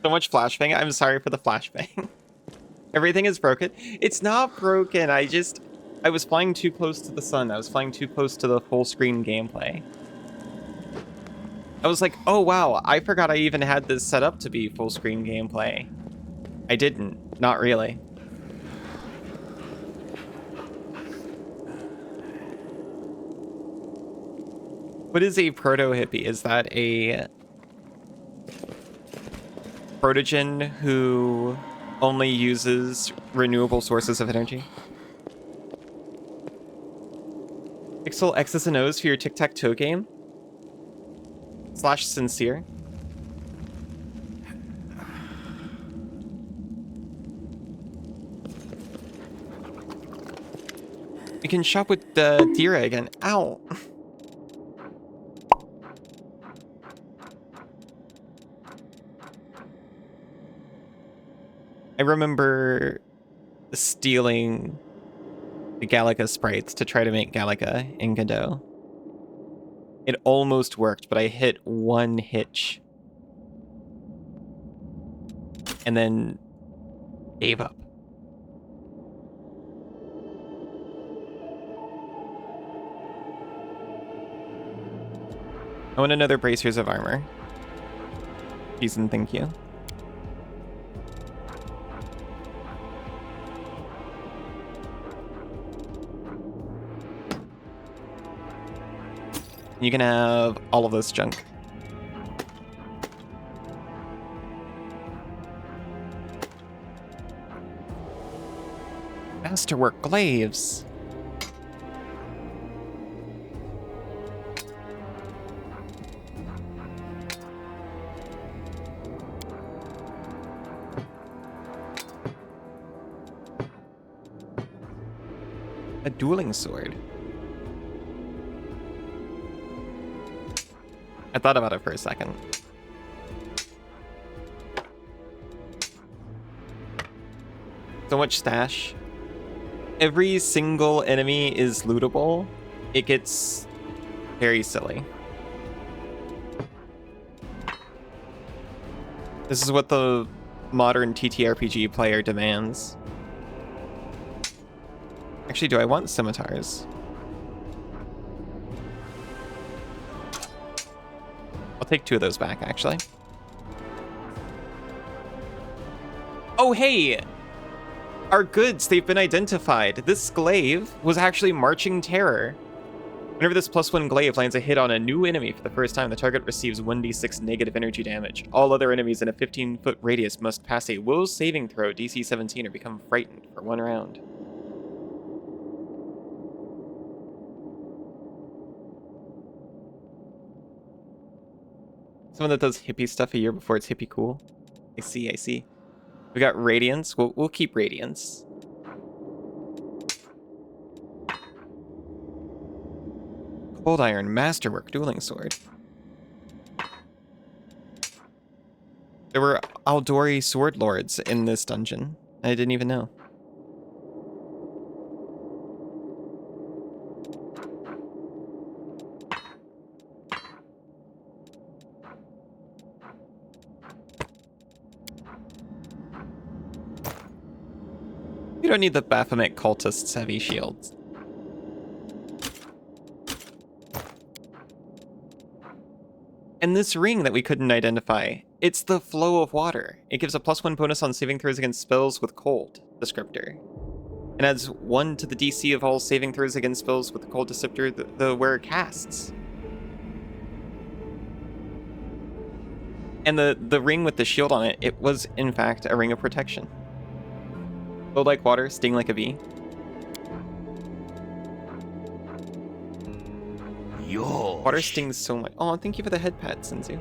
So much flashbang. I'm sorry for the flashbang. Everything is broken. It's not broken. I was flying too close to the sun. I was flying too close to the full screen gameplay. I was like, oh wow, I forgot I even had this set up to be full screen gameplay. I didn't. Not really. What is a proto-hippie? Is that a protogen who only uses renewable sources of energy? Pixel X's and O's for your tic-tac-toe game? / sincere? We can shop with Dira again. Ow! I remember stealing the Galaga sprites to try to make Galaga in Godot. It almost worked, but I hit one hitch. And then gave up. I want another bracers of armor. Please and thank you. You can have all of this junk. Masterwork glaives. A dueling sword. I thought about it for a second. So much stash. Every single enemy is lootable. It gets very silly. This is what the modern TTRPG player demands. Actually, do I want scimitars? I'll take 2 of those back, actually. Oh, hey! Our goods, they've been identified. This glaive was actually Marching Terror. Whenever this +1 glaive lands a hit on a new enemy for the first time, the target receives 1d6 negative energy damage. All other enemies in a 15-foot radius must pass a will saving throw DC 17 or become frightened for 1 round. Someone that does hippie stuff a year before it's hippie cool. I see, I see. We got Radiance. We'll keep Radiance. Cold Iron Masterwork Dueling Sword. There were Aldori Sword Lords in this dungeon. I didn't even know. You don't need the Baphomet cultists' heavy shields. And this ring that we couldn't identify, it's the flow of water. It gives a +1 bonus on saving throws against spells with cold descriptor. It adds 1 to the DC of all saving throws against spells with the cold descriptor the wearer casts. And the ring with the shield on it, it was in fact a ring of protection. Flow like water, sting like a bee. Yosh. Water stings so much. Oh, thank you for the head pat, Senzu.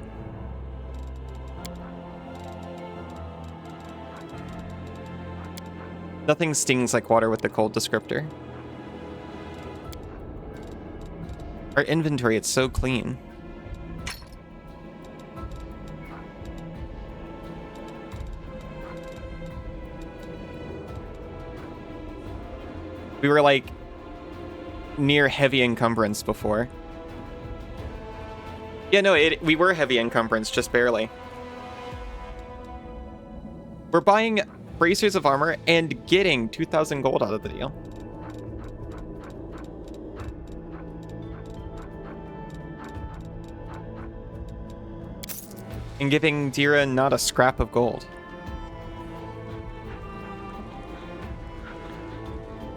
Nothing stings like water with the cold descriptor. Our inventory, it's so clean. We were like near heavy encumbrance before. Yeah, no, we were heavy encumbrance, just barely. We're buying bracers of armor and getting 2,000 gold out of the deal. And giving Dira not a scrap of gold.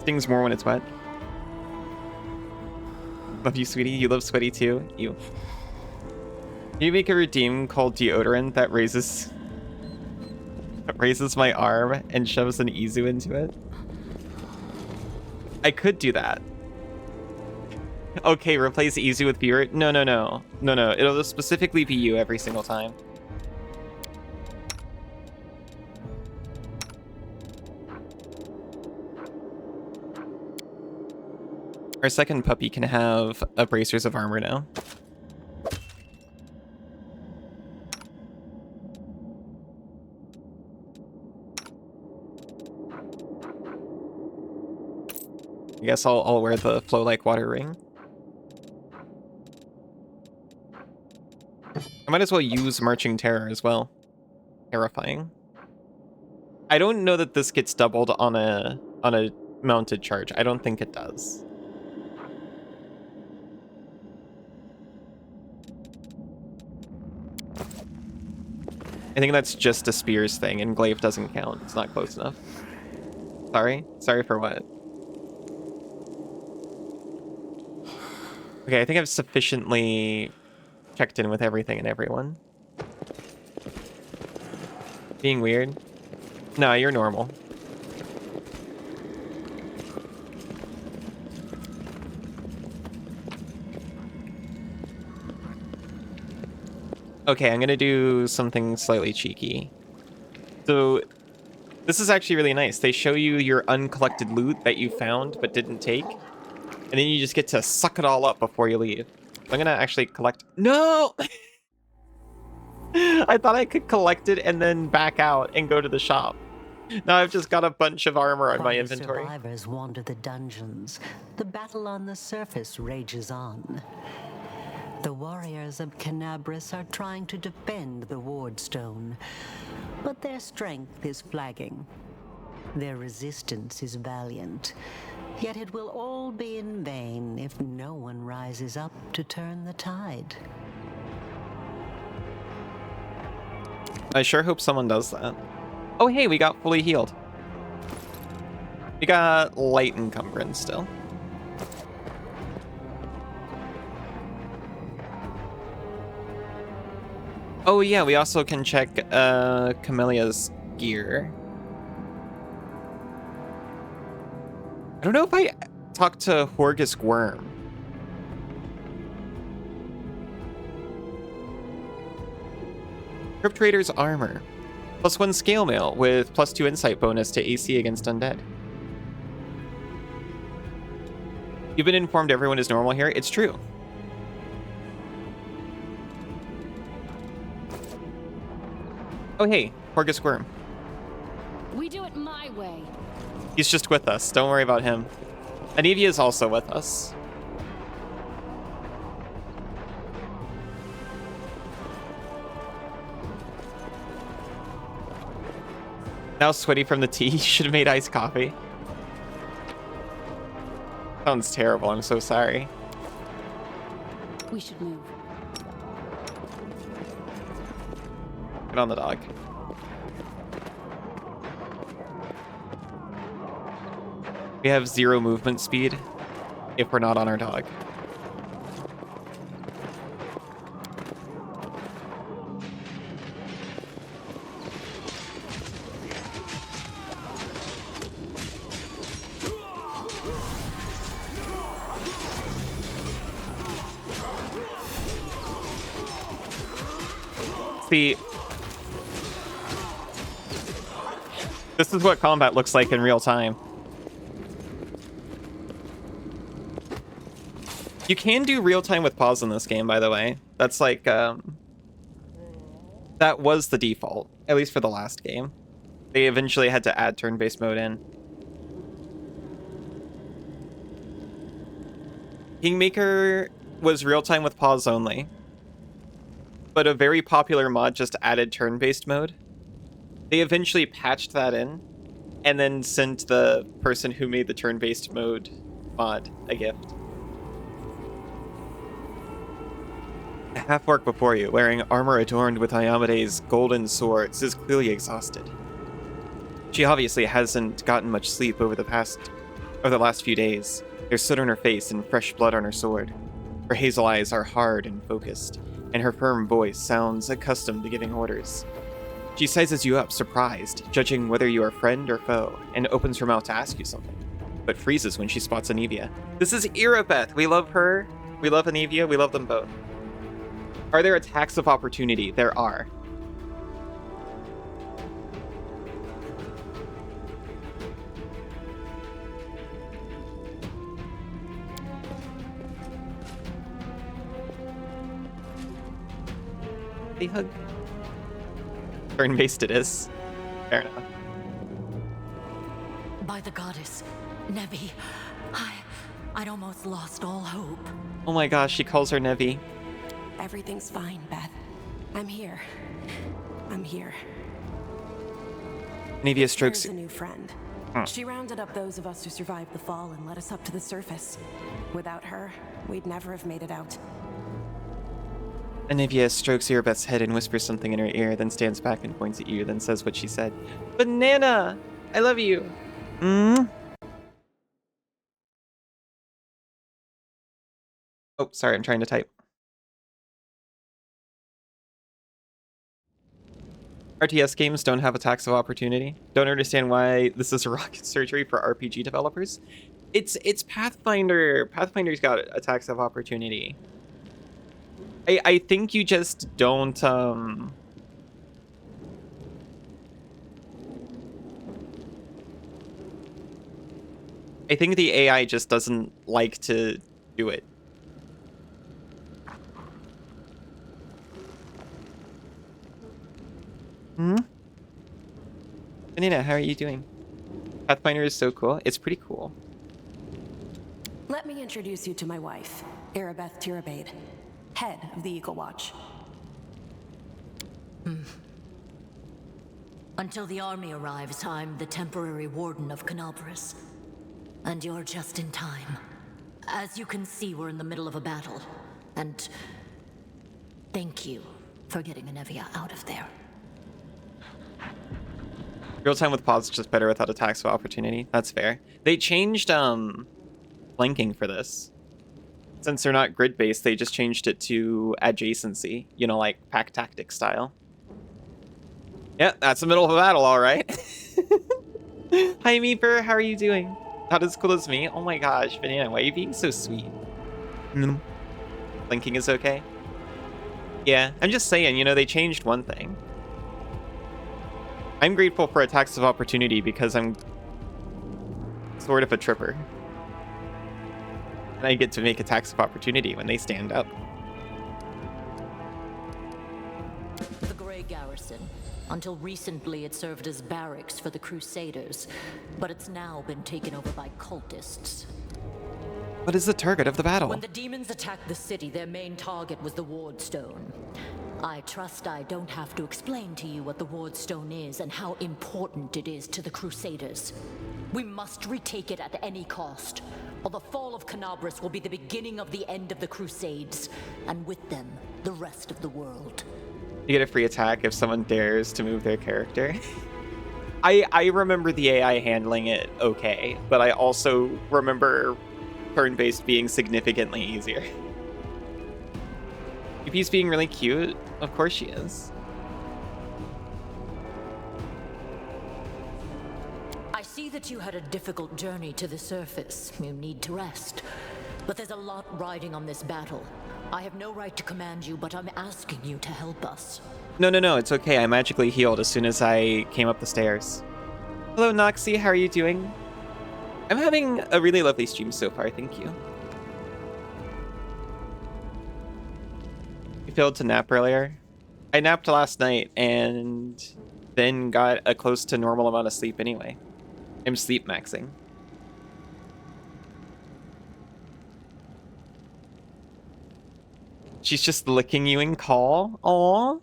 Stings more when it's wet. Love you, sweetie. You love sweaty too. You. Can you make a redeem called deodorant that raises my arm and shoves an Izu into it? I could do that. Okay, replace Izu with Beer. No. It'll specifically be you every single time. Our second puppy can have a bracers of armor now. I guess I'll wear the flow like water ring. I might as well use Marching Terror as well. Terrifying. I don't know that this gets doubled on a mounted charge. I don't think it does. I think that's just a spears thing, and glaive doesn't count. It's not close enough. Sorry? Sorry for what? Okay, I think I've sufficiently checked in with everything and everyone. Being weird? No, you're normal. Okay, I'm gonna do something slightly cheeky. So, this is actually really nice. They show you your uncollected loot that you found but didn't take. And then you just get to suck it all up before you leave. So I'm gonna actually collect... No! I thought I could collect it and then back out and go to the shop. Now I've just got a bunch of armor in my inventory. Survivors wander the dungeons. The battle on the surface rages on. The warriors of Canabris are trying to defend the wardstone, but their strength is flagging. Their resistance is valiant, yet it will all be in vain if no one rises up to turn the tide. I sure hope someone does that. Oh hey, we got fully healed. We got light encumbrance still. Oh yeah, we also can check Camellia's gear. I don't know if I talked to Horgus Worm. Crypt Trader's armor. +1 scale mail with +2 insight bonus to AC against undead. You've been informed everyone is normal here. It's true. Oh hey, Horgus Worm. We do it my way. He's just with us. Don't worry about him. Anivia is also with us. Now sweaty from the tea. Should have made iced coffee. Sounds terrible. I'm so sorry. We should move. Get on the dog. We have 0 movement speed if we're not on our dog. See, this is what combat looks like in real time. You can do real time with pause in this game, by the way. That's like, that was the default, at least for the last game. They eventually had to add turn-based mode in. Kingmaker was real time with pause only, but a very popular mod just added turn-based mode. They eventually patched that in, and then sent the person who made the turn-based mode mod a gift. A half-orc before you, wearing armor adorned with Iomede's golden swords, is clearly exhausted. She obviously hasn't gotten much sleep over the last few days. There's soot on her face and fresh blood on her sword. Her hazel eyes are hard and focused, and her firm voice sounds accustomed to giving orders. She sizes you up, surprised, judging whether you are friend or foe, and opens her mouth to ask you something, but freezes when she spots Anivia. This is Irabeth. We love her. We love Anivia. We love them both. Are there attacks of opportunity? There are. They hug. Turn-based it is. Fair enough. By the goddess, Nevi, I'd almost lost all hope. Oh my gosh, she calls her Nevi. Everything's fine, Beth. I'm here. I'm here. Anivia strokes. There's a new friend. She rounded up those of us who survived the fall and led us up to the surface. Without her, we'd never have made it out. Anivia strokes Irabeth's head and whispers something in her ear, then stands back and points at you, then says what she said. Banana! I love you! Oh, sorry, I'm trying to type. RTS games don't have attacks of opportunity. Don't understand why this is a rocket surgery for RPG developers. It's Pathfinder. Pathfinder's got attacks of opportunity. I think you just don't I think the AI just doesn't like to do it. Anina, how are you doing? Pathfinder is so cool. It's pretty cool. Let me introduce you to my wife, Irabeth Tirabade, head of the Eagle Watch. Until the army arrives, I'm the temporary warden of Canabris. And you're just in time. As you can see, we're in the middle of a battle. And thank you for getting Anivia out of there. Real time with pause is just better without attacks of opportunity. That's fair. They changed flanking for this. Since they're not grid-based, they just changed it to adjacency. You know, like pack tactic style. Yeah, that's the middle of a battle, all right. Hi, Meeper. How are you doing? Not as cool as me. Oh my gosh, Banana, why are you being so sweet? Flanking is okay. Yeah, I'm just saying, you know, they changed one thing. I'm grateful for attacks of opportunity because I'm sort of a tripper. And I get to make attacks of opportunity when they stand up. The Grey Garrison. Until recently, it served as barracks for the Crusaders, but it's now been taken over by cultists. What is the target of the battle? When the demons attacked the city, their main target was the Wardstone. I trust I don't have to explain to you what the Wardstone is and how important it is to the Crusaders. We must retake it at any cost, or the fall of Canabris will be the beginning of the end of the Crusades, and with them, the rest of the world. You get a free attack if someone dares to move their character. I remember the AI handling it okay, but I also remember turn-based being significantly easier. If he's being really cute, of course she is. I see that you had a difficult journey to the surface. You need to rest. But there's a lot riding on this battle. I have no right to command you, but I'm asking you to help us. No, it's okay. I magically healed as soon as I came up the stairs. Hello, Noxie. How are you doing? I'm having a really lovely stream so far, thank you. You failed to nap earlier? I napped last night and then got a close to normal amount of sleep anyway. I'm sleep maxing. She's just licking you in call. Aww.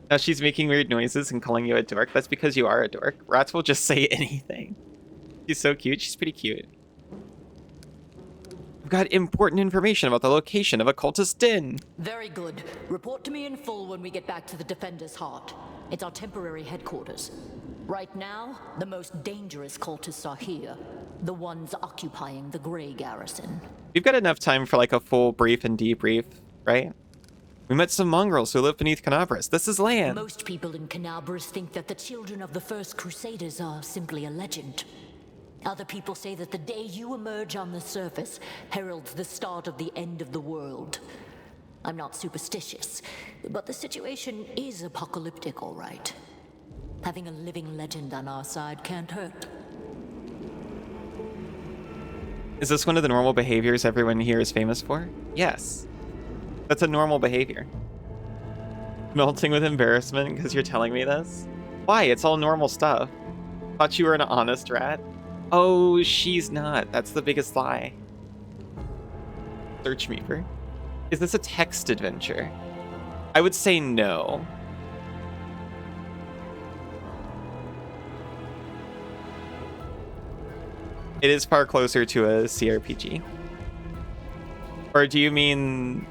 Now she's making weird noises and calling you a dork. That's because you are a dork. Rats will just say anything. She's so cute. She's pretty cute. I've got important information about the location of a cultist den. Very good. Report to me in full when we get back to the Defender's Heart. It's our temporary headquarters. Right now, the most dangerous cultists are here. The ones occupying the Grey Garrison. We've got enough time for like a full brief and debrief, right? We met some mongrels who live beneath Canabras. This is land. Most people in Canabras think that the children of the First Crusaders are simply a legend. Other people say that the day you emerge on the surface heralds the start of the end of the world. I'm not superstitious, but the situation is apocalyptic, all right. Having a living legend on our side can't hurt. Is this one of the normal behaviors everyone here is famous for? Yes. That's a normal behavior. Melting with embarrassment because you're telling me this? Why? It's all normal stuff. Thought you were an honest rat. Oh, she's not. That's the biggest lie. Search Meeper. Is this a text adventure? I would say no. It is far closer to a CRPG. Or do you mean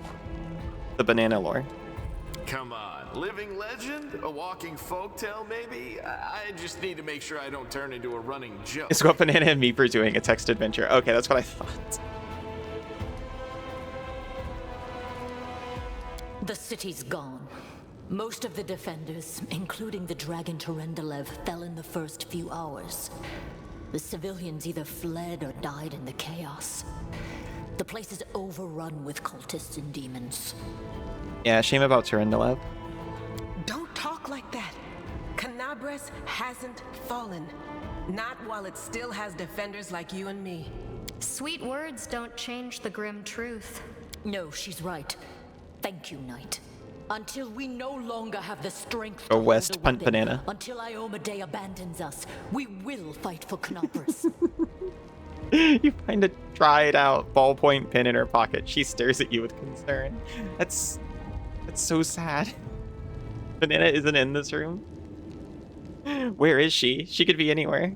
the banana lore? Come on, living legend? A walking folktale, maybe? I just need to make sure I don't turn into a running joke. It's what Banana and Meeper doing, a text adventure. Okay, that's what I thought. The city's gone. Most of the defenders, including the Dragon Terendelev, fell in the first few hours. The civilians either fled or died in the chaos. The place is overrun with cultists and demons. Yeah, shame about Terendelev. Don't talk like that. Canabras hasn't fallen. Not while it still has defenders like you and me. Sweet words don't change the grim truth. No, she's right. Thank you, Knight. Until we no longer have the strength Or to West hold a Punt weapon, Banana. until Iomedae abandons us, we will fight for Canabras. You find a dried out ballpoint pen in her pocket. She stares at you with concern. That's so sad. Banana isn't in this room. Where is she? She could be anywhere.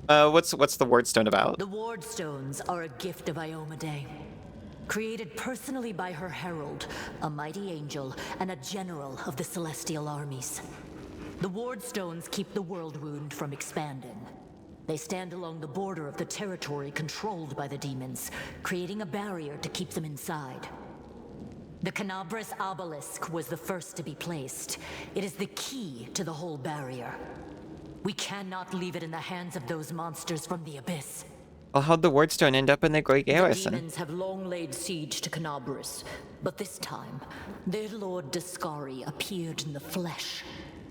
What's the Wardstone about? The Wardstones are a gift of Iomedae. Created personally by her herald, a mighty angel, and a general of the celestial armies. The Wardstones keep the world wound from expanding. They stand along the border of the territory controlled by the demons, creating a barrier to keep them inside. The Canabras obelisk was the first to be placed. It is the key to the whole barrier. We cannot leave it in the hands of those monsters from the abyss. Well, how'd the Wardstone end up in the Grey The Garrison? demons have long laid siege to Canabras, but this time, their lord Dascari appeared in the flesh.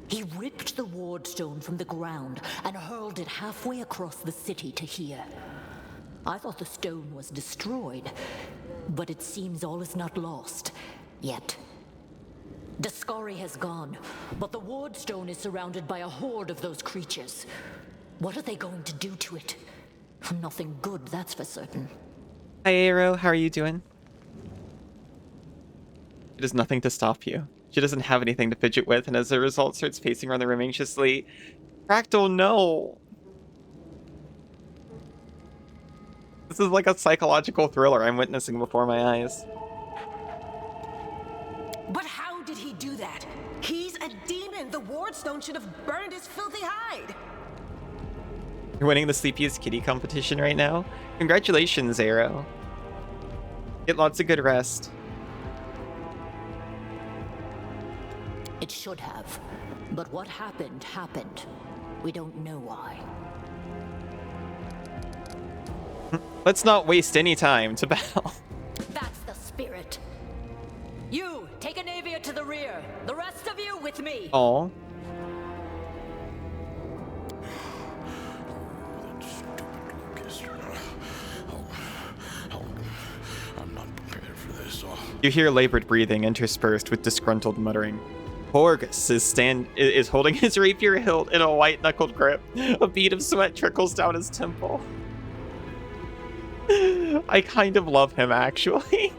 He ripped the Wardstone from the ground and hurled it halfway across the city to here. I thought the stone was destroyed, but it seems all is not lost yet. Dascari has gone, but the Wardstone is surrounded by a horde of those creatures. What are they going to do to it? Nothing good, that's for certain. Hi, Aero. How are you doing? She does nothing to stop you. She doesn't have anything to fidget with, and as a result starts pacing around the room anxiously. Fractal, no! This is like a psychological thriller I'm witnessing before my eyes. But how did he do that? He's a demon. The Wardstone should have burned his filthy hide. You're winning the Sleepiest Kitty competition right now? Congratulations, Aero. Get lots of good rest. It should have. But what happened, happened. We don't know why. Let's not waste any time to battle. That's the spirit. You, take Anavia to the rear. The rest of you with me. Oh. I'm not prepared for this. You hear labored breathing interspersed with disgruntled muttering. Horgus is holding his rapier hilt in a white-knuckled grip. A bead of sweat trickles down his temple. I kind of love him, actually.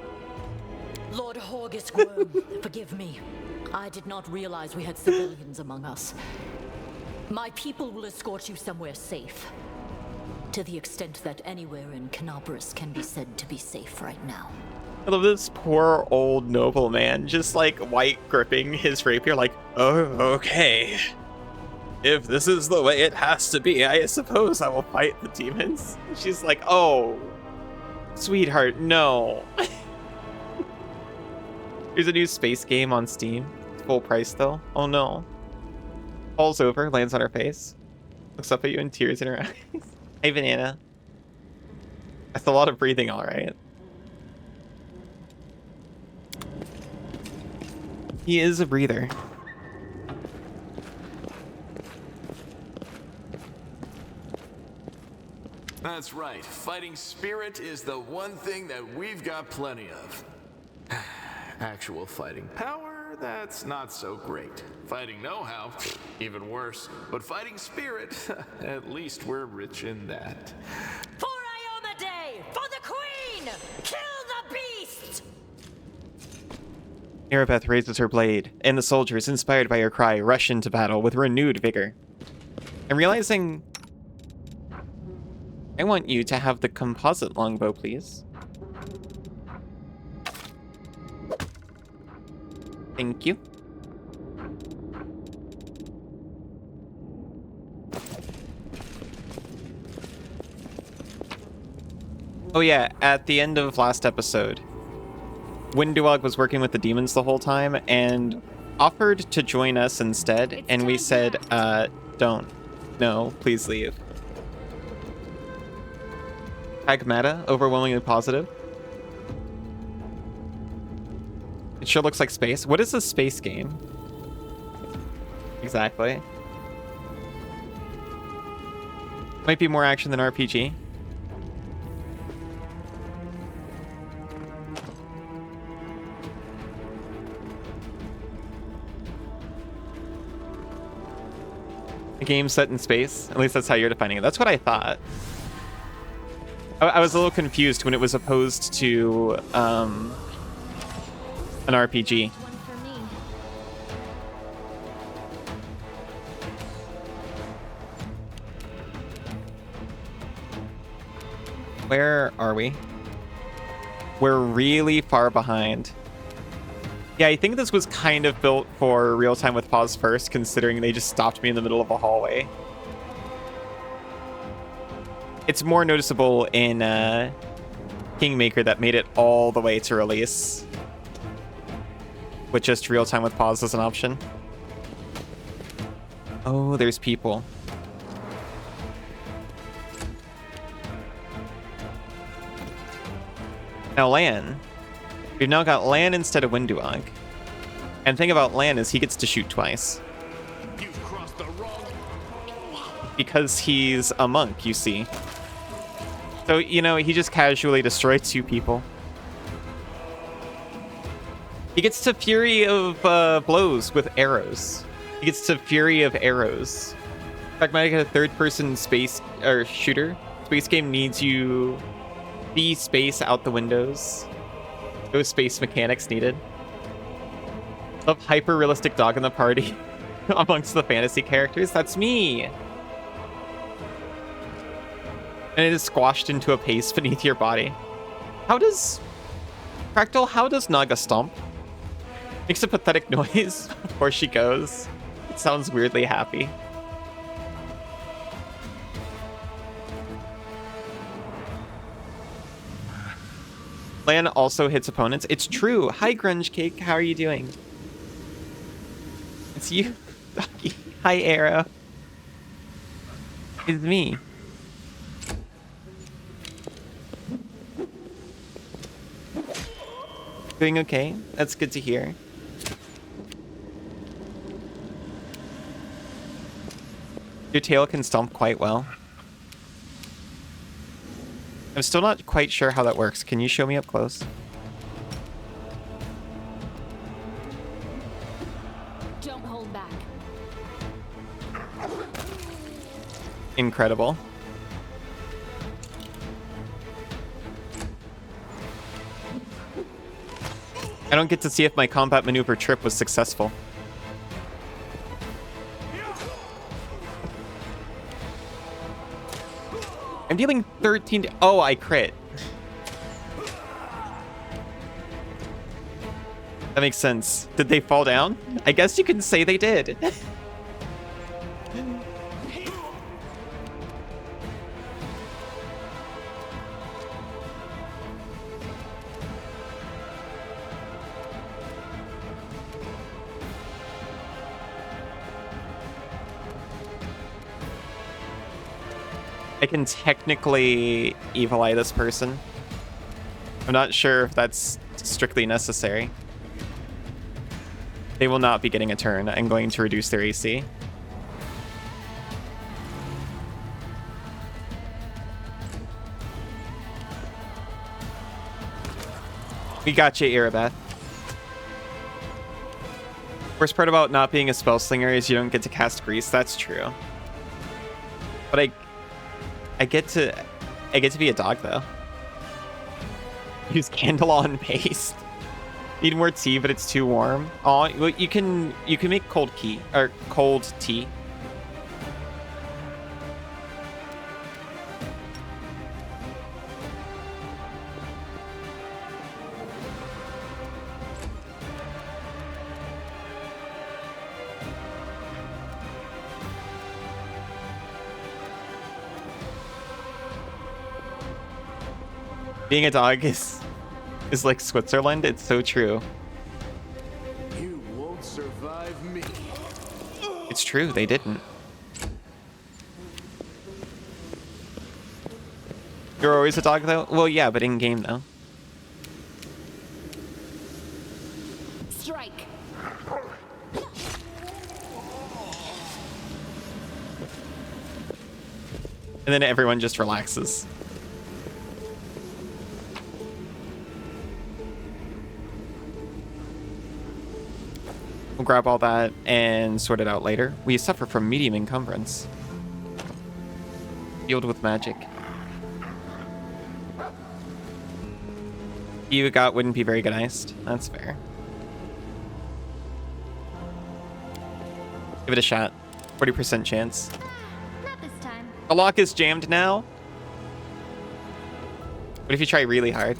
Lord Horgus Worm, forgive me. I did not realize we had civilians among us. My people will escort you somewhere safe. To the extent that anywhere in Canabras can be said to be safe right now. I love this poor old nobleman just like white gripping his rapier like, oh, okay. If this is the way it has to be, I suppose I will fight the demons. She's like, oh, sweetheart, no. There's a new space game on Steam. It's full price though. Oh no. Falls over, lands on her face. Looks up at you in tears in her eyes. Hey, Banana. That's a lot of breathing, all right. He is a breather. That's right. Fighting spirit is the one thing that we've got plenty of. Actual fighting power, that's not so great. Fighting know-how, even worse. But fighting spirit, at least we're rich in that. For Ioma Day! For the Queen! Kill the beast! Arabeth raises her blade, and the soldiers, inspired by her cry, rush into battle with renewed vigor. I'm realizing I want you to have the composite longbow, please. Thank you. Oh yeah, at the end of last episode, Winduog was working with the demons the whole time and offered to join us instead, and we said, don't. No, please leave. Pragmata, overwhelmingly positive. It sure looks like space. What is a space game? Exactly. Might be more action than RPG. A game set in space? At least that's how you're defining it. That's what I thought. I was a little confused when it was opposed to an RPG. One for me. Where are we? We're really far behind. Yeah, I think this was kind of built for real time with pause first, considering they just stopped me in the middle of a hallway. It's more noticeable in Kingmaker that made it all the way to release with just real time with pause as an option. Oh, there's people. Now Lan. We've now got Lan instead of Winduog. And the thing about Lan is he gets to shoot twice. You've crossed the wrong... Because he's a monk, you see. So, you know, he just casually destroyed 2 people. He gets to Fury of blows with arrows. He gets to Fury of arrows. Pragmatic, a third-person space or shooter. Space game needs you see space out the windows. No space mechanics needed. Love hyper-realistic dog in the party amongst the fantasy characters. That's me. And it is squashed into a paste beneath your body. How does... Fractal, how does Naga stomp? Makes a pathetic noise before she goes. It sounds weirdly happy. Lan also hits opponents. It's true. Hi, Grunge Cake. How are you doing? It's you. Hi, Arrow. It's me. Doing okay. That's good to hear. Your tail can stomp quite well. I'm still not quite sure how that works. Can you show me up close? Don't hold back. Incredible. I don't get to see if my combat maneuver trip was successful. I'm dealing 13. Oh, I crit. That makes sense. Did they fall down? I guess you can say they did. I can technically evil eye this person. I'm not sure if that's strictly necessary. They will not be getting a turn. I'm going to reduce their AC. We got you, Irabeth. Worst part about not being a spell slinger is you don't get to cast Grease. That's true. But I get to be a dog though. Use candle on paste. Need more tea, but it's too warm. Oh, well, you can make cold tea. Being a dog is like Switzerland. It's so true. You won't survive me. It's true. They didn't. You're always a dog, though? Well, yeah, but in-game, though. Strike. And then everyone just relaxes. We'll grab all that and sort it out later. We suffer from medium encumbrance. Healed with magic. You got wouldn't be very good iced. That's fair. Give it a shot. 40% chance. Not this time. A lock is jammed now. What if you try really hard?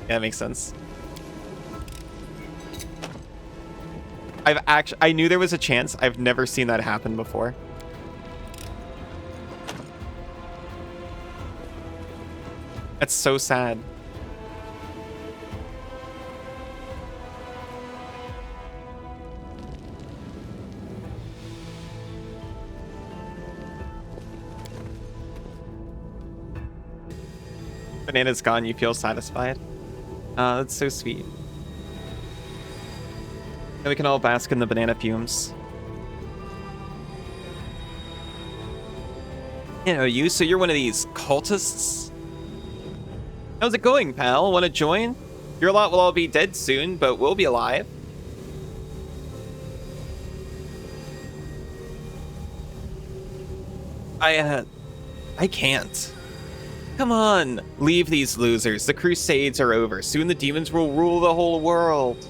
Yeah, that makes sense. I knew there was a chance. I've never seen that happen before. That's so sad. Banana's gone, you feel satisfied. That's so sweet. And we can all bask in the banana fumes. You know, so you're one of these cultists? How's it going, pal? Want to join? Your lot will all be dead soon, but we'll be alive. I can't. Come on, leave these losers. The Crusades are over. Soon the demons will rule the whole world.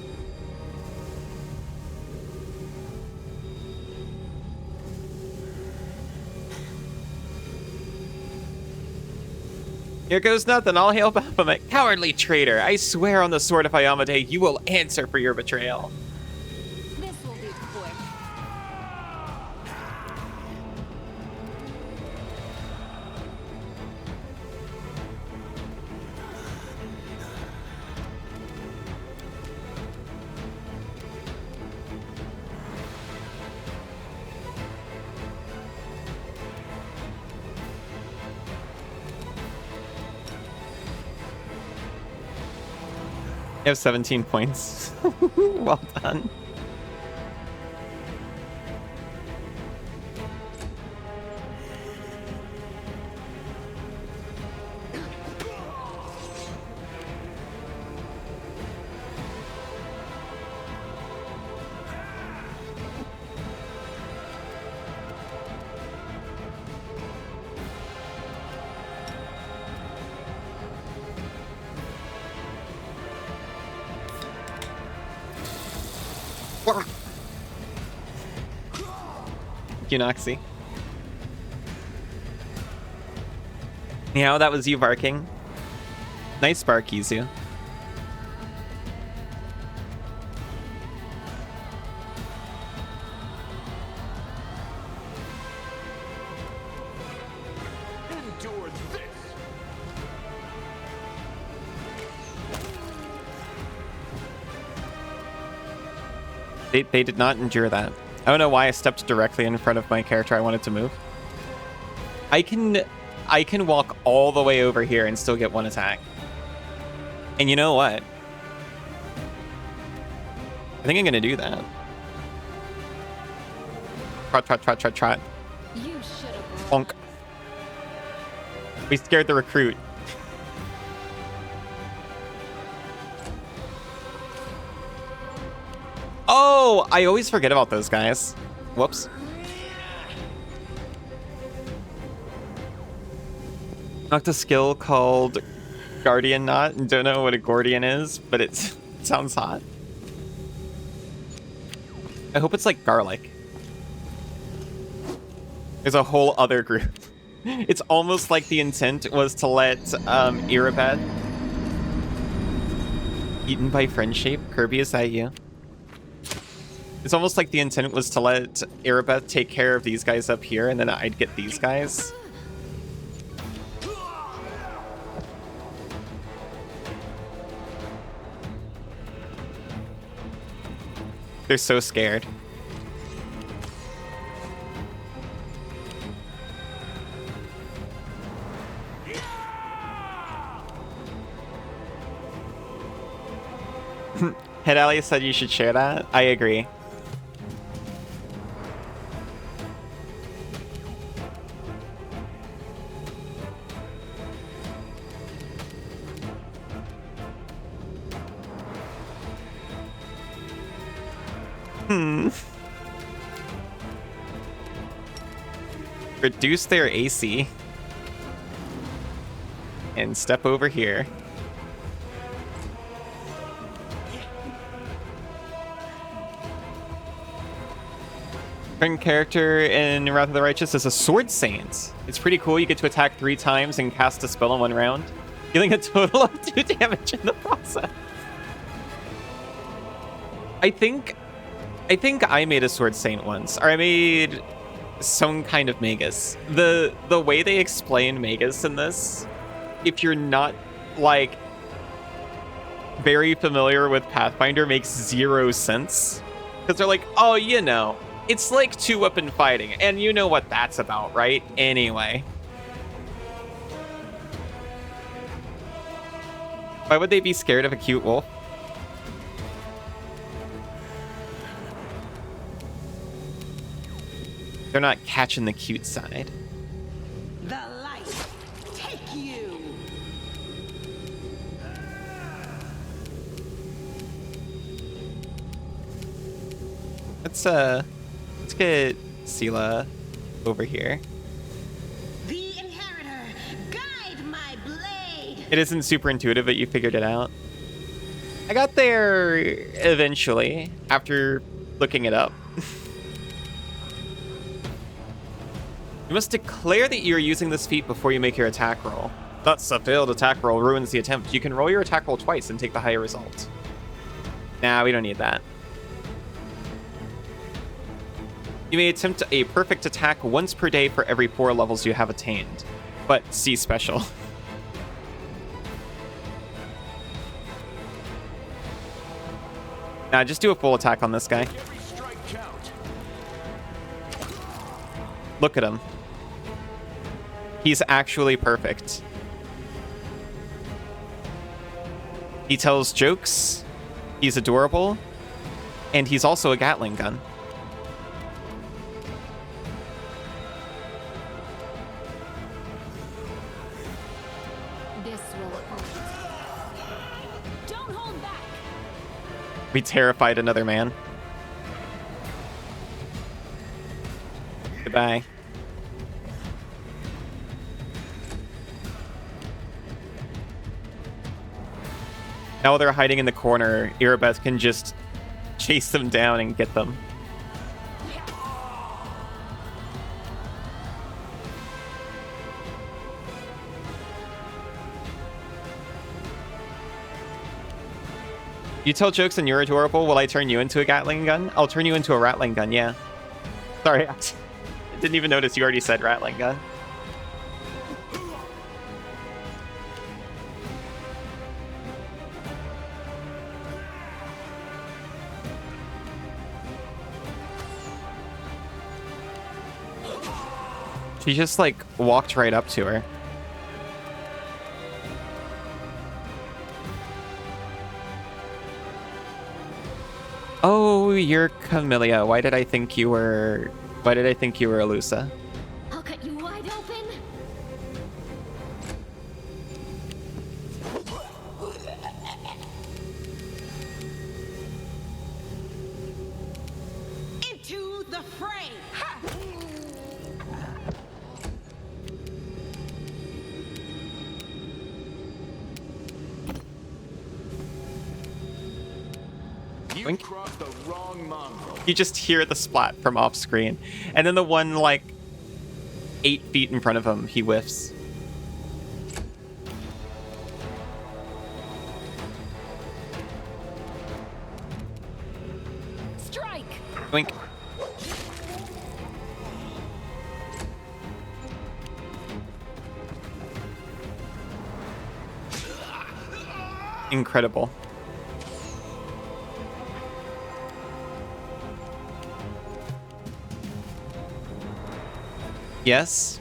Here goes nothing. I'll hail Baphomet. Cowardly traitor. I swear on the sword of Iamade, you will answer for your betrayal. This will be quick. You have 17 points. Well done. Thank you, Noxy. Yeah, that was you barking. Nice bark, Izu. Endure this. They did not endure that. I don't know why I stepped directly in front of my character I wanted to move. I can walk all the way over here and still get one attack. And you know what? I think I'm gonna do that. Trot, trot, trot, trot, trot. You should have. Bonk. We scared the recruit. Oh, I always forget about those guys. Whoops. Knocked a skill called Guardian Knot, and don't know what a Gordian is, but it sounds hot. I hope it's like garlic. There's a whole other group. It's almost like the intent was to let Erebeth eaten by friendship. Kirby, is that you? It's almost like the intent was to let Erebeth take care of these guys up here, and then I'd get these guys. They're so scared. Head Alley said you should share that. I agree. Reduce their AC. And step over here. Current character in Wrath of the Righteous is a Sword Saint. It's pretty cool. You get to attack 3 times and cast a spell in 1 round, dealing a total of 2 damage in the process. I think I made a Sword Saint once, or I made some kind of Magus. The way they explain Magus in this, if you're not like very familiar with Pathfinder, makes 0 sense. Because they're like, oh, you know, it's like 2-weapon fighting, and you know what that's about, right? Anyway. Why would they be scared of a cute wolf? They're not catching the cute side. The light take you. Let's get Sela over here. The inheritor, guide my blade. It isn't super intuitive, but you figured it out. I got there eventually after looking it up. You must declare that you're using this feat before you make your attack roll. Thus, a failed attack roll ruins the attempt. You can roll your attack roll twice and take the higher result. Nah, we don't need that. You may attempt a perfect attack once per day for every 4 levels you have attained. But see special. Nah, just do a full attack on this guy. Every strike count. Look at him. He's actually perfect. He tells jokes, he's adorable, and he's also a Gatling gun. This will hurt. Don't hold back. We terrified another man. Goodbye. Now they're hiding in the corner. Erebeth can just chase them down and get them. You tell jokes and you're adorable. Will I turn you into a Gatling gun? I'll turn you into a Rattling gun, yeah. Sorry, I didn't even notice you already said Rattling gun. She just, like, walked right up to her. Oh, you're Camellia. Why did I think you were Alusa? I'll cut you wide open. Into the fray! Ha! You Wink. crossed the wrong mongrel. You just hear the splat from off screen. And then the one, like, 8 feet in front of him, he whiffs. Strike! Wink. Incredible. Yes.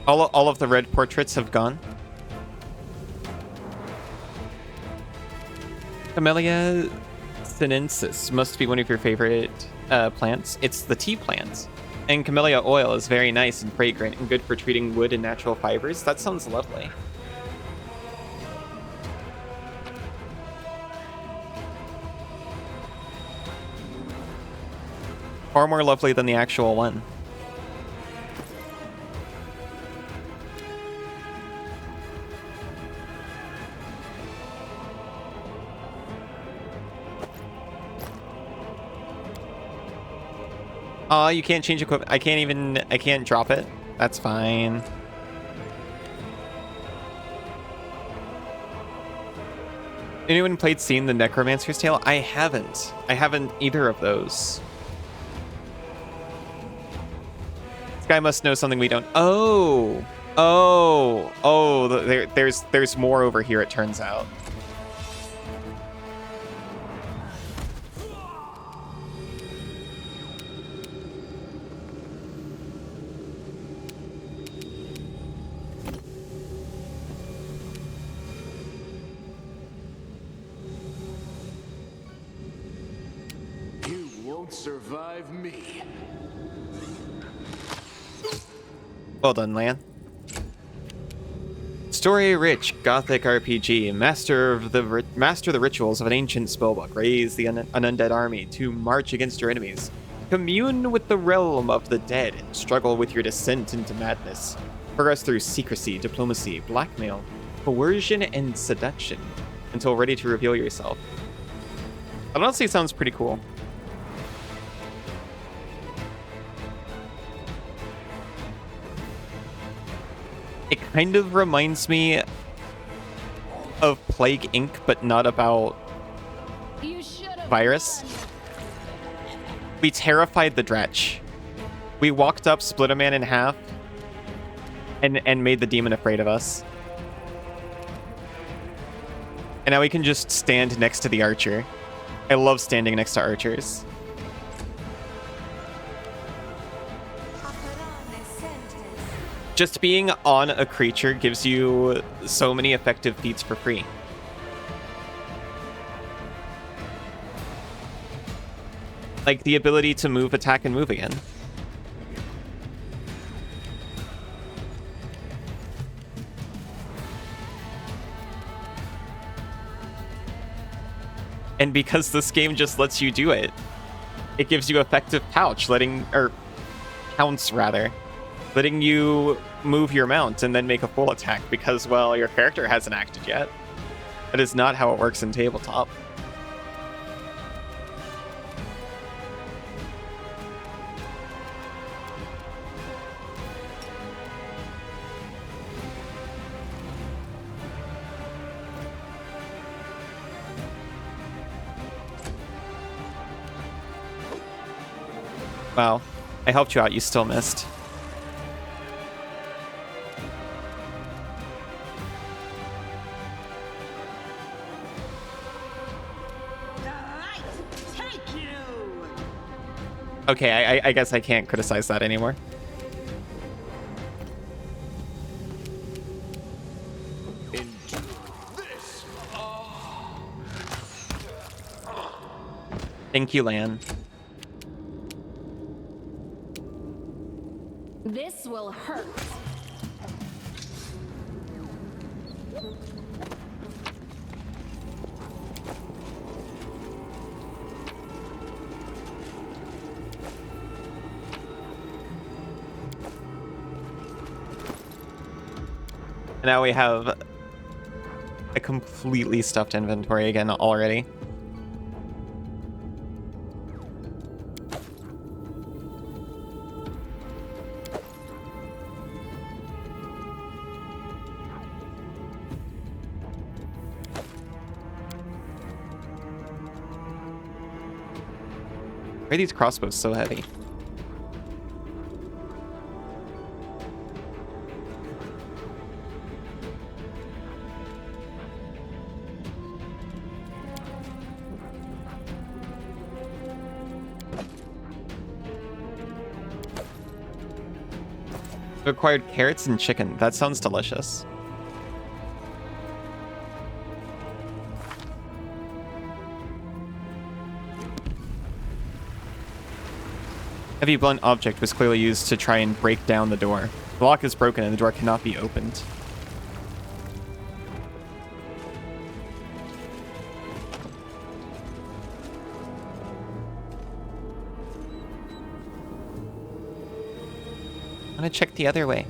All of the red portraits have gone. Camellia sinensis must be one of your favorite plants. It's the tea plant. And camellia oil is very nice and fragrant and good for treating wood and natural fibers. That sounds lovely. Far more lovely than the actual one. Aw, you can't change equipment. I can't drop it. That's fine. Anyone played Seen the Necromancer's Tale? I haven't. I haven't either of those. This guy must know something we don't. Oh, there's more over here, it turns out. You won't survive me. Well done, Lan. Story-rich Gothic RPG, master the rituals of an ancient spellbook. Raise an undead army to march against your enemies. Commune with the realm of the dead and struggle with your descent into madness. Progress through secrecy, diplomacy, blackmail, coercion, and seduction until ready to reveal yourself. That honestly sounds pretty cool. It kind of reminds me of Plague Inc., but not about virus. We terrified the Dretch. We walked up, split a man in half, and made the demon afraid of us. And now we can just stand next to the archer. I love standing next to archers. Just being on a creature gives you so many effective feats for free. Like the ability to move, attack, and move again. And because this game just lets you do it, it gives you effective pounce, letting you move your mount and then make a full attack because, well, your character hasn't acted yet. That is not how it works in tabletop. Wow. I helped you out, you still missed. Okay, I guess I can't criticize that anymore. Thank you, Lan. This will hurt. Now we have a completely stuffed inventory again already. Why are these crossbows so heavy? Acquired carrots and chicken. That sounds delicious. Heavy blunt object was clearly used to try and break down the door. The lock is broken and the door cannot be opened. I'm gonna check the other way.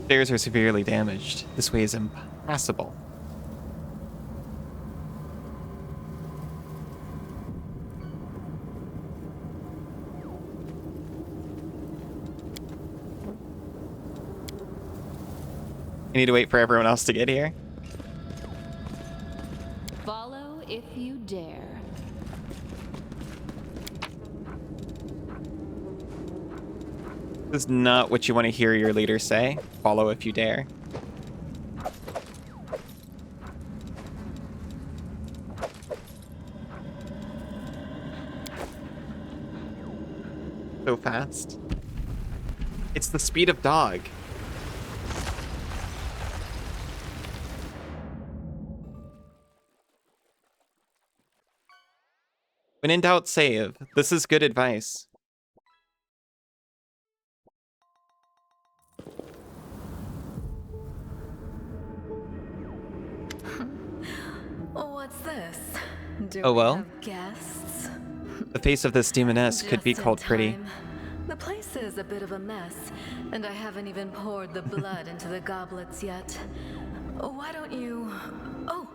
Stairs are severely damaged. This way is impassable. I need to wait for everyone else to get here. Follow if you dare. This is not what you want to hear your leader say. Follow if you dare. So fast. It's the speed of dog. When in doubt, save. This is good advice. What's this? Do Oh, we well. have guests? The face of this demoness could be Just in called pretty. time. The place is a bit of a mess, and I haven't even poured the blood into the goblets yet. Why don't you... Oh,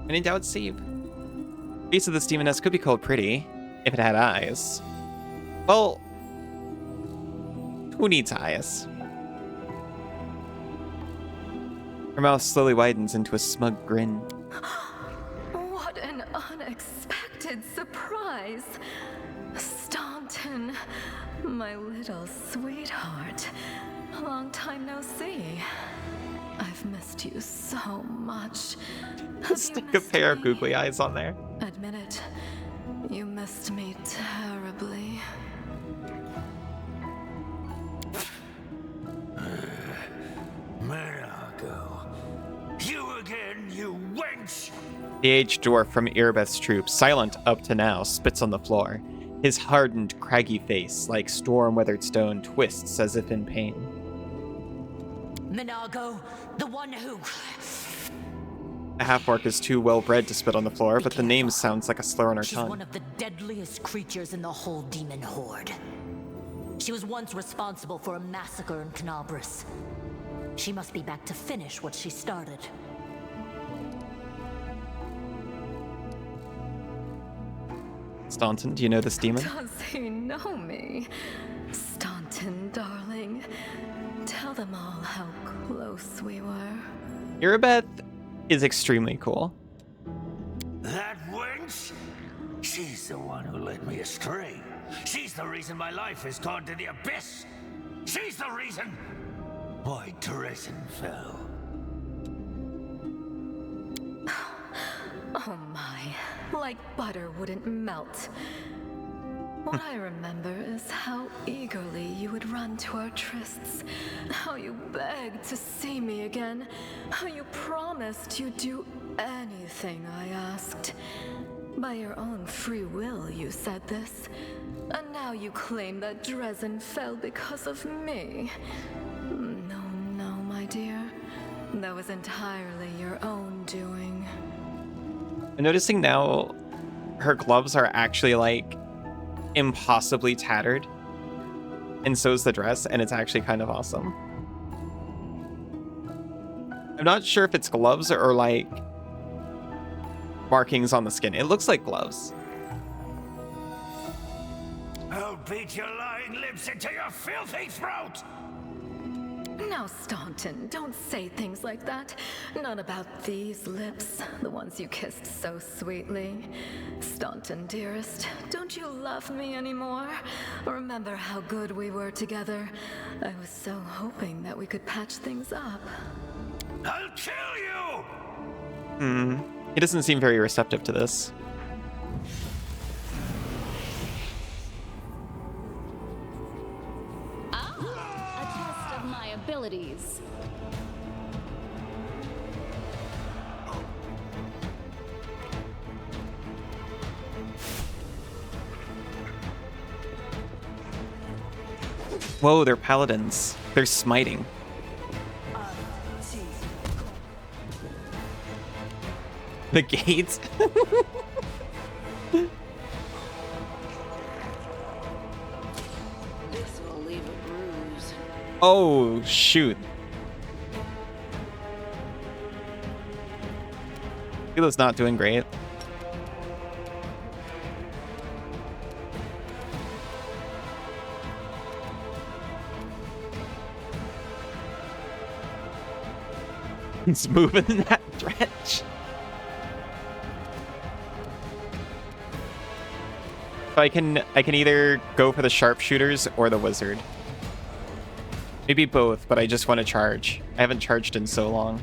When in doubt, save. Face of this demoness could be called pretty if it had eyes. Well, who needs eyes? Her mouth slowly widens into a smug grin. what an unexpected surprise. Staunton, my little sweetheart. Long time no see. I've missed you so much. Have you Stick a missed pair of me? googly eyes on there. Admit it. You missed me terribly. Monaco. You again, you wench! The aged dwarf from Erebeth's troop, silent up to now, spits on the floor. His hardened, craggy face, like storm-weathered stone, twists as if in pain. Minago, the one who... A half-orc is too well-bred to spit on the floor, but the name sounds like a slur on her She's tongue. one of the deadliest creatures in the whole demon horde. She was once responsible for a massacre in Canabris. She must be back to finish what she started. Staunton, do you know this demon? Does he know me? Staunton, darling. Tell them all how close we were. Irabeth is extremely cool. That wench? She's the one who led me astray. She's the reason my life has gone to the abyss. She's the reason why Dresden fell. Oh my, like butter wouldn't melt. What I remember is how eagerly you would run to our trysts, how you begged to see me again, how you promised you'd do anything I asked. By your own free will, you said this. And now you claim that Dresden fell because of me. No, no, my dear. That was entirely your own doing. I'm noticing now her gloves are actually like impossibly tattered. And so is the dress, and it's actually kind of awesome. I'm not sure if it's gloves or like markings on the skin. It looks like gloves. I'll beat your lying lips into your filthy throat! Now, Staunton, don't say things like that. Not about these lips, the ones you kissed so sweetly. Staunton, dearest, don't you love me anymore? Remember how good we were together? I was so hoping that we could patch things up. I'll kill you! He doesn't seem very receptive to this. A test of my abilities. Whoa, they're paladins. They're smiting. The gates? This will leave a bruise. Oh, shoot. Philo's not doing great. He's moving in that dredge. So I can either go for the sharpshooters or the wizard. Maybe both, but I just want to charge. I haven't charged in so long.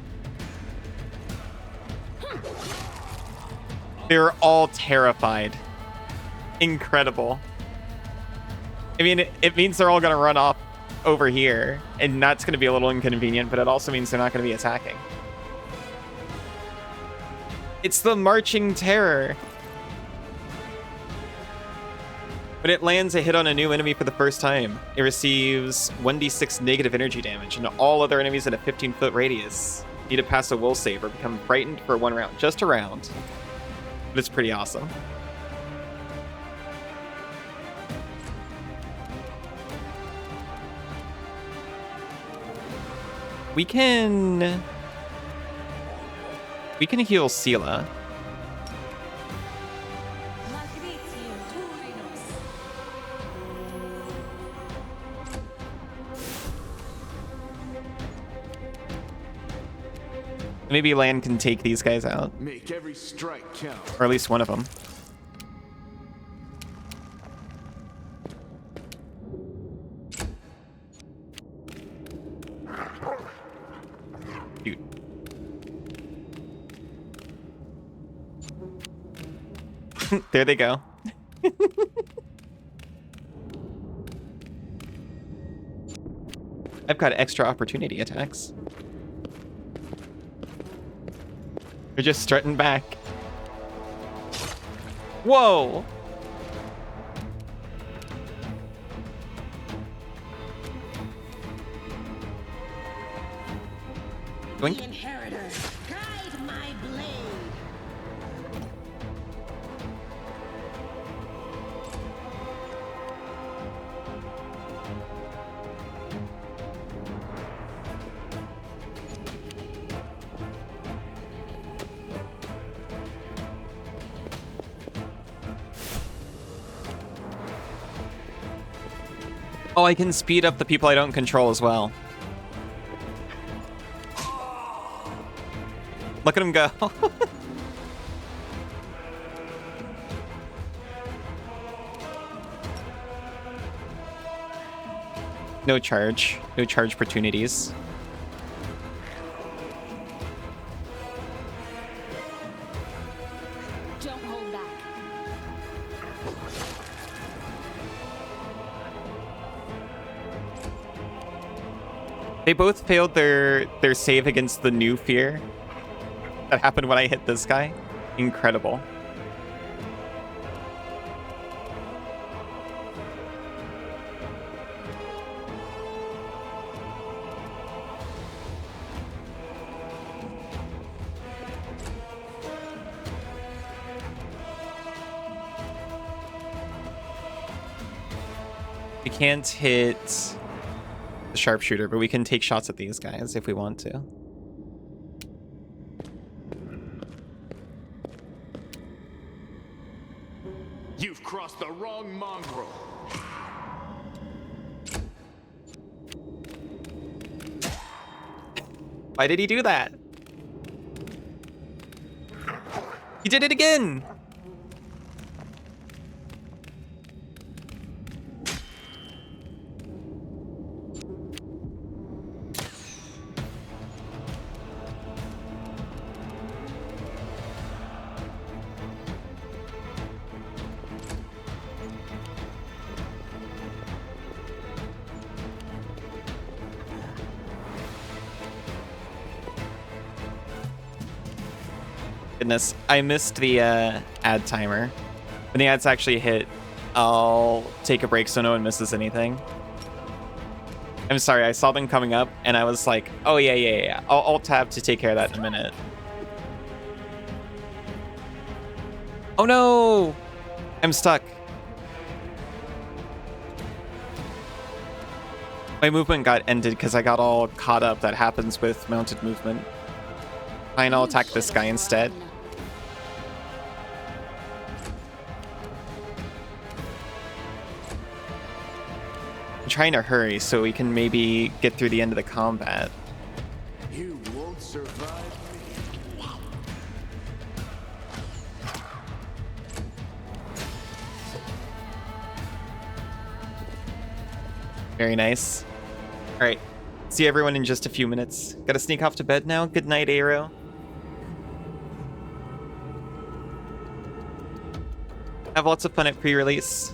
They're all terrified. Incredible. I mean, it means they're all going to run off over here, and that's going to be a little inconvenient, but it also means they're not going to be attacking. It's the Marching Terror. When it lands a hit on a new enemy for the first time, it receives 1d6 negative energy damage, and all other enemies in a 15-foot radius need to pass a will save or become frightened for 1 round. Just a round. But it's pretty awesome. We can heal Sela. Maybe Lan can take these guys out. Make every strike count. Or at least one of them. Dude. There they go. I've got extra opportunity attacks. They're just strutting back. Whoa! Doink. Inheritor, guide my blade. Oh, I can speed up the people I don't control as well. Look at him go. No charge. No charge opportunities. Don't hold back. They both failed their save against the new fear that happened when I hit this guy. Incredible. We can't hit the sharpshooter, but we can take shots at these guys if we want to. You've crossed the wrong mongrel. Why did he do that? He did it again! Goodness, I missed the ad timer. When the ads actually hit, I'll take a break so no one misses anything. I'm sorry, I saw them coming up and I was like, oh yeah. I'll tab to take care of that in a minute. Oh no! I'm stuck. My movement got ended because I got all caught up. That happens with mounted movement. Fine, I'll attack this guy instead. I'm trying to hurry so we can maybe get through the end of the combat. You won't survive me. Very nice. All right. See everyone in just a few minutes. Gotta sneak off to bed now. Good night, Aero. Have lots of fun at pre-release.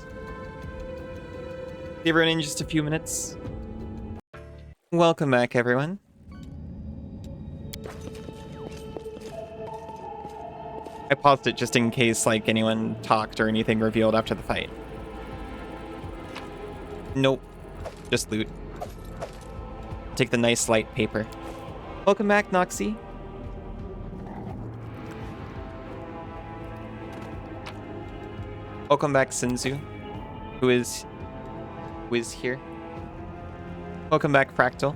See everyone in just a few minutes. Welcome back, everyone. I paused it just in case, like, anyone talked or anything revealed after the fight. Nope. Just loot. Take the nice light paper. Welcome back, Noxie. Welcome back, Sinzu, who is here. Welcome back, Fractal.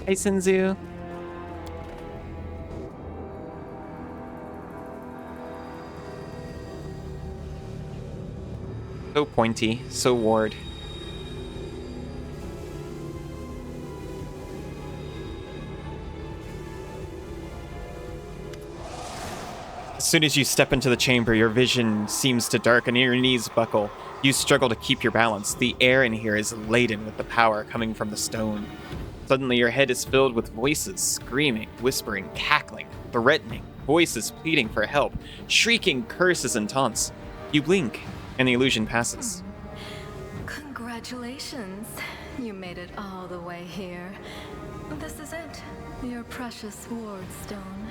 Hey, Sinzu. So pointy, so ward. As soon as you step into the chamber, your vision seems to darken and your knees buckle. You struggle to keep your balance. The air in here is laden with the power coming from the stone. Suddenly, your head is filled with voices, screaming, whispering, cackling, threatening, voices pleading for help, shrieking curses and taunts. You blink, and the illusion passes. Congratulations. You made it all the way here. This is it. Your precious ward stone.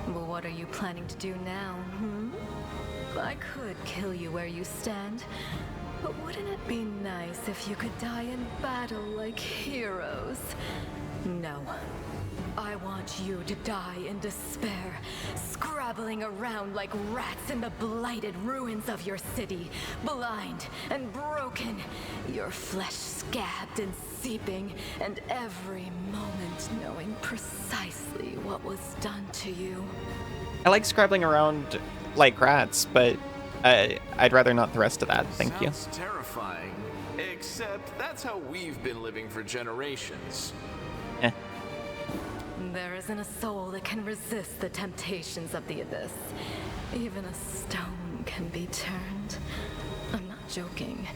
But what are you planning to do now, I could kill you where you stand, But wouldn't it be nice if you could die in battle like heroes? No. I want you to die in despair, scrabbling around like rats in the blighted ruins of your city, blind and broken, your flesh scabbed and seeping, and every moment knowing precisely what was done to you. I like scrabbling around like rats, but I'd rather not the rest of that. Thank you. Sounds terrifying. Except that's how we've been living for generations. Eh. There isn't a soul that can resist the temptations of the abyss. Even a stone can be turned. I'm not joking.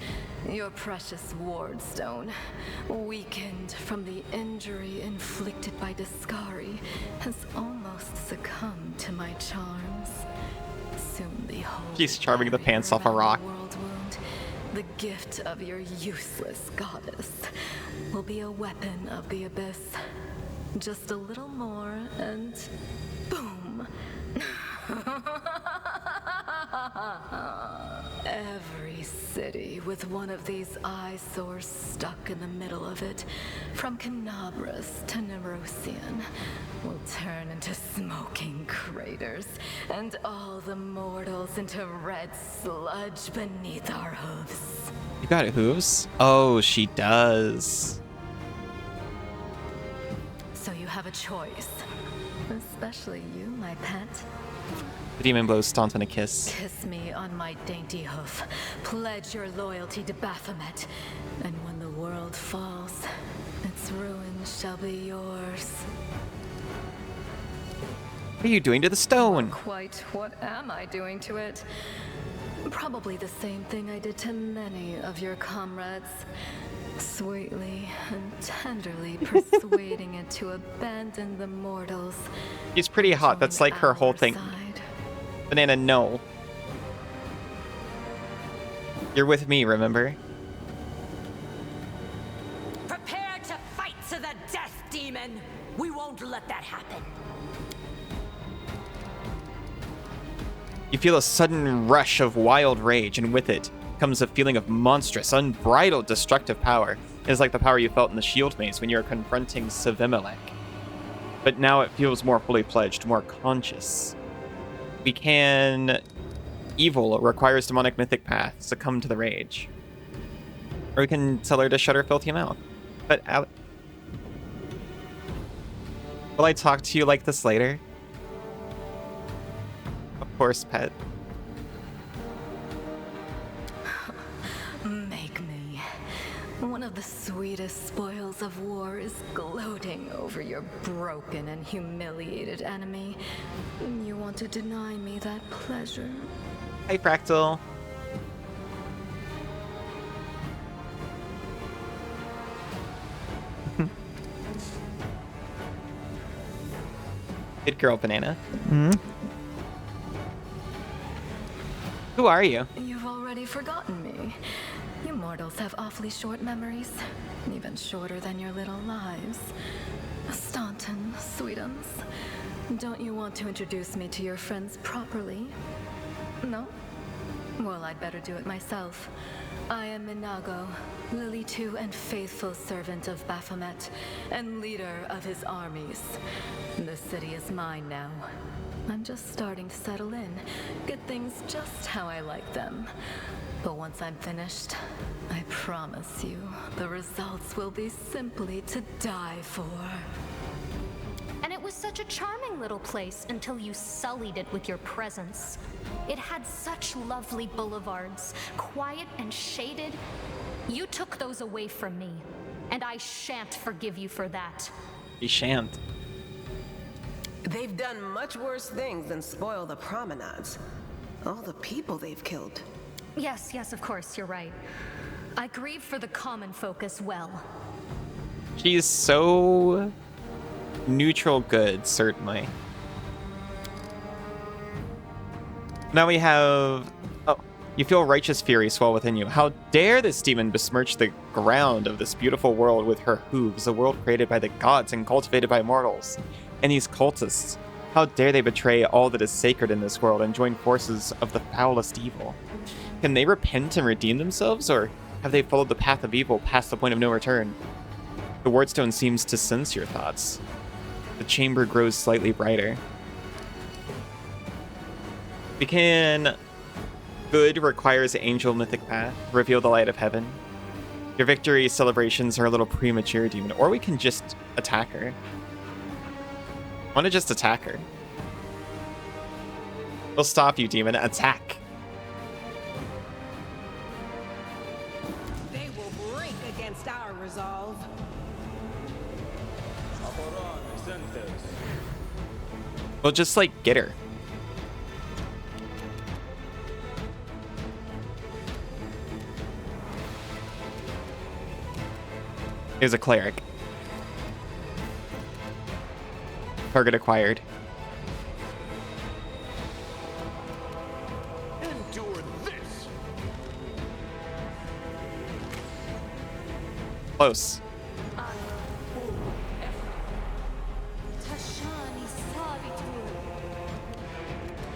Your precious ward stone, weakened from the injury inflicted by Discari, has almost succumbed to my charms. Soon behold, She's charming the pants off a rock. world wound, the gift of your useless goddess, will be a weapon of the abyss. Just a little more, and boom. Every city with one of these eyesores stuck in the middle of it, from Canabras to Nerosian, will turn into smoking craters, and all the mortals into red sludge beneath our hooves. You got hooves? Oh, she does. So you have a choice. Especially you, my pet. The demon blows Staunt on a kiss. Kiss me on my dainty hoof. Pledge your loyalty to Baphomet. And when the world falls, its ruins shall be yours. What are you doing to the stone? Quite what am I doing to it? Probably the same thing I did to many of your comrades. Sweetly and tenderly persuading it to abandon the mortals. She's pretty hot. That's like her whole thing. Side. Banana, no. You're with me, remember? Prepare to fight to the death, demon! We won't let that happen. You feel a sudden rush of wild rage, and with it comes a feeling of monstrous, unbridled destructive power. It is like the power you felt in the Shield Maze when you were confronting Savimelech. But now it feels more fully fledged, more conscious. We can... Evil requires demonic mythic path, succumb to the rage. Or we can tell her to shut her filthy mouth. But will I talk to you like this later? Of course, pet. Make me. One of the sweetest spoils of war is gloating over your broken and humiliated enemy. You want to deny me that pleasure? Hi, Fractal. Good girl, Banana. Mm-hmm. Who are you? You've already forgotten me. You mortals have awfully short memories, even shorter than your little lives. Staunton, sweetums, don't you want to introduce me to your friends properly? No? Well, I'd better do it myself. I am Minago, Lily II and faithful servant of Baphomet, and leader of his armies. The city is mine now. I'm just starting to settle in, get things just how I like them. But once I'm finished, I promise you, the results will be simply to die for. And it was such a charming little place until you sullied it with your presence. It had such lovely boulevards, quiet and shaded. You took those away from me, and I shan't forgive you for that. You shan't. They've done much worse things than spoil the promenades. All the people they've killed. Yes, of course, you're right. I grieve for the common folk as well. She's so neutral good, certainly. Now we have... Oh, you feel righteous fury swell within you. How dare this demon besmirch the ground of this beautiful world with her hooves, a world created by the gods and cultivated by mortals. And these cultists, how dare they betray all that is sacred in this world and join forces of the foulest evil? Can they repent and redeem themselves, or have they followed the path of evil past the point of no return? The wardstone seems to sense your thoughts. The chamber grows slightly brighter. We can... Good requires angel mythic path. Reveal the light of heaven. Your victory celebrations are a little premature, demon. Or we can just attack her. I want to just attack her. We'll stop you, demon. Attack. They will break against our resolve. We'll just, like, get her. Here's a cleric. Target acquired. Endure this. Close.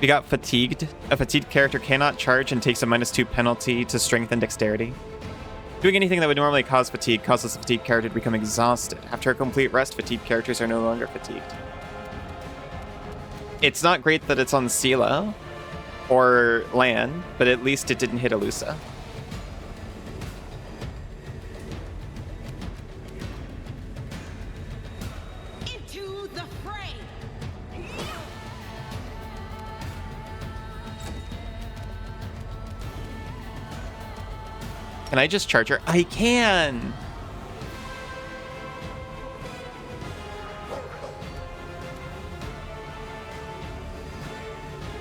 We got fatigued. A fatigued character cannot charge and takes a -2 penalty to strength and dexterity. Doing anything that would normally cause fatigue causes the fatigued character to become exhausted. After a complete rest, fatigued characters are no longer fatigued. It's not great that it's on Sela or Lan, but at least it didn't hit Alusa. Into the fray. Can I just charge her? I can!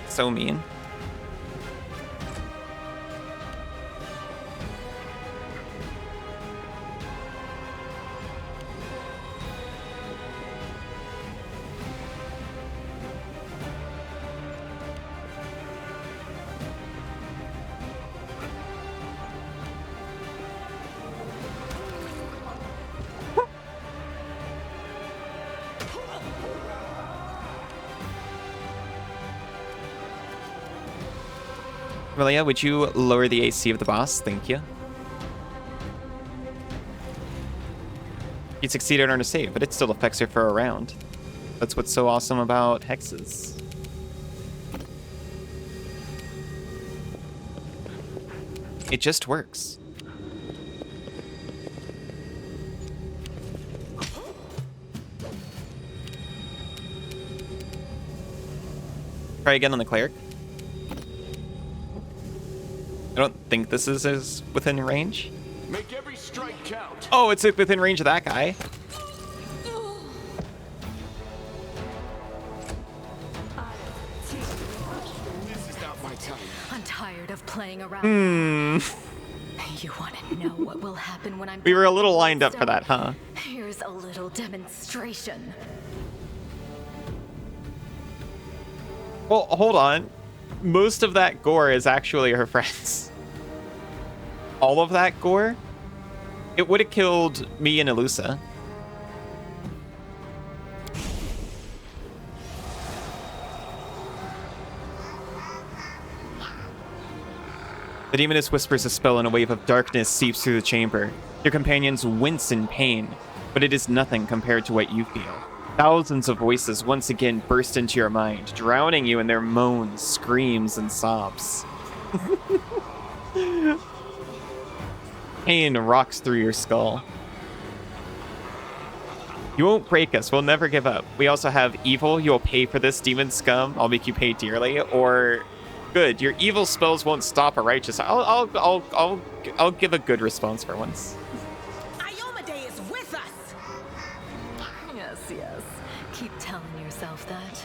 So mean. Melia, would you lower the AC of the boss? Thank you. You succeeded on her save, but it still affects her for a round. That's what's so awesome about hexes. It just works. Try again on the cleric. I don't think this is within range. Make every strike count. Oh, it's within range of that guy. This is not my time. I'm tired of playing around. You want to know what will happen when I'm... We were a little lined up for that, huh? Here's a little demonstration. Well, hold on. Most of that gore is actually her friends. All of that gore? It would have killed me and Alusa. The demoness whispers a spell and a wave of darkness seeps through the chamber. Your companions wince in pain, but it is nothing compared to what you feel. Thousands of voices once again burst into your mind, drowning you in their moans, screams, and sobs. Pain rocks through your skull. You won't break us. We'll never give up. We also have evil. You'll pay for this, demon scum. I'll make you pay dearly. Or good. Your evil spells won't stop a righteous. I'll give a good response for once. Iomade is with us. Yes. Keep telling yourself that.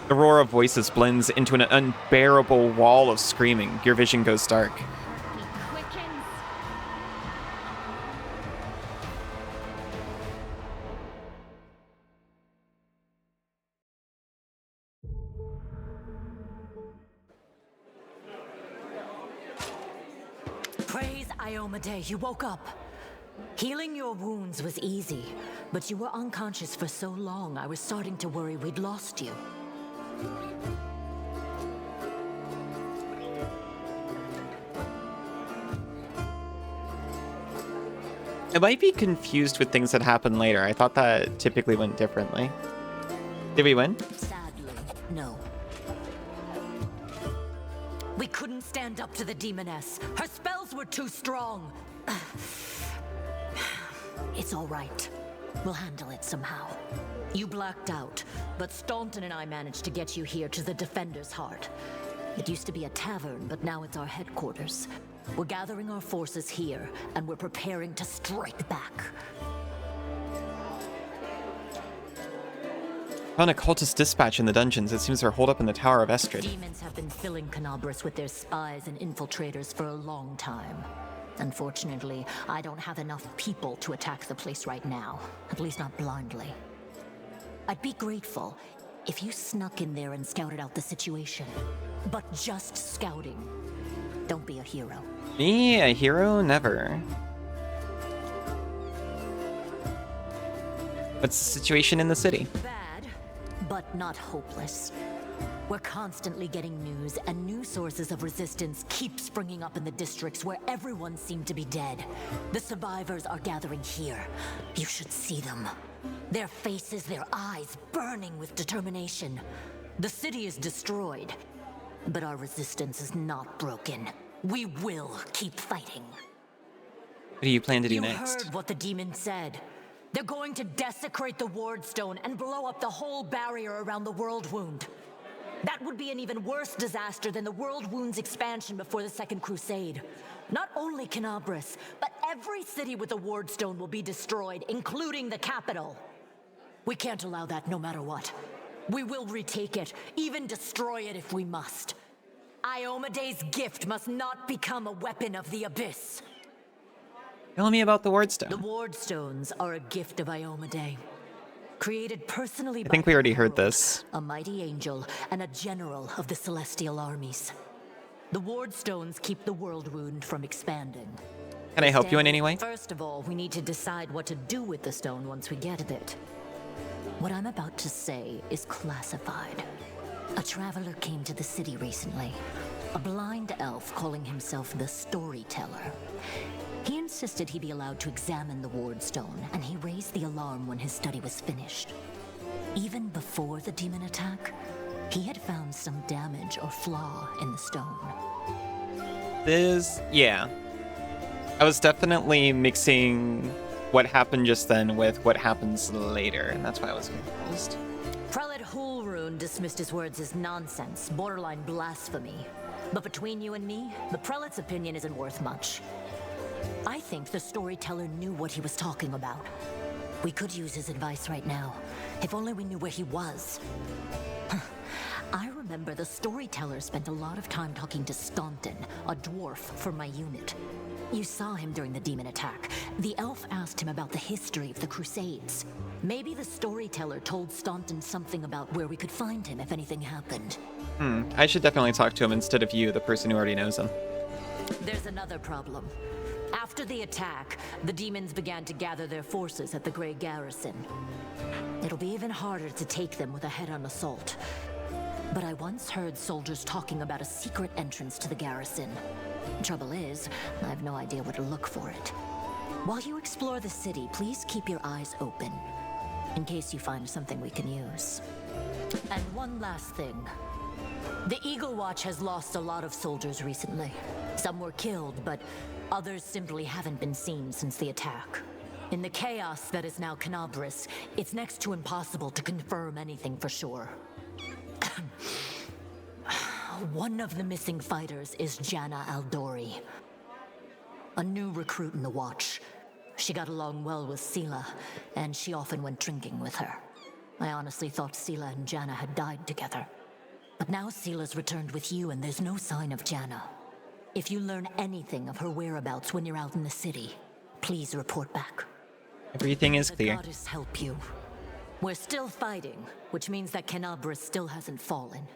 The roar of voices blends into an unbearable wall of screaming. Your vision goes dark. He quickens. Praise Iomade, you woke up. Healing your wounds was easy, but you were unconscious for so long, I was starting to worry we'd lost you. I might be confused with things that happen later. I thought that typically went differently. Did we win? Sadly, no. We couldn't stand up to the demoness. Her spells were too strong. It's all right. We'll handle it somehow. You blacked out, but Staunton and I managed to get you here to the Defender's Heart. It used to be a tavern, but now it's our headquarters. We're gathering our forces here, and we're preparing to strike back. Found a cultist dispatch in the dungeons. It seems they're holed up in the Tower of Estrid. Demons have been filling Canabras with their spies and infiltrators for a long time. Unfortunately, I don't have enough people to attack the place right now. At least not blindly. I'd be grateful if you snuck in there and scouted out the situation. But just scouting. Don't be a hero. Me? A hero? Never. What's the situation in the city? Bad, but not hopeless. We're constantly getting news, and new sources of resistance keep springing up in the districts where everyone seemed to be dead. The survivors are gathering here. You should see them. Their faces, their eyes burning with determination. The city is destroyed, but our resistance is not broken. We will keep fighting. What do you plan to do You next? heard what the demon said. They're going to desecrate the Wardstone and blow up the whole barrier around the World Wound. That would be an even worse disaster than the World Wound's expansion before the Second Crusade. Not only Canabras, but every city with a Wardstone will be destroyed, including the capital. We can't allow that no matter what. We will retake it, even destroy it if we must. Iomede's gift must not become a weapon of the Abyss. Tell me about the The Wardstone. Wardstones are a gift of Iomede. Created personally I think we already heard this. a mighty angel and a general of the celestial armies. The Wardstones keep the World Wound from expanding. Can I help you in any way? First of all, we need to decide what to do with the stone once we get it. What I'm about to say is classified. A traveler came to the city recently. A blind elf calling himself the Storyteller. He insisted he be allowed to examine the Wardstone, and he raised the alarm when his study was finished. Even before the demon attack, he had found some damage or flaw in the stone. Yeah. I was definitely mixing what happened just then with what happens later, and that's why I was confused. Prelate Hulrune dismissed his words as nonsense, borderline blasphemy. But between you and me, the prelate's opinion isn't worth much. I think the Storyteller knew what he was talking about. We could use his advice right now, if only we knew where he was. I remember the Storyteller spent a lot of time talking to Staunton, a dwarf from my unit. You saw him during the demon attack. The elf asked him about the history of the Crusades. Maybe the Storyteller told Staunton something about where we could find him if anything happened. I should definitely talk to him instead of you, the person who already knows him. There's another problem. After the attack, the demons began to gather their forces at the Grey Garrison. It'll be even harder to take them with a head-on assault. But I once heard soldiers talking about a secret entrance to the garrison. Trouble is, I have no idea where to look for it. While you explore the city, please keep your eyes open, in case you find something we can use. And one last thing. The Eagle Watch has lost a lot of soldiers recently. Some were killed, but others simply haven't been seen since the attack. In the chaos that is now Canabras, it's next to impossible to confirm anything for sure. One of the missing fighters is Janna Aldori, a new recruit in the Watch. She got along well with Sela, and she often went drinking with her. I honestly thought Sela and Janna had died together. But now Sela's returned with you, and there's no sign of Janna. If you learn anything of her whereabouts when you're out in the city, please report back. Everything is The clear. goddess help you. We're still fighting, which means that Canabras still hasn't fallen.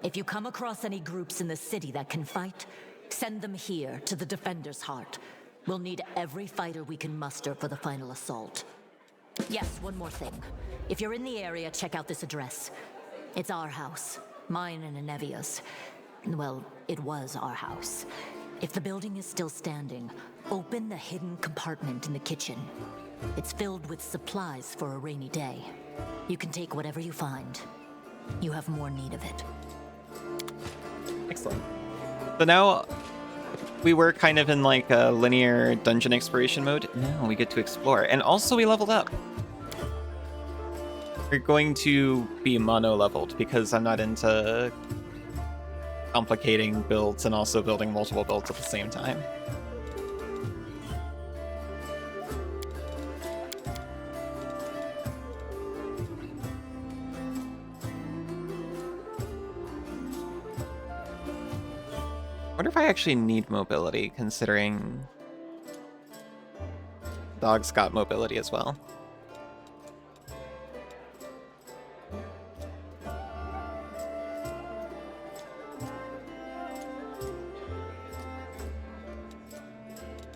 If you come across any groups in the city that can fight, send them here to the Defender's Heart. We'll need every fighter we can muster for the final assault. Yes, one more thing. If you're in the area, check out this address. It's our house. Mine and Anevia's. Well, it was our house. If the building is still standing, open the hidden compartment in the kitchen. It's filled with supplies for a rainy day. You can take whatever you find. You have more need of it. Excellent. So now we were kind of in like a linear dungeon exploration mode. Now we get to explore. And also we leveled up. We're going to be mono leveled because I'm not into complicating builds and also building multiple builds at the same time. I wonder if I actually need mobility, considering dog's got mobility as well.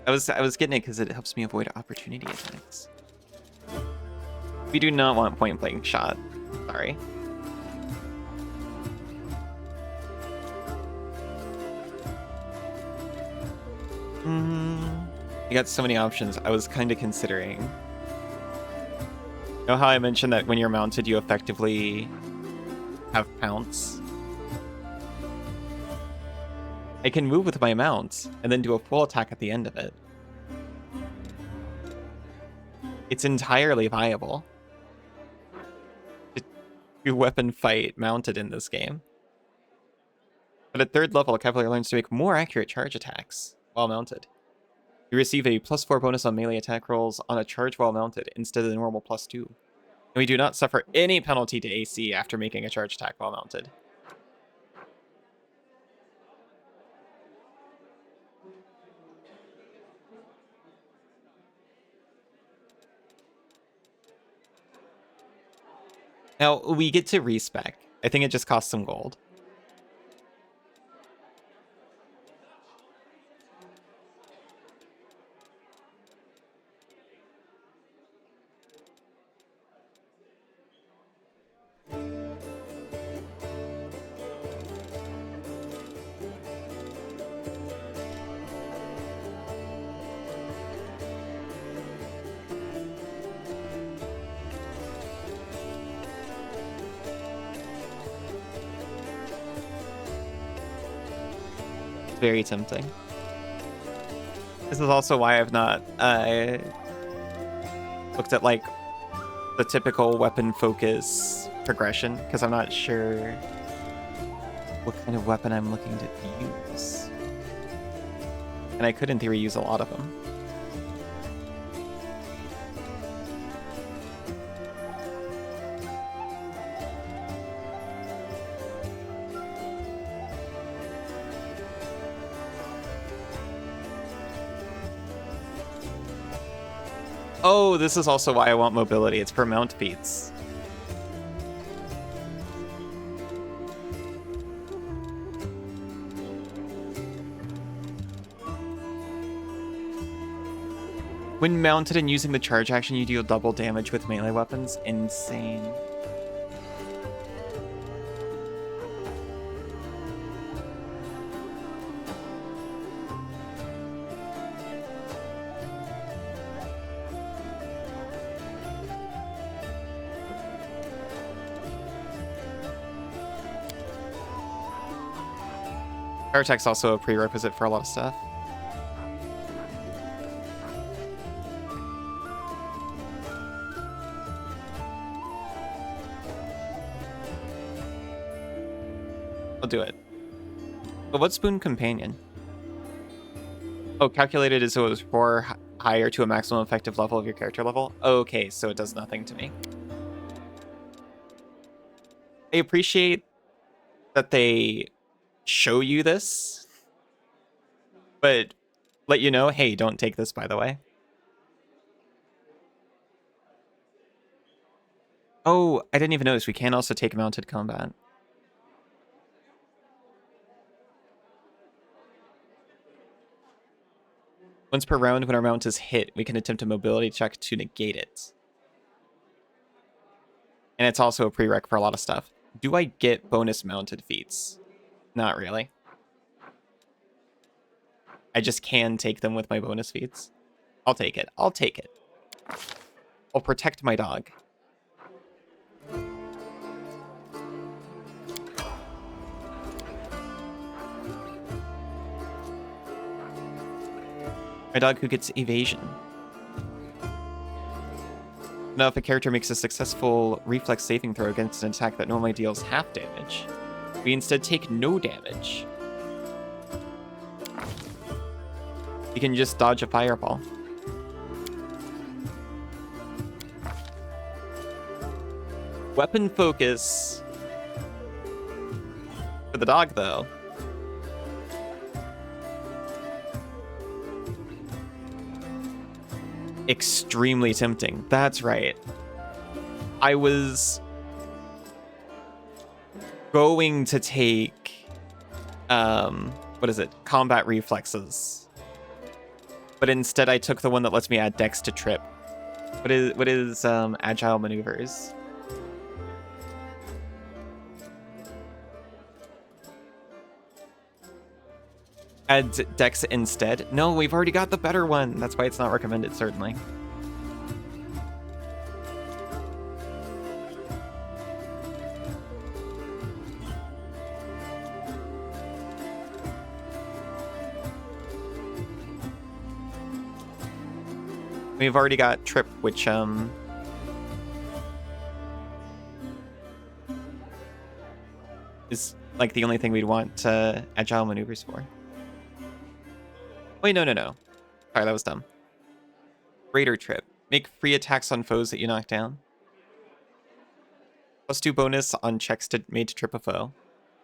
I was getting it because it helps me avoid opportunity attacks. We do not want point blank shot. Sorry. You got so many options. I was kind of considering. You know how I mentioned that when you're mounted, you effectively have pounce? I can move with my mount and then do a full attack at the end of it. It's entirely viable to do weapon fight mounted in this game. But at 3rd level, Cavalier learns to make more accurate charge attacks while mounted. You receive a +4 bonus on melee attack rolls on a charge while mounted instead of the normal +2. And we do not suffer any penalty to AC after making a charge attack while mounted. Now, we get to respec. I think it just costs some gold. Very tempting. This is also why I've not looked at like the typical weapon focus progression, because I'm not sure what kind of weapon I'm looking to use. And I could in theory use a lot of them. Oh, this is also why I want mobility. It's per mount feats. When mounted and using the charge action, you deal double damage with melee weapons. Insane. Power attack's also a prerequisite for a lot of stuff. I'll do it. But what's Boon Companion? Oh, calculated as it was 4 higher to a maximum effective level of your character level? Okay, so it does nothing to me. I appreciate that they show you this, but let you know, hey, don't take this, by the way. Oh, I didn't even notice we can also take mounted combat. Once per round, when our mount is hit, we can attempt a mobility check to negate it. And it's also a prereq for a lot of stuff. Do I get bonus mounted feats? Not really. I just can take them with my bonus feats. I'll take it. I'll take it. I'll protect my dog. My dog who gets evasion. Now, if a character makes a successful reflex saving throw against an attack that normally deals half damage, we instead take no damage. You can just dodge a fireball. Weapon focus. For the dog, though. Extremely tempting. That's right. I was going to take what is it? Combat reflexes. But instead I took the one that lets me add dex to trip. What is agile maneuvers? Add dex instead? No, we've already got the better one. That's why it's not recommended, certainly. We've already got trip, which is like the only thing we'd want agile maneuvers for. Wait, no. Sorry, that was dumb. Raider trip. Make free attacks on foes that you knock down. +2 bonus on checks made to trip a foe.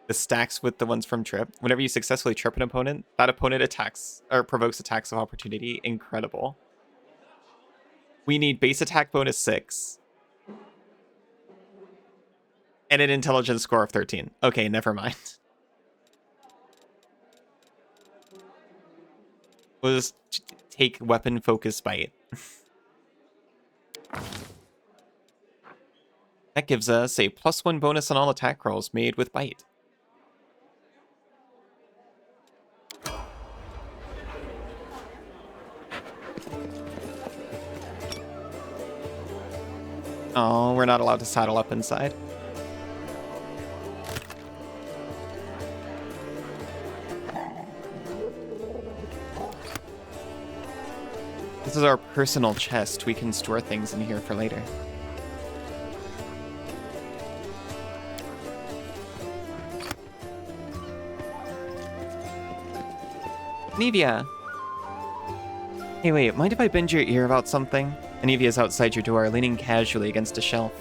This stacks with the ones from trip. Whenever you successfully trip an opponent, that opponent attacks or provokes attacks of opportunity. Incredible. We need base attack bonus 6. And an intelligence score of 13. Okay, never mind. We'll just take weapon focus bite. That gives us a +1 bonus on all attack rolls made with bite. Oh, we're not allowed to saddle up inside. This is our personal chest. We can store things in here for later. Anivia! Hey, wait, mind if I bend your ear about something? Anivia's outside your door, leaning casually against a shelf.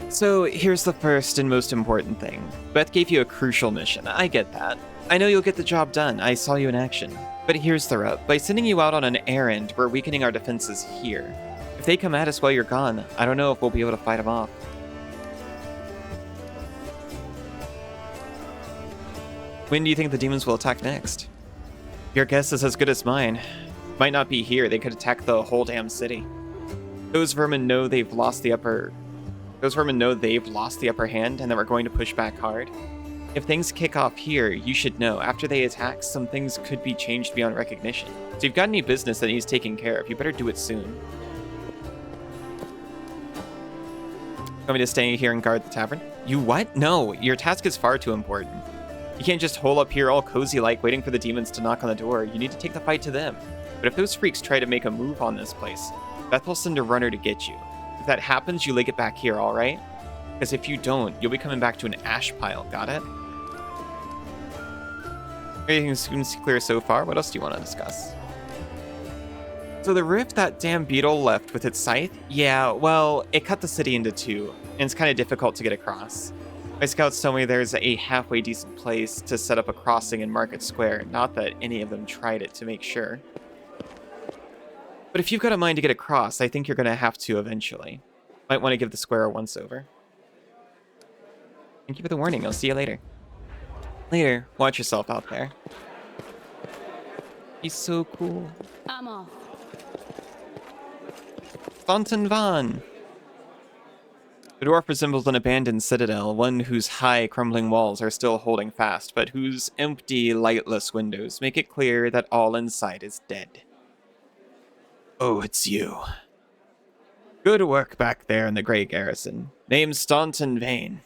So, here's the first and most important thing. Beth gave you a crucial mission. I get that. I know you'll get the job done. I saw you in action. But here's the rub. By sending you out on an errand, we're weakening our defenses here. If they come at us while you're gone, I don't know if we'll be able to fight them off. When do you think the demons will attack next? Your guess is as good as mine. Might not be here. They could attack the whole damn city. Those vermin know they've lost the upper hand and that we're going to push back hard. If things kick off here, you should know, after they attack, some things could be changed beyond recognition. So if you've got any business that needs taking care of, you better do it soon. Want me to stay here and guard the tavern? You what? No, your task is far too important. You can't just hole up here all cozy-like waiting for the demons to knock on the door. You need to take the fight to them. But if those freaks try to make a move on this place, Beth will send a runner to get you. If that happens, you leg it back here, alright? Because if you don't, you'll be coming back to an ash pile, got it? Everything seems clear so far. What else do you want to discuss? So the rift that damn beetle left with its scythe? Yeah, well, it cut the city into two, and it's kind of difficult to get across. My scouts tell me there's a halfway decent place to set up a crossing in Market Square, not that any of them tried it to make sure. But if you've got a mind to get across, I think you're going to have to eventually. Might want to give the square a once-over. Thank you for the warning. I'll see you later. Later. Watch yourself out there. He's so cool. I'm off. Thornton Von. The dwarf resembles an abandoned citadel, one whose high, crumbling walls are still holding fast, but whose empty, lightless windows make it clear that all inside is dead. Oh, it's you. Good work back there in the Grey Garrison. Name's Staunton Vane.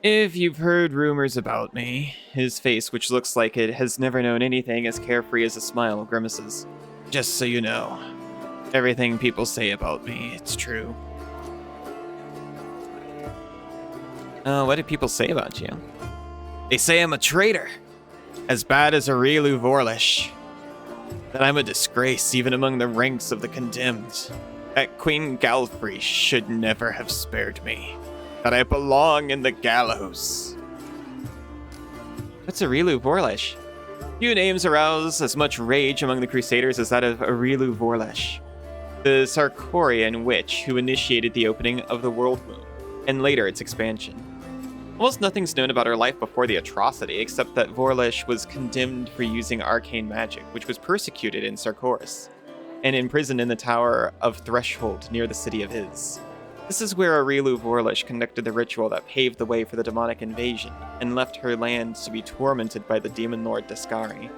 If you've heard rumors about me, his face, which looks like it has never known anything as carefree as a smile, grimaces. Just so you know, everything people say about me, it's true. What do people say about you? They say I'm a traitor, as bad as Aurelu Vorlish. That I'm a disgrace even among the ranks of the condemned. That Queen Galfrey should never have spared me. That I belong in the gallows. What's Aurelu Vorlish? Few names arouse as much rage among the Crusaders as that of Aurelu Vorlish, the Sarkorian witch who initiated the opening of the World Moon, and later its expansion. Almost nothing's known about her life before the atrocity, except that Vorlish was condemned for using arcane magic, which was persecuted in Sarkoris, and imprisoned in the Tower of Threshold near the city of Iz. This is where Aurelu Vorlish conducted the ritual that paved the way for the demonic invasion, and left her land to be tormented by the demon lord Daskari.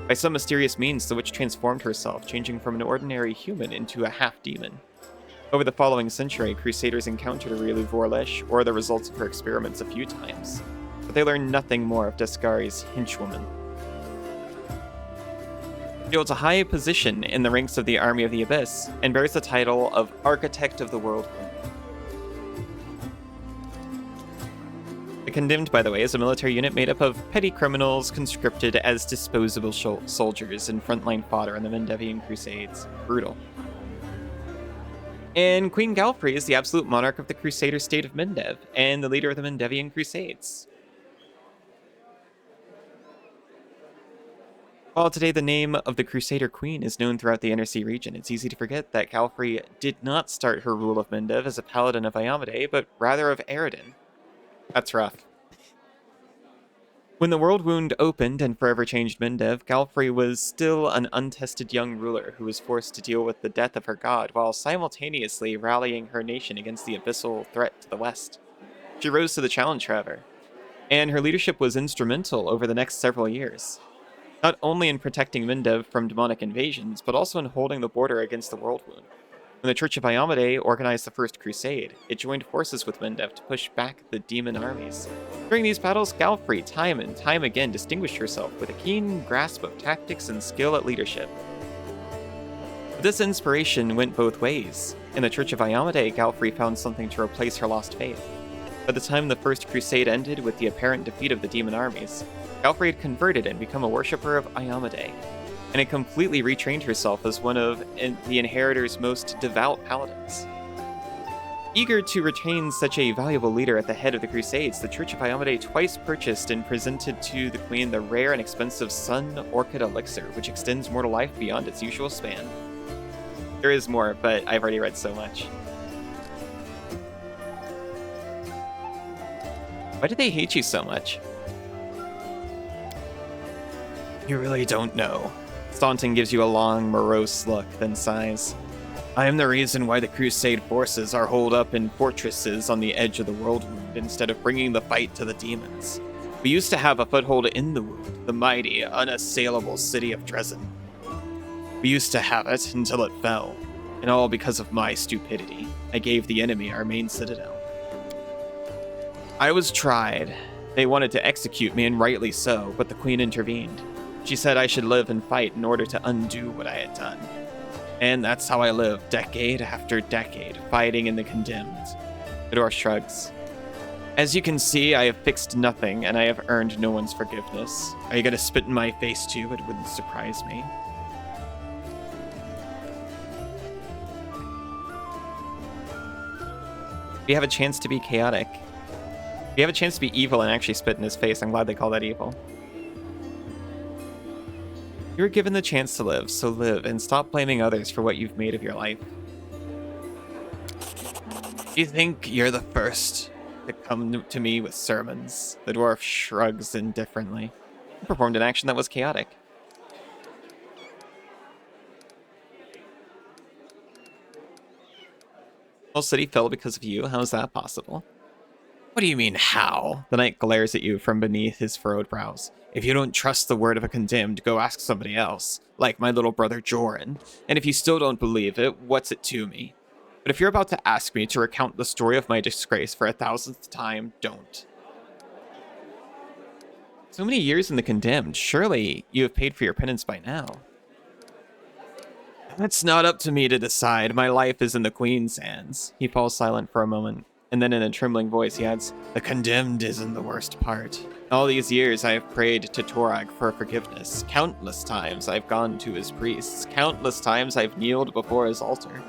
By some mysterious means, the witch transformed herself, changing from an ordinary human into a half-demon. Over the following century, Crusaders encountered Aurelu Vorlish, or the results of her experiments, a few times, but they learned nothing more of Daskari's henchwoman. She holds a high position in the ranks of the Army of the Abyss, and bears the title of Architect of the World Moon. The Condemned, by the way, is a military unit made up of petty criminals conscripted as disposable soldiers and frontline fodder in the Mendevian Crusades. Brutal. And Queen Galfrey is the absolute monarch of the Crusader state of Mendev, and the leader of the Mendevian Crusades. While today the name of the Crusader Queen is known throughout the Inner Sea region, it's easy to forget that Galfrey did not start her rule of Mendev as a paladin of Iomedae, but rather of Eredin. That's rough. When the World Wound opened and forever changed Mendev, Galfrey was still an untested young ruler who was forced to deal with the death of her god while simultaneously rallying her nation against the abyssal threat to the west. She rose to the challenge, however, and her leadership was instrumental over the next several years, not only in protecting Mendev from demonic invasions, but also in holding the border against the World Wound. When the Church of Iomedae organized the First Crusade, it joined forces with Mendev to push back the demon armies. During these battles, Galfrey, time and time again, distinguished herself with a keen grasp of tactics and skill at leadership. But this inspiration went both ways. In the Church of Iomedae, Galfrey found something to replace her lost faith. By the time the First Crusade ended with the apparent defeat of the demon armies, Galfrey had converted and become a worshipper of Iomedae, and had completely retrained herself as one of the Inheritor's most devout paladins. Eager to retain such a valuable leader at the head of the Crusades, the Church of Iomedae twice purchased and presented to the Queen the rare and expensive Sun Orchid Elixir, which extends mortal life beyond its usual span. There is more, but I've already read so much. Why do they hate you so much? You really don't know. Staunton gives you a long, morose look, then sighs. I am the reason why the Crusade forces are holed up in fortresses on the edge of the World Wound instead of bringing the fight to the demons. We used to have a foothold in the Wound, the mighty, unassailable city of Dresden. We used to have it until it fell, and all because of my stupidity. I gave the enemy our main citadel. I was tried. They wanted to execute me, and rightly so, but the Queen intervened. She said I should live and fight in order to undo what I had done. And that's how I lived, decade after decade, fighting in the Condemned. The dwarf shrugs. As you can see, I have fixed nothing, and I have earned no one's forgiveness. Are you gonna spit in my face too? It wouldn't surprise me. We have a chance to be chaotic. We have a chance to be evil and actually spit in his face. I'm glad they call that evil. You were given the chance to live, so live, and stop blaming others for what you've made of your life. You think you're the first to come to me with sermons? The dwarf shrugs indifferently. He performed an action that was chaotic. Whole city fell because of you. How is that possible? What do you mean, how? The knight glares at you from beneath his furrowed brows. If you don't trust the word of a condemned, go ask somebody else, like my little brother Joran. And if you still don't believe it, what's it to me? But if you're about to ask me to recount the story of my disgrace for 1,000th time, don't. So many years in the condemned. Surely you have paid for your penance by now. That's not up to me to decide. My life is in the Queen's hands. He falls silent for a moment, and then in a trembling voice he adds, the condemned isn't the worst part. All these years I have prayed to Torag for forgiveness. Countless times I've gone to his priests. Countless times I've kneeled before his altar.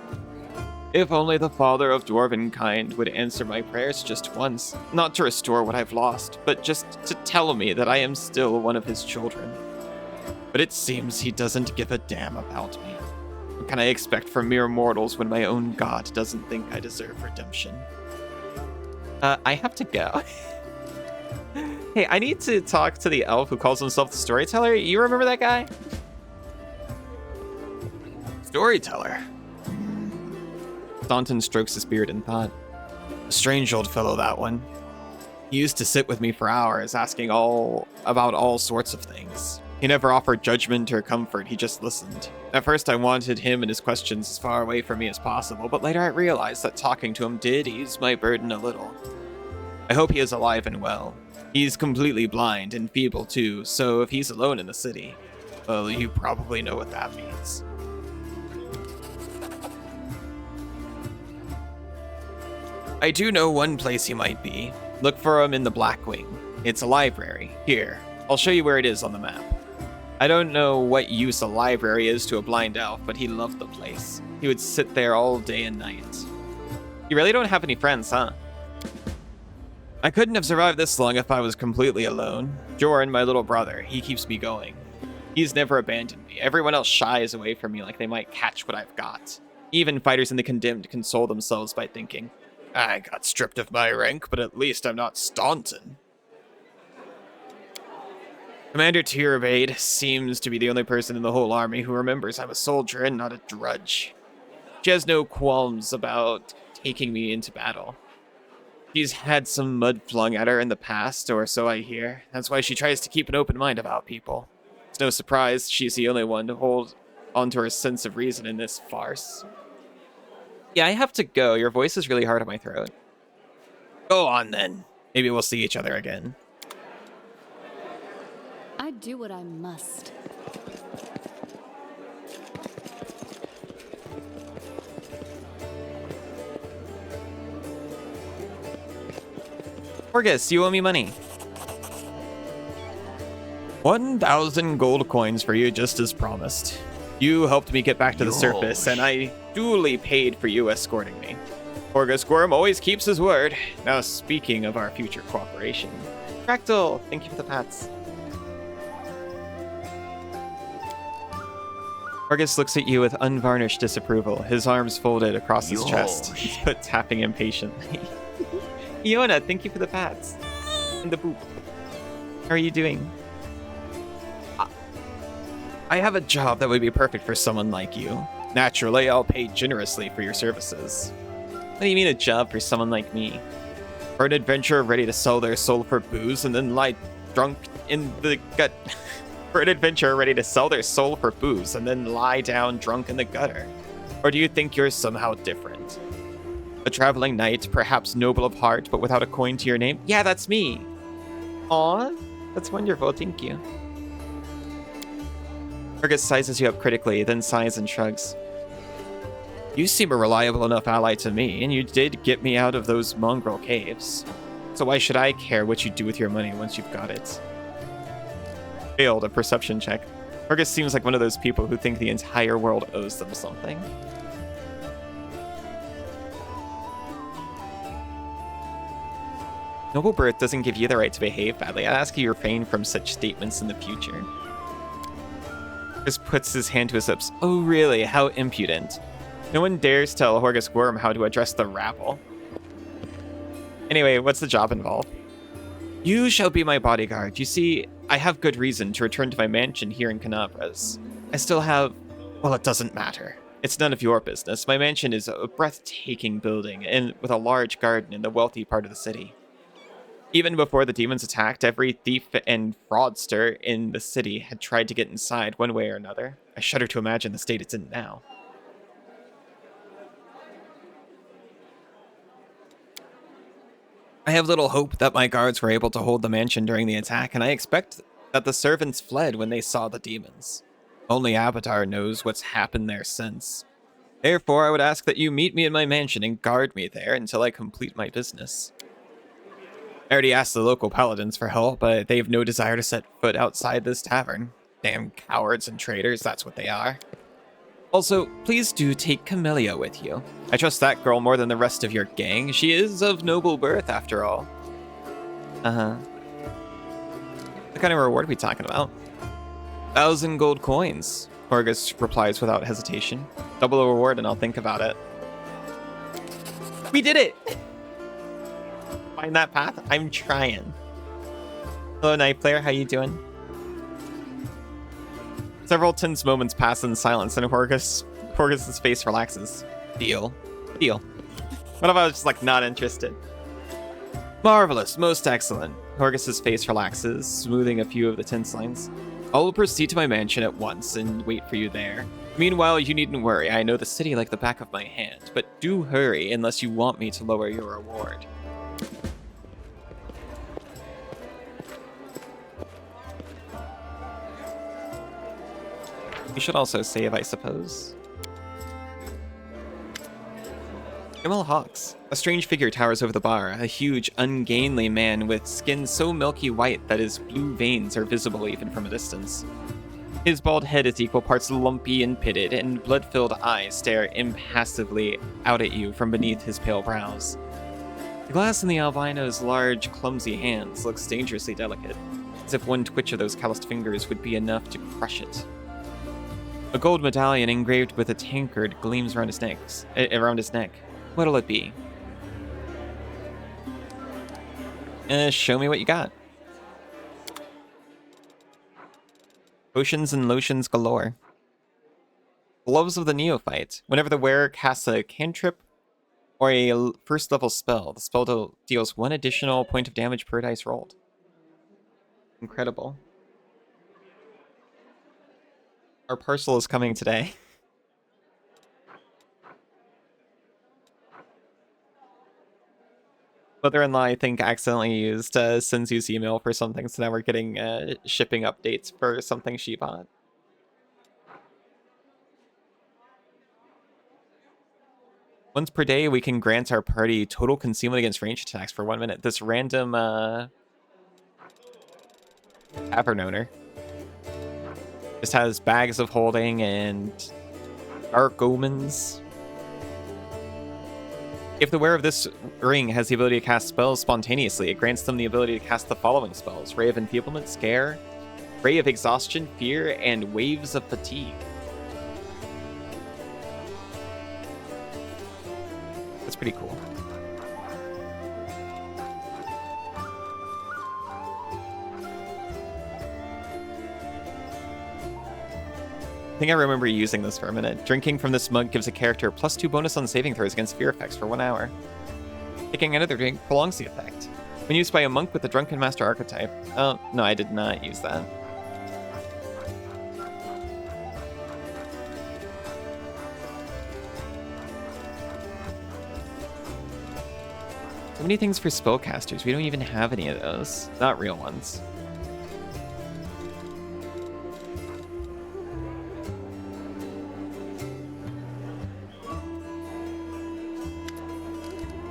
If only the father of dwarven kind would answer my prayers just once, not to restore what I've lost, but just to tell me that I am still one of his children. But it seems he doesn't give a damn about me. What can I expect from mere mortals when my own god doesn't think I deserve redemption? I have to go. Hey, I need to talk to the elf who calls himself the storyteller. You remember that guy? Storyteller? Staunton strokes his beard in thought. A strange old fellow, that one. He used to sit with me for hours, asking about all sorts of things. He never offered judgment or comfort, he just listened. At first I wanted him and his questions as far away from me as possible, but later I realized that talking to him did ease my burden a little. I hope he is alive and well. He's completely blind and feeble too, so if he's alone in the city, well, you probably know what that means. I do know one place he might be. Look for him in the Blackwing. It's a library. Here, I'll show you where it is on the map. I don't know what use a library is to a blind elf, but he loved the place. He would sit there all day and night. You really don't have any friends, huh? I couldn't have survived this long if I was completely alone. Joran, my little brother, he keeps me going. He's never abandoned me. Everyone else shies away from me like they might catch what I've got. Even fighters in the condemned console themselves by thinking, I got stripped of my rank, but at least I'm not Staunton. Commander Tyrabade seems to be the only person in the whole army who remembers I'm a soldier and not a drudge. She has no qualms about taking me into battle. She's had some mud flung at her in the past, or so I hear. That's why she tries to keep an open mind about people. It's no surprise she's the only one to hold onto her sense of reason in this farce. Yeah, I have to go. Your voice is really hard on my throat. Go on, then. Maybe we'll see each other again. I do what I must. Orgus, you owe me money. 1,000 gold coins for you, just as promised. You helped me get back to the surface, and I duly paid for you escorting me. Orgus Gorm always keeps his word. Now, speaking of our future cooperation. Fractal, thank you for the pats. Orgus looks at you with unvarnished disapproval, his arms folded across his chest, his foot tapping impatiently. Iona, thank you for the pats. And the boop. How are you doing? I have a job that would be perfect for someone like you. Naturally, I'll pay generously for your services. What do you mean a job for someone like me? For an adventurer ready to sell their soul for booze and then lie drunk in the gut... For an adventurer ready to sell their soul for booze and then lie down drunk in the gutter? Or do you think you're somehow different? A traveling knight, perhaps noble of heart, but without a coin to your name? Yeah, that's me. Aw, that's wonderful, thank you. Orgus sizes you up critically, then sighs and shrugs. You seem a reliable enough ally to me, and you did get me out of those mongrel caves. So why should I care what you do with your money once you've got it? Failed a perception check. Orgus seems like one of those people who think the entire world owes them something. Noble birth doesn't give you the right to behave badly. I ask you to refrain from such statements in the future. Just puts his hand to his lips. Oh really, how impudent. No one dares tell Horgus Worm how to address the rabble. Anyway, what's the job involved? You shall be my bodyguard. You see, I have good reason to return to my mansion here in Canabras. I still have... Well, it doesn't matter. It's none of your business. My mansion is a breathtaking building and with a large garden in the wealthy part of the city. Even before the demons attacked, every thief and fraudster in the city had tried to get inside one way or another. I shudder to imagine the state it's in now. I have little hope that my guards were able to hold the mansion during the attack, and I expect that the servants fled when they saw the demons. Only Abatar knows what's happened there since. Therefore, I would ask that you meet me in my mansion and guard me there until I complete my business. I already asked the local paladins for help, but they have no desire to set foot outside this tavern. Damn cowards and traitors, that's what they are. Also, please do take Camellia with you. I trust that girl more than the rest of your gang. She is of noble birth, after all. Uh-huh. What kind of reward are we talking about? 1,000 gold coins. Horgus replies without hesitation. Double the reward and I'll think about it. We did it! Find that path? I'm trying. Hello, Night Player. How you doing? Several tense moments pass in silence and Horgus's face relaxes. Deal. Deal. What if I was just, like, not interested? Marvelous. Most excellent. Horgus's face relaxes, smoothing a few of the tense lines. I will proceed to my mansion at once and wait for you there. Meanwhile, you needn't worry. I know the city like the back of my hand, but do hurry unless you want me to lower your reward. You should also save, I suppose. Emil Hawks. A strange figure towers over the bar, a huge, ungainly man with skin so milky white that his blue veins are visible even from a distance. His bald head is equal parts lumpy and pitted, and blood-filled eyes stare impassively out at you from beneath his pale brows. The glass in the albino's large, clumsy hands looks dangerously delicate, as if one twitch of those calloused fingers would be enough to crush it. A gold medallion engraved with a tankard gleams around his neck. What'll it be? Show me what you got. Potions and lotions galore. Gloves of the Neophyte. Whenever the wearer casts a cantrip or a first level spell, the spell deals 1 additional point of damage per dice rolled. Incredible. Our parcel is coming today. Mother-in-law, I think, accidentally used Senzu's email for something, so now we're getting shipping updates for something she bought. Once per day, we can grant our party total concealment against ranged attacks for 1 minute. This random tavern owner just has bags of holding and dark omens. If the wearer of this ring has the ability to cast spells spontaneously, it grants them the ability to cast the following spells: Ray of Enfeeblement, Scare, Ray of Exhaustion, Fear, and Waves of Fatigue. That's pretty cool. I think I remember using this for a minute. Drinking from this mug gives a character +2 bonus on saving throws against fear effects for 1 hour. Taking another drink prolongs the effect. When used by a monk with the Drunken Master archetype. Oh, no, I did not use that. So many things for spellcasters. We don't even have any of those. Not real ones.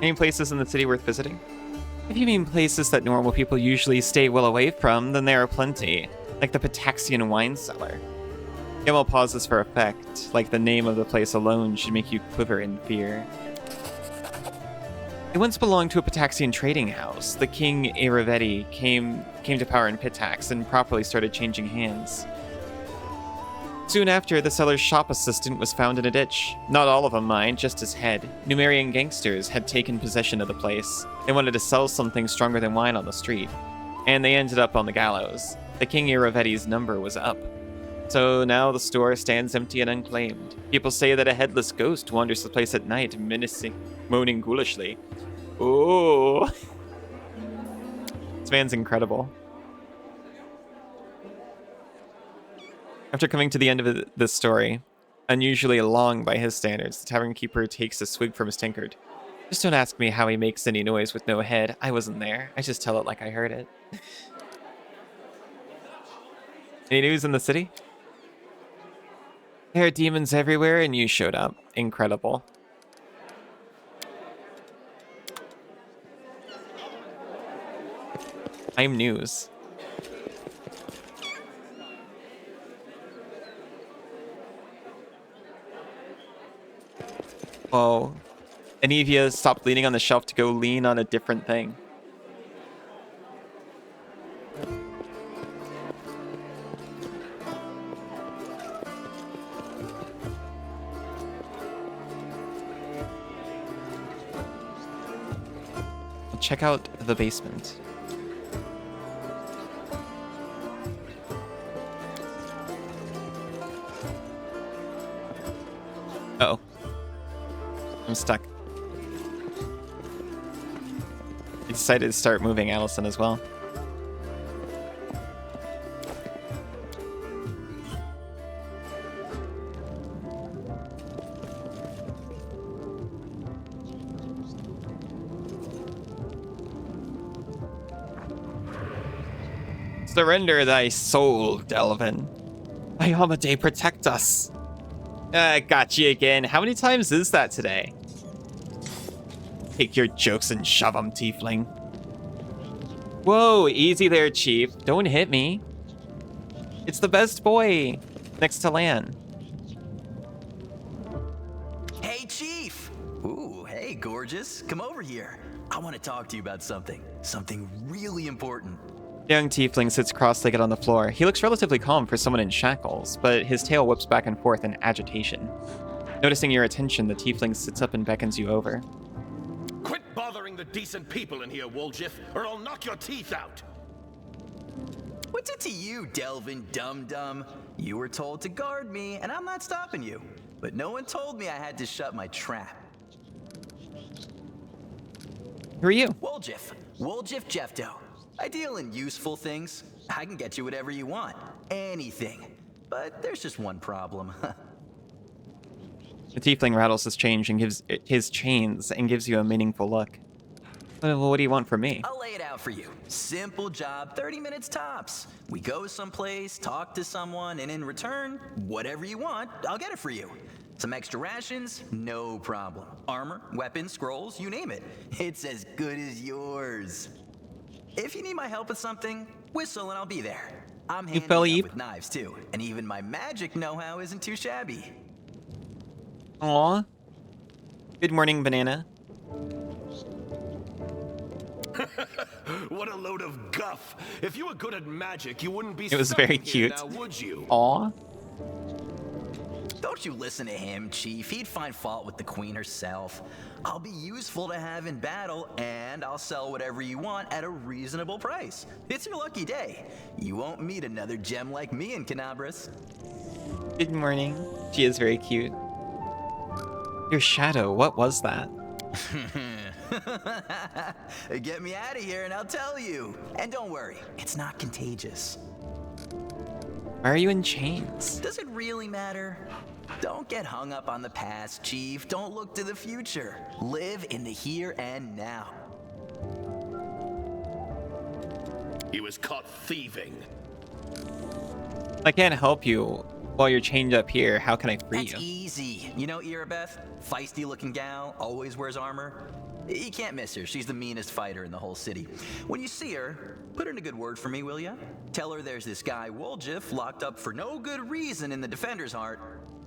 Any places in the city worth visiting? If you mean places that normal people usually stay well away from, then there are plenty, like the Pataxian wine cellar. Gimel pauses for effect, like the name of the place alone should make you quiver in fear. It once belonged to a Pataxian trading house. The king Aravetti came to power in Pitax and properly started changing hands. Soon after, the seller's shop assistant was found in a ditch. Not all of them, mind, just his head. Numerian gangsters had taken possession of the place. They wanted to sell something stronger than wine on the street. And they ended up on the gallows. The King Iravetti's number was up. So now the store stands empty and unclaimed. People say that a headless ghost wanders the place at night, menacing, moaning ghoulishly. Ooh. This man's incredible. After coming to the end of this story, unusually long by his standards, the tavern keeper takes a swig from his tankard. Just don't ask me how he makes any noise with no head. I wasn't there. I just tell it like I heard it. Any news in the city? There are demons everywhere and you showed up. Incredible. I'm news. Whoa. Anivia stopped leaning on the shelf to go lean on a different thing. Check out the basement. Uh-oh. I'm stuck. I decided to start moving Allison as well. Surrender thy soul, Delvin. Iomade, protect us. Got you again. How many times is that today? Take your jokes and shove them, Tiefling. Whoa, easy there, Chief. Don't hit me. It's the best boy next to Lan. Hey, Chief. Ooh, hey, gorgeous. Come over here. I want to talk to you about something. Something really important. Young Tiefling sits cross-legged on the floor. He looks relatively calm for someone in shackles, but his tail whips back and forth in agitation. Noticing your attention, the Tiefling sits up and beckons you over. Quit bothering the decent people in here, Woljif, or I'll knock your teeth out! What's it to you, Delvin Dum-Dum? You were told to guard me, and I'm not stopping you. But no one told me I had to shut my trap. Who are you? Woljif Jeffdo. I deal in useful things. I can get you whatever you want. Anything. But there's just one problem. The Tiefling rattles his chains and gives you a meaningful look. Well, what do you want from me? I'll lay it out for you. Simple job, 30 minutes tops. We go someplace, talk to someone, and in return, whatever you want, I'll get it for you. Some extra rations? No problem. Armor, weapons, scrolls, you name it. It's as good as yours. If you need my help with something, whistle and I'll be there. I'm handy with knives too, and even my magic know-how isn't too shabby. Aw. Good morning, Banana. What a load of guff. If you were good at magic, you wouldn't be It was very cute. Now, would you? Aw. Don't you listen to him, Chief. He'd find fault with the Queen herself. I'll be useful to have in battle, and I'll sell whatever you want at a reasonable price. It's your lucky day. You won't meet another gem like me in Canabras. Good morning. She is very cute. Your shadow, what was that? Get me out of here and I'll tell you. And don't worry, it's not contagious. Why are you in chains? Does it really matter? Don't get hung up on the past, Chief. Don't look to the future. Live in the here and now. He was caught thieving. I can't help you while you're chained up here. How can I free you? That's easy. You know Irabeth? Feisty-looking gal, always wears armor. You can't miss her. She's the meanest fighter in the whole city. When you see her, put in a good word for me, will ya? Tell her there's this guy, Woljif, locked up for no good reason in the Defender's Heart.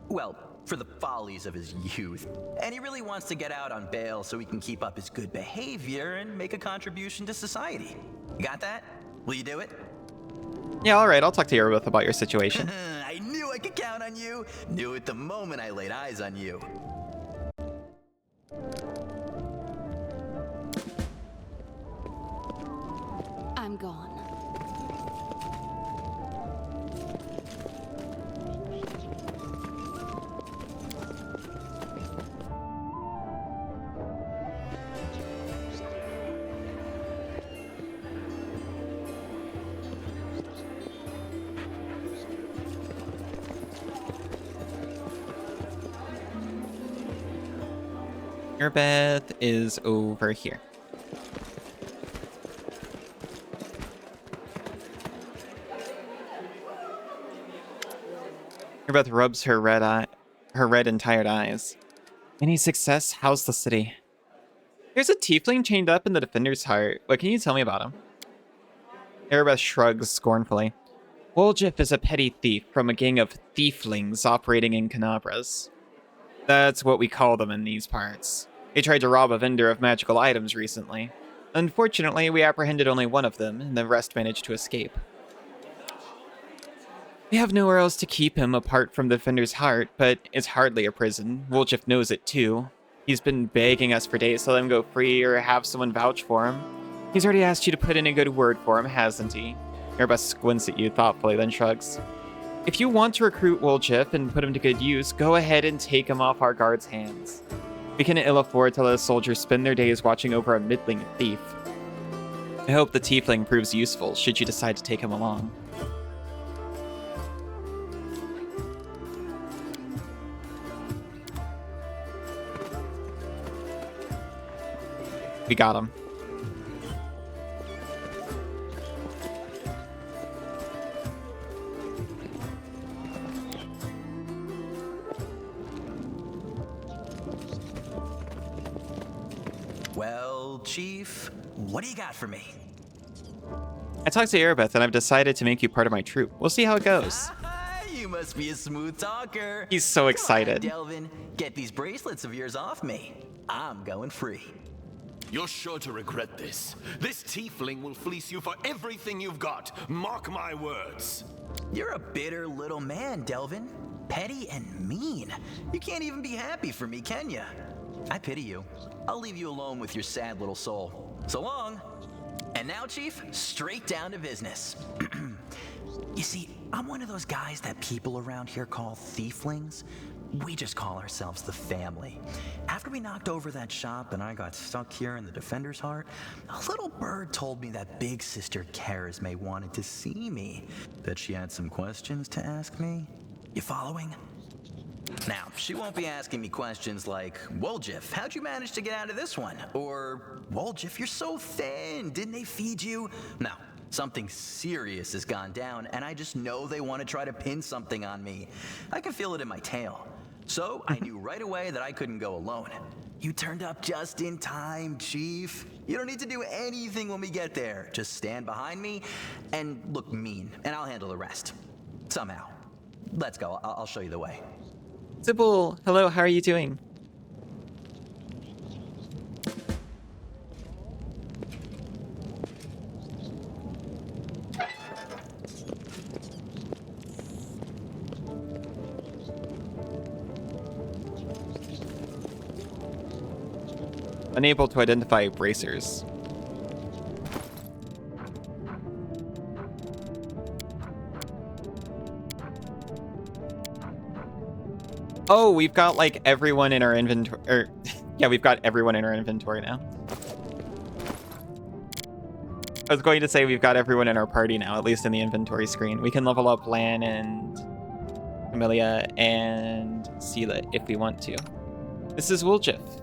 Well, for the follies of his youth. And he really wants to get out on bail so he can keep up his good behavior and make a contribution to society. You got that? Will you do it? Yeah, alright. I'll talk to Irabeth about your situation. I knew I could count on you. Knew it the moment I laid eyes on you. I'm gone. Airbeth is over here. Airbeth rubs her red and tired eyes. Any success? How's the city? There's a tiefling chained up in the defender's heart. What can you tell me about him? Airbeth shrugs scornfully. Woljif is a petty thief from a gang of Thieflings operating in Canabras. That's what we call them in these parts. They tried to rob a vendor of magical items recently. Unfortunately, we apprehended only one of them, and the rest managed to escape. We have nowhere else to keep him apart from the defender's heart, but it's hardly a prison. Woljif knows it too. He's been begging us for days to let him go free or have someone vouch for him. He's already asked you to put in a good word for him, hasn't he? Airbeth squints at you thoughtfully, then shrugs. If you want to recruit Woljif and put him to good use, go ahead and take him off our guards' hands. We can ill afford to let a soldier spend their days watching over a middling thief. I hope the tiefling proves useful should you decide to take him along. We got him. Well, Chief, what do you got for me? I talked to Airbeth and I've decided to make you part of my troop. We'll see how it goes. You must be a smooth talker. He's so excited. Come on, Delvin, get these bracelets of yours off me. I'm going free. You're sure to regret this. This tiefling will fleece you for everything you've got. Mark my words. You're a bitter little man, Delvin. Petty and mean. You can't even be happy for me, can you? I pity you. I'll leave you alone with your sad little soul. So long. And now, Chief, straight down to business. You see, I'm one of those guys that people around here call Thieflings. We just call ourselves the family. After we knocked over that shop and I got stuck here in the Defender's Heart, a little bird told me that big sister Charisme wanted to see me. That she had some questions to ask me. You following? Now, she won't be asking me questions like, Woljif, how'd you manage to get out of this one? Or, Woljif, you're so thin, didn't they feed you? No, something serious has gone down, and I just know they want to try to pin something on me. I can feel it in my tail. So, I knew right away that I couldn't go alone. You turned up just in time, Chief. You don't need to do anything when we get there. Just stand behind me and look mean, and I'll handle the rest. Somehow. Let's go, I'll show you the way. Sybil, hello, how are you doing? Unable to identify bracers. Oh, we've got like everyone in our inventory. Yeah, we've got everyone in our inventory now. I was going to say we've got everyone in our party now, at least in the inventory screen. We can level up Lan and Camellia and Sela if we want to. This is Woljif.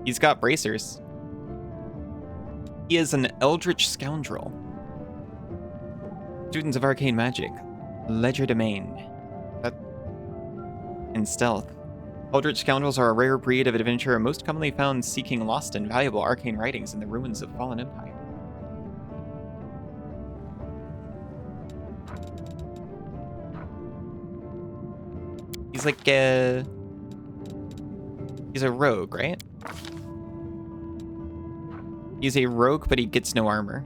He's got bracers. He is an eldritch scoundrel. Students of arcane magic. Ledger domain. And stealth. Eldritch scoundrels are a rare breed of adventurer most commonly found seeking lost and valuable arcane writings in the ruins of fallen empire. He's like he's a rogue, right? He's a rogue, but he gets no armor.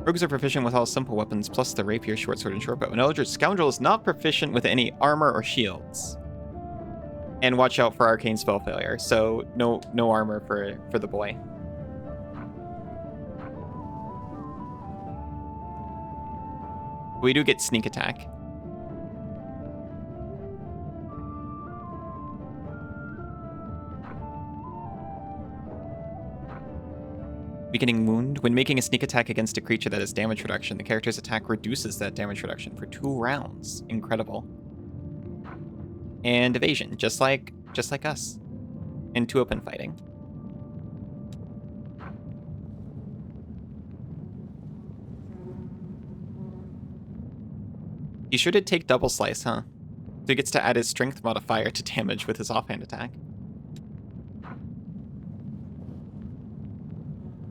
Rogues are proficient with all simple weapons, plus the rapier, short sword, and short bow. An eldritch scoundrel is not proficient with any armor or shields. And watch out for arcane spell failure. So no armor for the boy. We do get sneak attack. Weakening wound. When making a sneak attack against a creature that has damage reduction, the character's attack reduces that damage reduction for 2 rounds. Incredible. And evasion, just like us. And 2 open fighting. He sure did take double slice, huh? So he gets to add his strength modifier to damage with his offhand attack.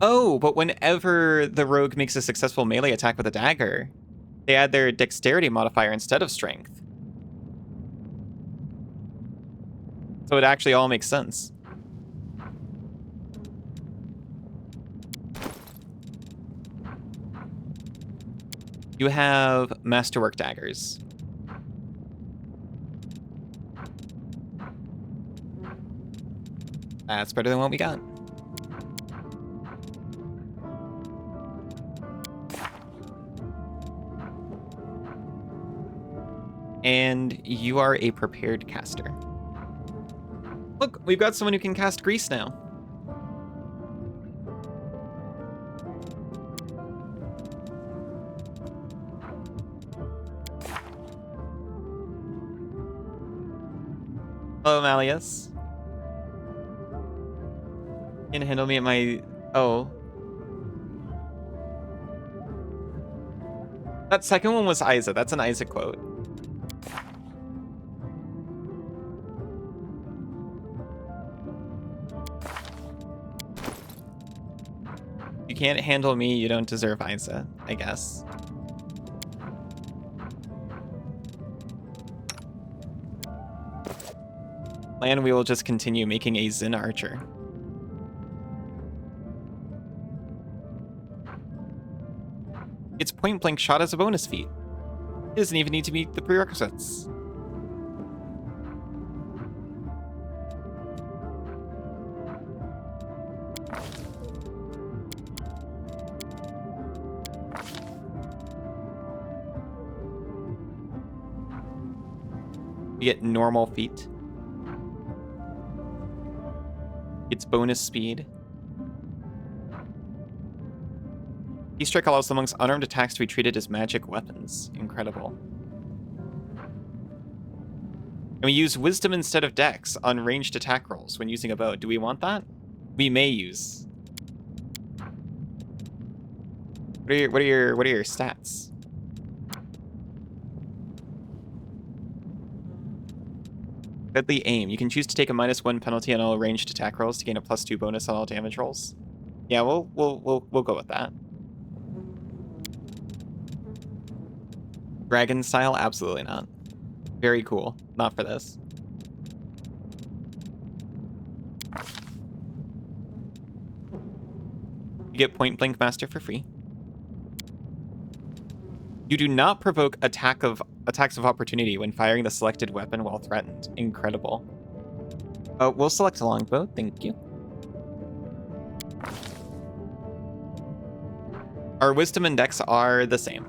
Oh, but whenever the rogue makes a successful melee attack with a dagger, they add their dexterity modifier instead of strength. So it actually all makes sense. You have Masterwork daggers. That's better than what we got. And you are a prepared caster. Look, we've got someone who can cast Grease now. Hello, Malleus. Can handle me at my... Oh. That second one was Isa. That's an Isa quote. You can't handle me, you don't deserve Isa, I guess. And we will just continue making a Zin Archer. It's point blank shot as a bonus feat. It doesn't even need to meet the prerequisites. You get normal feat. It's bonus speed. Key Strike allows the monk's unarmed attacks to be treated as magic weapons. Incredible. And we use Wisdom instead of Dex on ranged attack rolls when using a bow. Do we want that? We may use. What are your stats? Deadly Aim. You can choose to take a -1 penalty on all ranged attack rolls to gain a +2 bonus on all damage rolls. Yeah, we'll go with that. Dragon style? Absolutely not. Very cool. Not for this. You get Point Blank Master for free. You do not provoke attacks of opportunity when firing the selected weapon while threatened. Incredible. We'll select a longbow. Thank you. Our Wisdom and Dex are the same.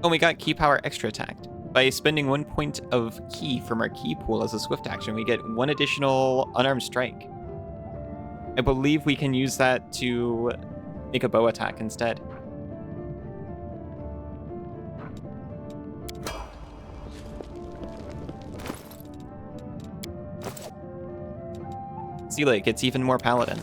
Oh, we got Key Power Extra attacked. By spending 1 point of key from our key pool as a swift action, we get 1 additional unarmed strike. I believe we can use that to make a bow attack instead. Sea Lake gets even more paladin.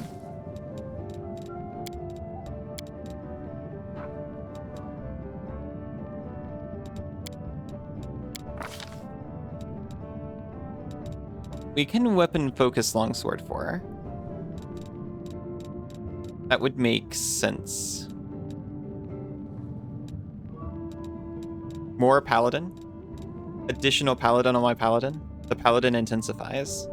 We can weapon focus longsword for her. That would make sense. More paladin. Additional paladin on my paladin. The paladin intensifies.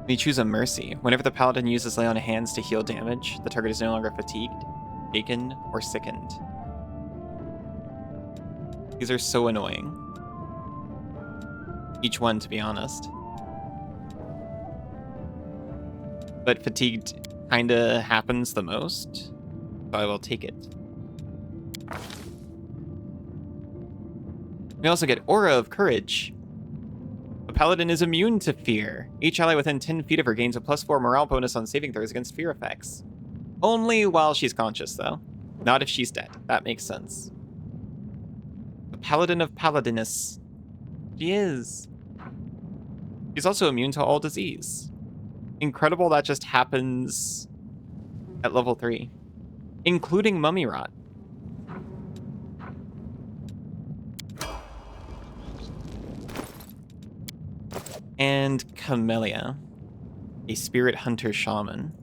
We choose a Mercy. Whenever the paladin uses Lay on Hands to heal damage, the target is no longer fatigued, shaken, or sickened. These are so annoying. Each one, to be honest. But fatigued kinda happens the most, so I will take it. We also get Aura of Courage. A paladin is immune to fear. Each ally within 10 feet of her gains a +4 morale bonus on saving throws against fear effects. Only while she's conscious, though. Not if she's dead. That makes sense. The Paladin of Paladinus. She is. She's also immune to all disease. Incredible that just happens at level 3. Including Mummy Rot. And Camellia, a spirit hunter shaman.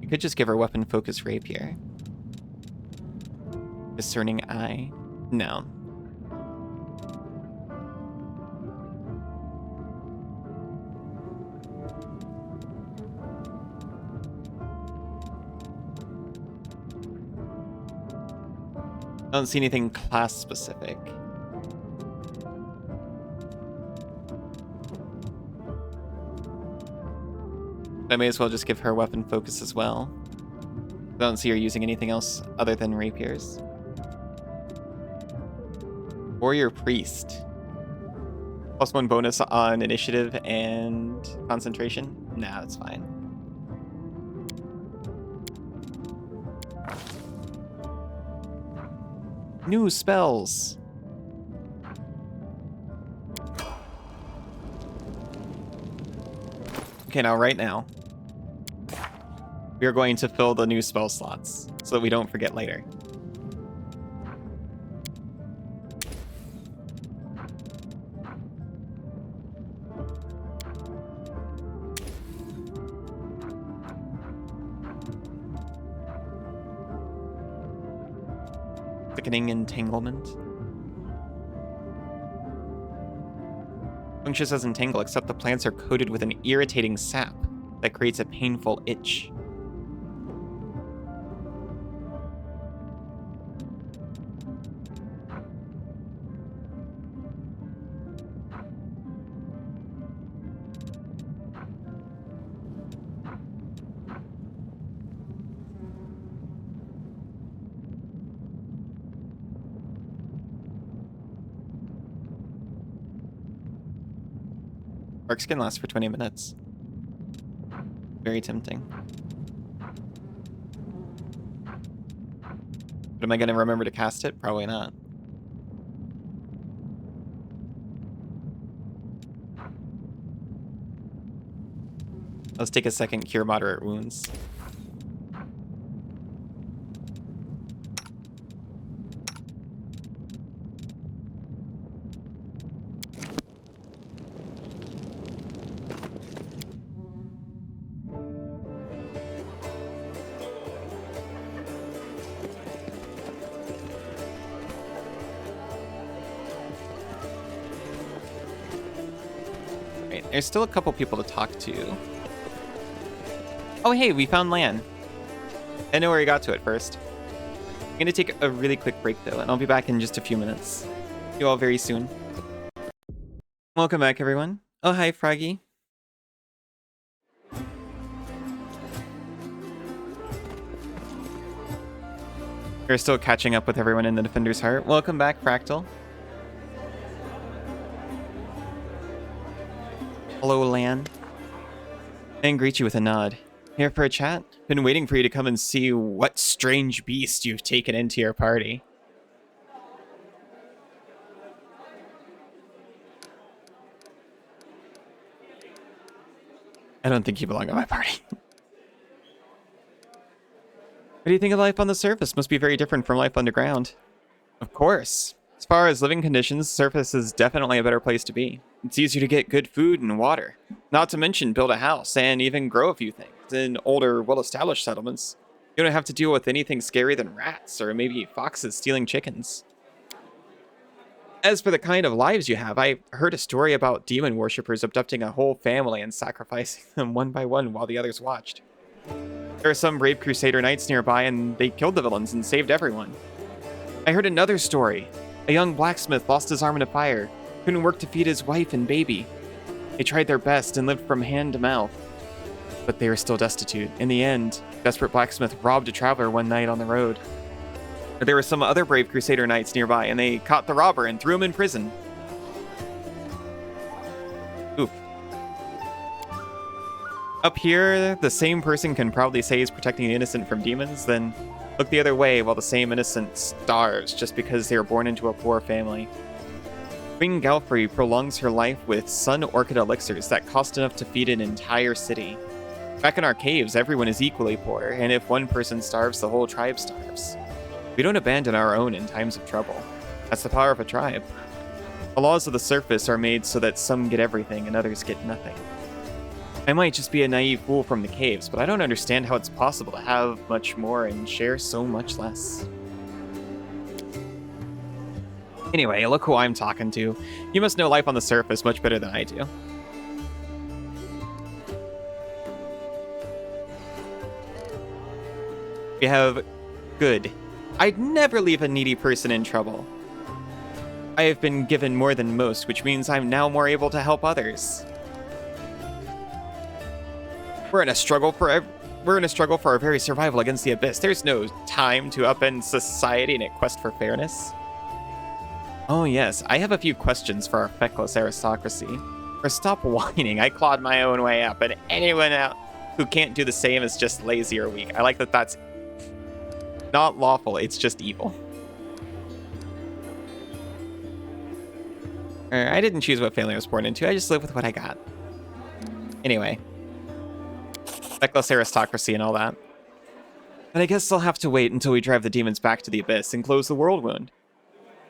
You could just give her weapon focus rapier. Discerning eye? No. I don't see anything class specific. I may as well just give her weapon focus as well. I don't see her using anything else other than rapiers. Warrior Priest. +1 bonus on initiative and concentration? Nah, that's fine. New spells. Okay, now right now, we are going to fill the new spell slots so that we don't forget later. Thickening Entanglement. Functions as entangle, except the plants are coated with an irritating sap that creates a painful itch. Arc skin lasts for 20 minutes. Very tempting. But am I going to remember to cast it? Probably not. Let's take a second, cure moderate wounds. There's still a couple people to talk to. Oh, hey, we found Lan. I know where he got to it first. I'm going to take a really quick break, though, and I'll be back in just a few minutes. See you all very soon. Welcome back, everyone. Oh, hi, Froggy. We're still catching up with everyone in the Defender's Heart. Welcome back, Fractal. Hello, Lan. And greet you with a nod. Here for a chat? Been waiting for you to come and see what strange beast you've taken into your party. I don't think you belong on my party. What do you think of life on the surface? Must be very different from life underground. Of course. As far as living conditions, surface is definitely a better place to be. It's easier to get good food and water. Not to mention build a house and even grow a few things. In older, well-established settlements, you don't have to deal with anything scary than rats or maybe foxes stealing chickens. As for the kind of lives you have, I heard a story about demon worshippers abducting a whole family and sacrificing them one by one while the others watched. There are some brave crusader knights nearby, and they killed the villains and saved everyone. I heard another story. A young blacksmith lost his arm in a fire, couldn't work to feed his wife and baby. They tried their best and lived from hand to mouth, but they were still destitute. In the end, desperate blacksmith robbed a traveler one night on the road. There were some other brave crusader knights nearby, and they caught the robber and threw him in prison. Oof. Up here, the same person can proudly say he's protecting the innocent from demons, then look the other way while the same innocent starves just because they were born into a poor family. Queen Galfrey prolongs her life with sun orchid elixirs that cost enough to feed an entire city. Back in our caves, everyone is equally poor, and if one person starves, the whole tribe starves. We don't abandon our own in times of trouble. That's the power of a tribe. The laws of the surface are made so that some get everything and others get nothing. I might just be a naive fool from the caves, but I don't understand how it's possible to have much more and share so much less. Anyway, look who I'm talking to. You must know life on the surface much better than I do. We have good. I'd never leave a needy person in trouble. I have been given more than most, which means I'm now more able to help others. We're in a struggle for our very survival against the abyss. There's no time to upend society in a quest for fairness. Oh yes, I have a few questions for our feckless aristocracy. Or stop whining, I clawed my own way up, and anyone else who can't do the same is just lazy or weak. I like that that's not lawful, it's just evil. I didn't choose what family I was born into, I just live with what I got. Anyway. Feckless aristocracy and all that. But I guess I'll have to wait until we drive the demons back to the abyss and close the world wound.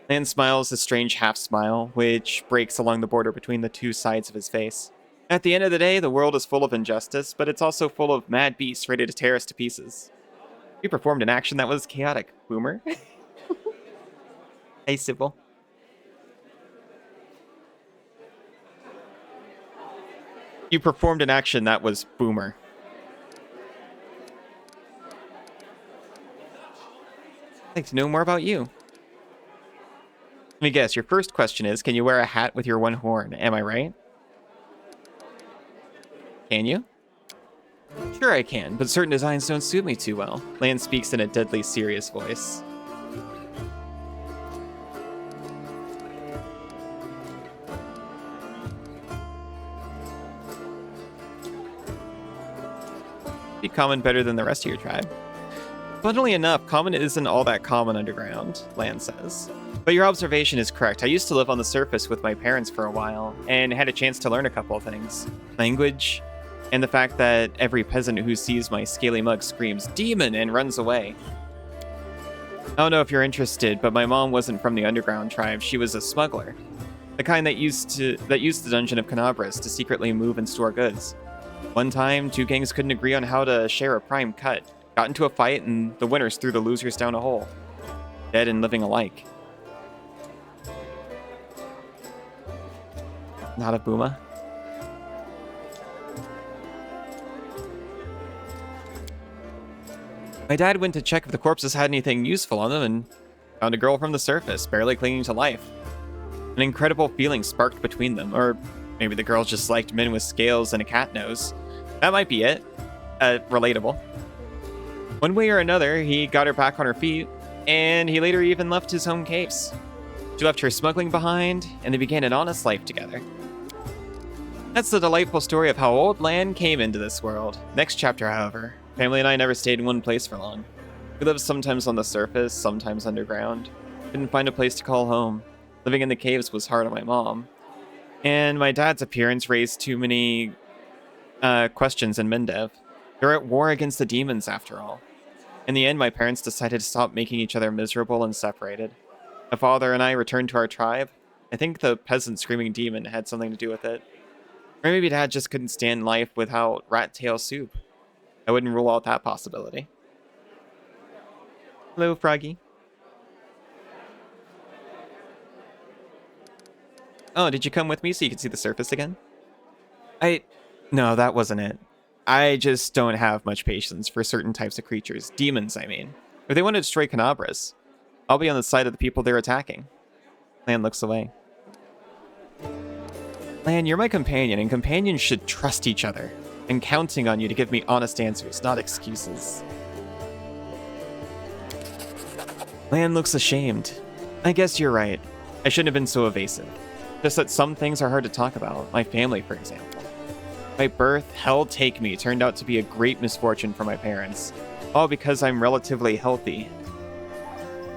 Lan smiles a strange half-smile, which breaks along the border between the two sides of his face. At the end of the day, the world is full of injustice, but it's also full of mad beasts ready to tear us to pieces. You performed an action that was chaotic, Boomer. Hey, Sybil. You performed an action that was Boomer. I'd like to know more about you. Let me guess, your first question is, can you wear a hat with your one horn? Am I right? Can you? Sure I can, but certain designs don't suit me too well. Lan speaks in a deadly serious voice. Be common better than the rest of your tribe. Funnily enough, common isn't all that common underground, Lan says. But your observation is correct. I used to live on the surface with my parents for a while, and had a chance to learn a couple of things. Language, and the fact that every peasant who sees my scaly mug screams, "Demon!" and runs away. I don't know if you're interested, but my mom wasn't from the underground tribe. She was a smuggler. The kind that used the dungeon of Canabras to secretly move and store goods. One time, two gangs couldn't agree on how to share a prime cut. Got into a fight, and the winners threw the losers down a hole. Dead and living alike. Not a Booma. My dad went to check if the corpses had anything useful on them and found a girl from the surface, barely clinging to life. An incredible feeling sparked between them, or maybe the girl just liked men with scales and a cat nose. That might be it. Relatable. One way or another, he got her back on her feet, and he later even left his home caves. She left her smuggling behind, and they began an honest life together. That's the delightful story of how old Lan came into this world. Next chapter, however, family and I never stayed in one place for long. We lived sometimes on the surface, sometimes underground. Didn't find a place to call home. Living in the caves was hard on my mom. And my dad's appearance raised too many questions in Mendev. They're at war against the demons, after all. In the end, my parents decided to stop making each other miserable and separated. My father and I returned to our tribe. I think the peasant screaming demon had something to do with it. Or maybe Dad just couldn't stand life without rat tail soup. I wouldn't rule out that possibility. Hello, Froggy. Oh, did you come with me so you could see the surface again? No, that wasn't it. I just don't have much patience for certain types of creatures. Demons, I mean. If they want to destroy Canabras, I'll be on the side of the people they're attacking. Lan looks away. Lan, you're my companion, and companions should trust each other. I'm counting on you to give me honest answers, not excuses. Lan looks ashamed. I guess you're right. I shouldn't have been so evasive. Just that some things are hard to talk about. My family, for example. My birth, hell take me, turned out to be a great misfortune for my parents. All because I'm relatively healthy.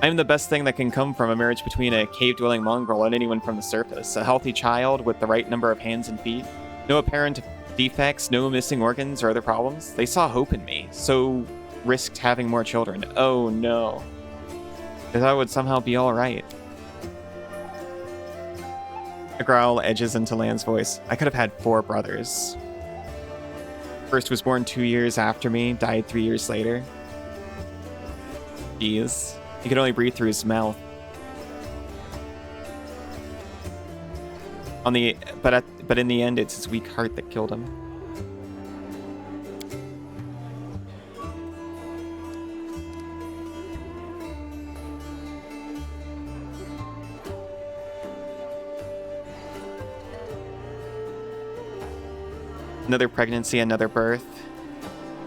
I'm the best thing that can come from a marriage between a cave-dwelling mongrel and anyone from the surface. A healthy child with the right number of hands and feet. No apparent defects, no missing organs or other problems. They saw hope in me, so risked having more children. Oh no. They thought it would somehow be alright. A growl edges into Lan's voice. I could have had 4 brothers. First was born 2 years after me, died 3 years later. Jeez. He could only breathe through his mouth. But in the end, it's his weak heart that killed him. Another pregnancy, another birth.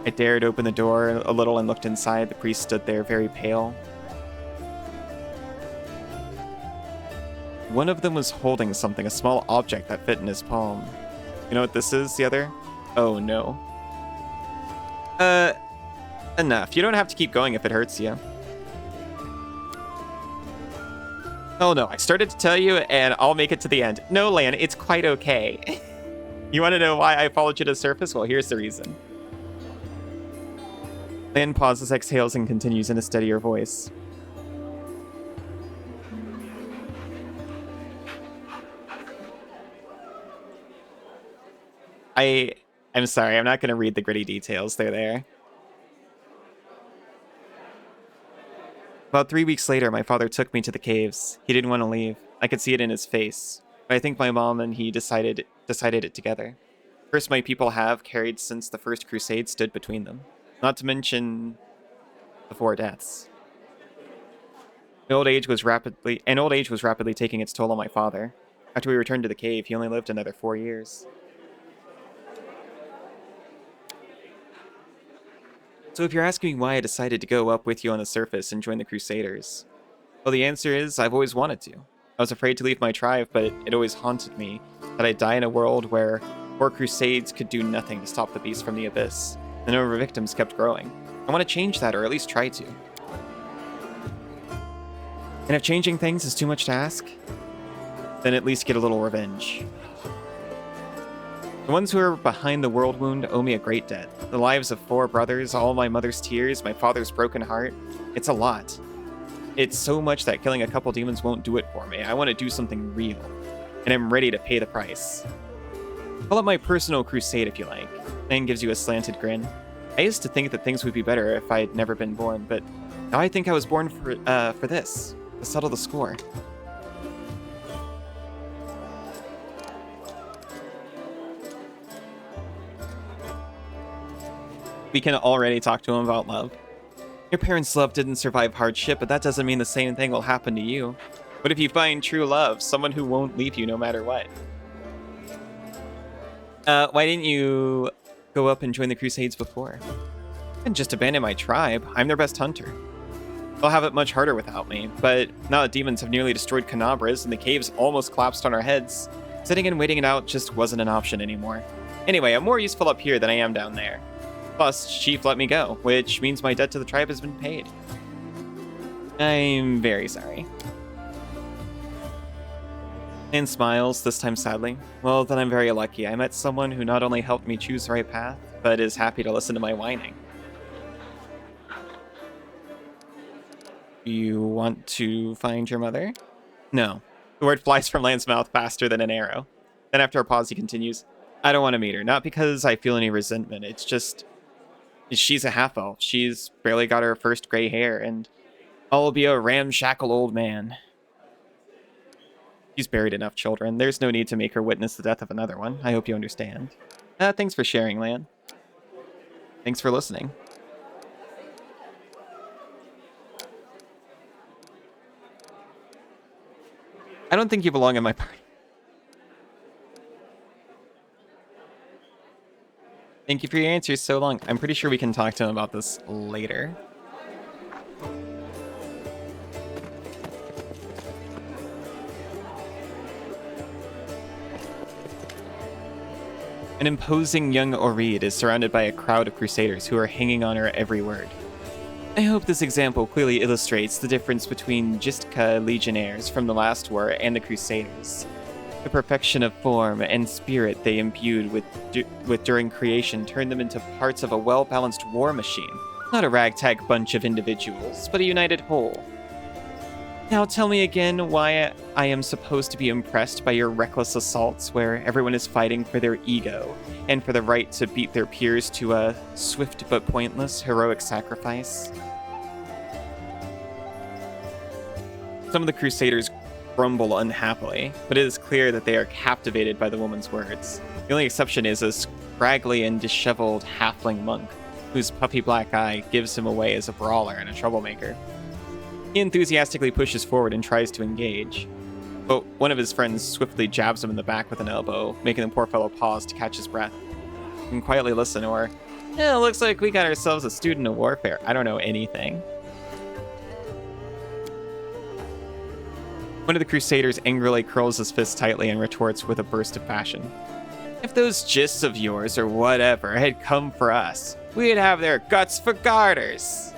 I dared open the door a little and looked inside. The priest stood there, very pale. One of them was holding something, a small object that fit in his palm. You know what this is, the other? Oh, no. Enough. You don't have to keep going if it hurts you. Oh, no. I started to tell you, and I'll make it to the end. No, Lan, it's quite okay. You want to know why I followed you to the surface? Well, here's the reason. Lan pauses, exhales, and continues in a steadier voice. I'm sorry, I'm not going to read the gritty details. They're there. About 3 weeks later, my father took me to the caves. He didn't want to leave. I could see it in his face. But I think my mom and he decided it together. First my people have carried since the First Crusade stood between them. Not to mention the 4 deaths. Old age was rapidly taking its toll on my father. After we returned to the cave, he only lived another 4 years. So if you're asking me why I decided to go up with you on the surface and join the Crusaders, well, the answer is I've always wanted to. I was afraid to leave my tribe, but it always haunted me that I'd die in a world where 4 crusades could do nothing to stop the beast from the abyss. The number of victims kept growing. I want to change that, or at least try to. And if changing things is too much to ask, then at least get a little revenge. The ones who are behind the world wound owe me a great debt. The lives of 4 brothers, all my mother's tears, my father's broken heart. It's a lot. It's so much that killing a couple demons won't do it for me. I want to do something real. And I'm ready to pay the price. Call it my personal crusade if you like. Thing gives you a slanted grin. I used to think that things would be better if I had never been born, but now I think I was born for this. To settle the score. We can already talk to him about love. Your parents' love didn't survive hardship, but that doesn't mean the same thing will happen to you. What if you find true love, someone who won't leave you no matter what? Why didn't you go up and join the Crusades before? And just abandon my tribe. I'm their best hunter. They'll have it much harder without me, but now that demons have nearly destroyed Canabras and the caves almost collapsed on our heads, sitting and waiting it out just wasn't an option anymore. Anyway, I'm more useful up here than I am down there. Plus, Chief let me go, which means my debt to the tribe has been paid. I'm very sorry. And smiles, this time sadly. Well, then I'm very lucky. I met someone who not only helped me choose the right path, but is happy to listen to my whining. You want to find your mother? No. The word flies from Lan's mouth faster than an arrow. Then after a pause, he continues, I don't want to meet her. Not because I feel any resentment. It's just... she's a half-elf. She's barely got her first gray hair, and I'll be a ramshackle old man. She's buried enough children. There's no need to make her witness the death of another one. I hope you understand. Thanks for sharing, Lan. Thanks for listening. I don't think you belong in my party. Thank you for your answers so long. I'm pretty sure we can talk to him about this later. An imposing young Oread is surrounded by a crowd of crusaders who are hanging on her every word. I hope this example clearly illustrates the difference between Jistka legionnaires from the last war and the crusaders. The perfection of form and spirit they imbued with during creation turned them into parts of a well-balanced war machine. Not a ragtag bunch of individuals, but a united whole. Now tell me again why I am supposed to be impressed by your reckless assaults where everyone is fighting for their ego and for the right to beat their peers to a swift but pointless heroic sacrifice. Some of the crusaders grumble unhappily, but it is clear that they are captivated by the woman's words. The only exception is a scraggly and disheveled halfling monk, whose puffy black eye gives him away as a brawler and a troublemaker. He enthusiastically pushes forward and tries to engage, but one of his friends swiftly jabs him in the back with an elbow, making the poor fellow pause to catch his breath and quietly listen, or, yeah, looks like we got ourselves a student of warfare. I don't know anything. One of the crusaders angrily curls his fist tightly and retorts with a burst of passion. If those gists of yours or whatever had come for us, we'd have their guts for garters.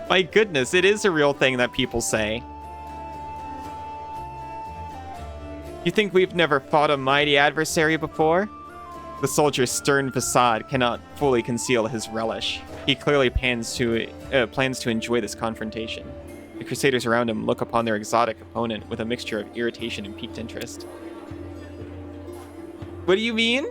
My goodness, it is a real thing that people say. You think we've never fought a mighty adversary before? The soldier's stern facade cannot fully conceal his relish. He clearly plans to enjoy this confrontation. The crusaders around him look upon their exotic opponent with a mixture of irritation and piqued interest. What do you mean?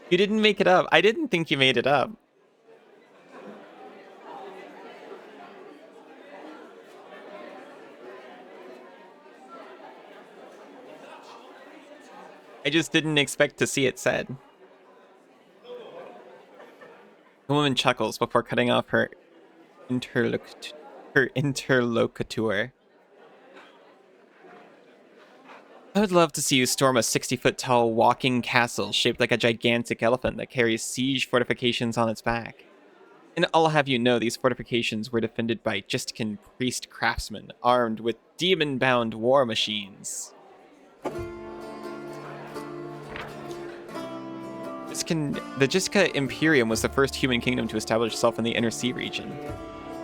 You didn't make it up. I didn't think you made it up. I just didn't expect to see it said. The woman chuckles before cutting off her interlocutor. I would love to see you storm a 60-foot-tall walking castle shaped like a gigantic elephant that carries siege fortifications on its back. And I'll have you know these fortifications were defended by Justkan priest craftsmen armed with demon-bound war machines. The Jistka Imperium was the first human kingdom to establish itself in the Inner Sea region,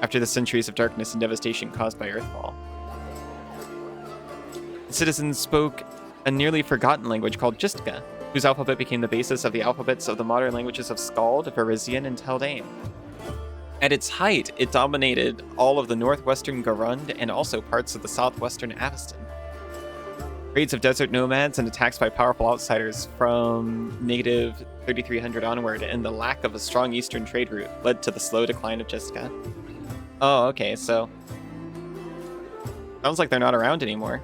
after the centuries of darkness and devastation caused by Earthfall. The citizens spoke a nearly forgotten language called Jistka, whose alphabet became the basis of the alphabets of the modern languages of Skald, Varisian, and Taldane. At its height, it dominated all of the northwestern Garund and also parts of the southwestern Avestan. Raids of desert nomads and attacks by powerful outsiders from negative 3300 onward and the lack of a strong eastern trade route led to the slow decline of Jistka. Oh, okay, so... sounds like they're not around anymore.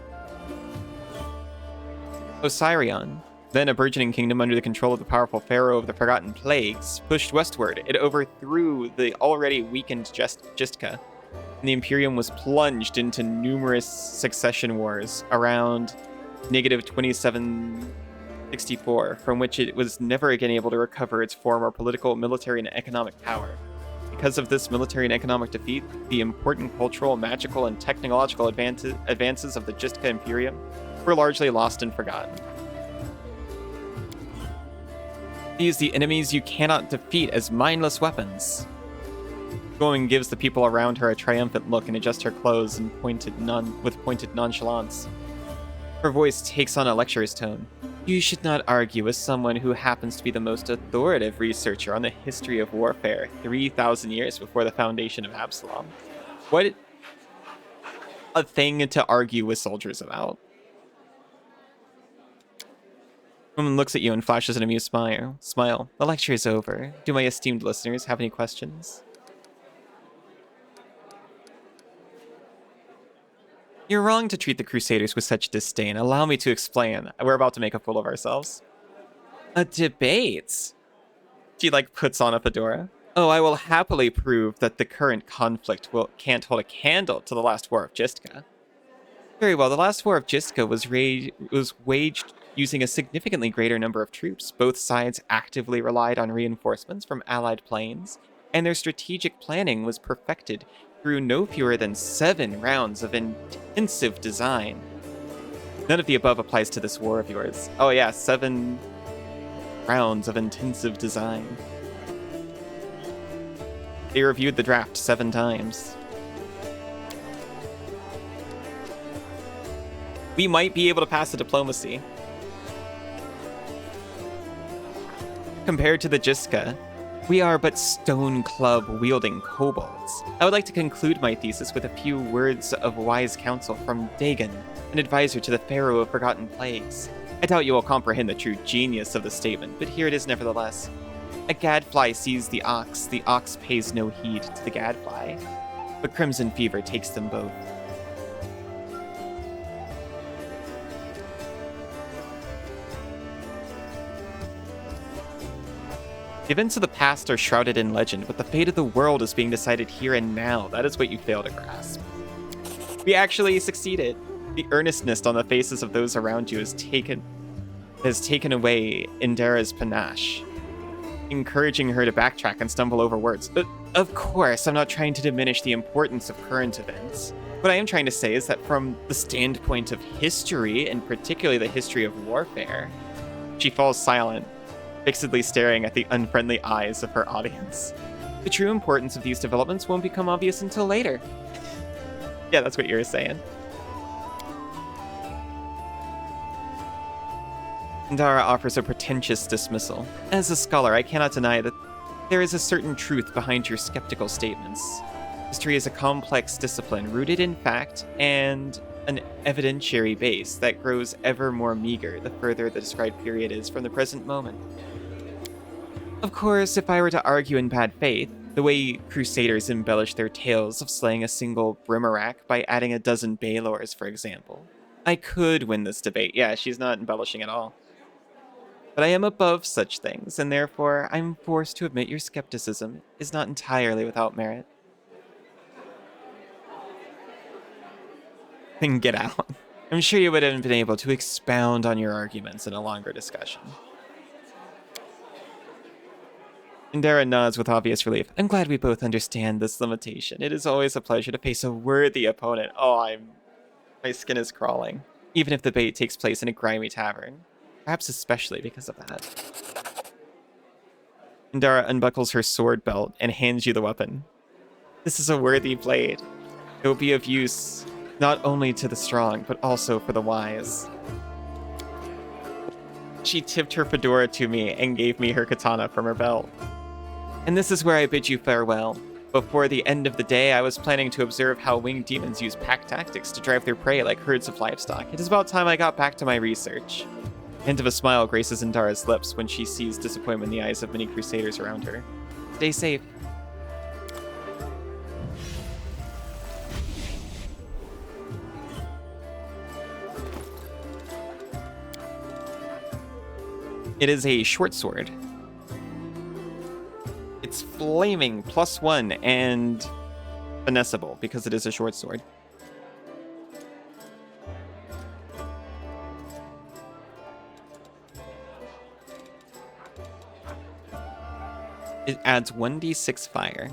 Osirion, then a burgeoning kingdom under the control of the powerful pharaoh of the Forgotten Plagues, pushed westward. It overthrew the already weakened Jistka, and the Imperium was plunged into numerous succession wars around negative 2764, from which it was never again able to recover its former political, military, and economic power. Because of this military and economic defeat, the important cultural, magical, and technological advances of the Jistka Imperium were largely lost and forgotten. Use the enemies you cannot defeat as mindless weapons. Going gives the people around her a triumphant look and adjusts her clothes and with pointed nonchalance. Her voice takes on a lecturer's tone. You should not argue with someone who happens to be the most authoritative researcher on the history of warfare 3,000 years before the foundation of Absalom. What a thing to argue with soldiers about. Woman looks at you and flashes an amused smile. The lecture is over. Do my esteemed listeners have any questions? You're wrong to treat the Crusaders with such disdain. Allow me to explain. We're about to make a fool of ourselves. A debate? She, like, puts on a fedora. Oh, I will happily prove that the current conflict can't hold a candle to the last war of Jistka. Very well, the last war of Jistka was waged using a significantly greater number of troops. Both sides actively relied on reinforcements from allied planes, and their strategic planning was perfected through no fewer than 7 rounds of intensive design. None of the above applies to this war of yours. Oh yeah, 7 rounds of intensive design. They reviewed the draft 7 times. We might be able to pass the diplomacy. Compared to the Jistka, we are but stone club-wielding kobolds. I would like to conclude my thesis with a few words of wise counsel from Dagon, an advisor to the Pharaoh of Forgotten Plagues. I doubt you will comprehend the true genius of the statement, but here it is nevertheless. A gadfly sees the ox pays no heed to the gadfly, but crimson fever takes them both. The events of the past are shrouded in legend, but the fate of the world is being decided here and now. That is what you fail to grasp. We actually succeeded. The earnestness on the faces of those around you has taken away Indara's panache, encouraging her to backtrack and stumble over words. But of course, I'm not trying to diminish the importance of current events. What I am trying to say is that from the standpoint of history, and particularly the history of warfare, she falls silent, fixedly staring at the unfriendly eyes of her audience. The true importance of these developments won't become obvious until later. Yeah, that's what you were saying. Indara offers a pretentious dismissal. As a scholar, I cannot deny that there is a certain truth behind your skeptical statements. History is a complex discipline rooted in fact and an evidentiary base that grows ever more meager the further the described period is from the present moment. Of course, if I were to argue in bad faith, the way Crusaders embellish their tales of slaying a single Brimarak by adding a dozen Baelors, for example, I could win this debate. Yeah, she's not embellishing at all. But I am above such things, and therefore I'm forced to admit your skepticism is not entirely without merit. Then get out. I'm sure you would have been able to expound on your arguments in a longer discussion. Indara nods with obvious relief. I'm glad we both understand this limitation. It is always a pleasure to face a worthy opponent. Oh, my skin is crawling. Even if the debate takes place in a grimy tavern. Perhaps especially because of that. Indara unbuckles her sword belt and hands you the weapon. This is a worthy blade. It will be of use not only to the strong, but also for the wise. She tipped her fedora to me and gave me her katana from her belt. And this is where I bid you farewell. Before the end of the day, I was planning to observe how winged demons use pack tactics to drive their prey like herds of livestock. It is about time I got back to my research. A hint of a smile graces Indara's lips when she sees disappointment in the eyes of many crusaders around her. Stay safe. It is a short sword. It's flaming +1 and finessable because it is a short sword. It adds 1d6 fire.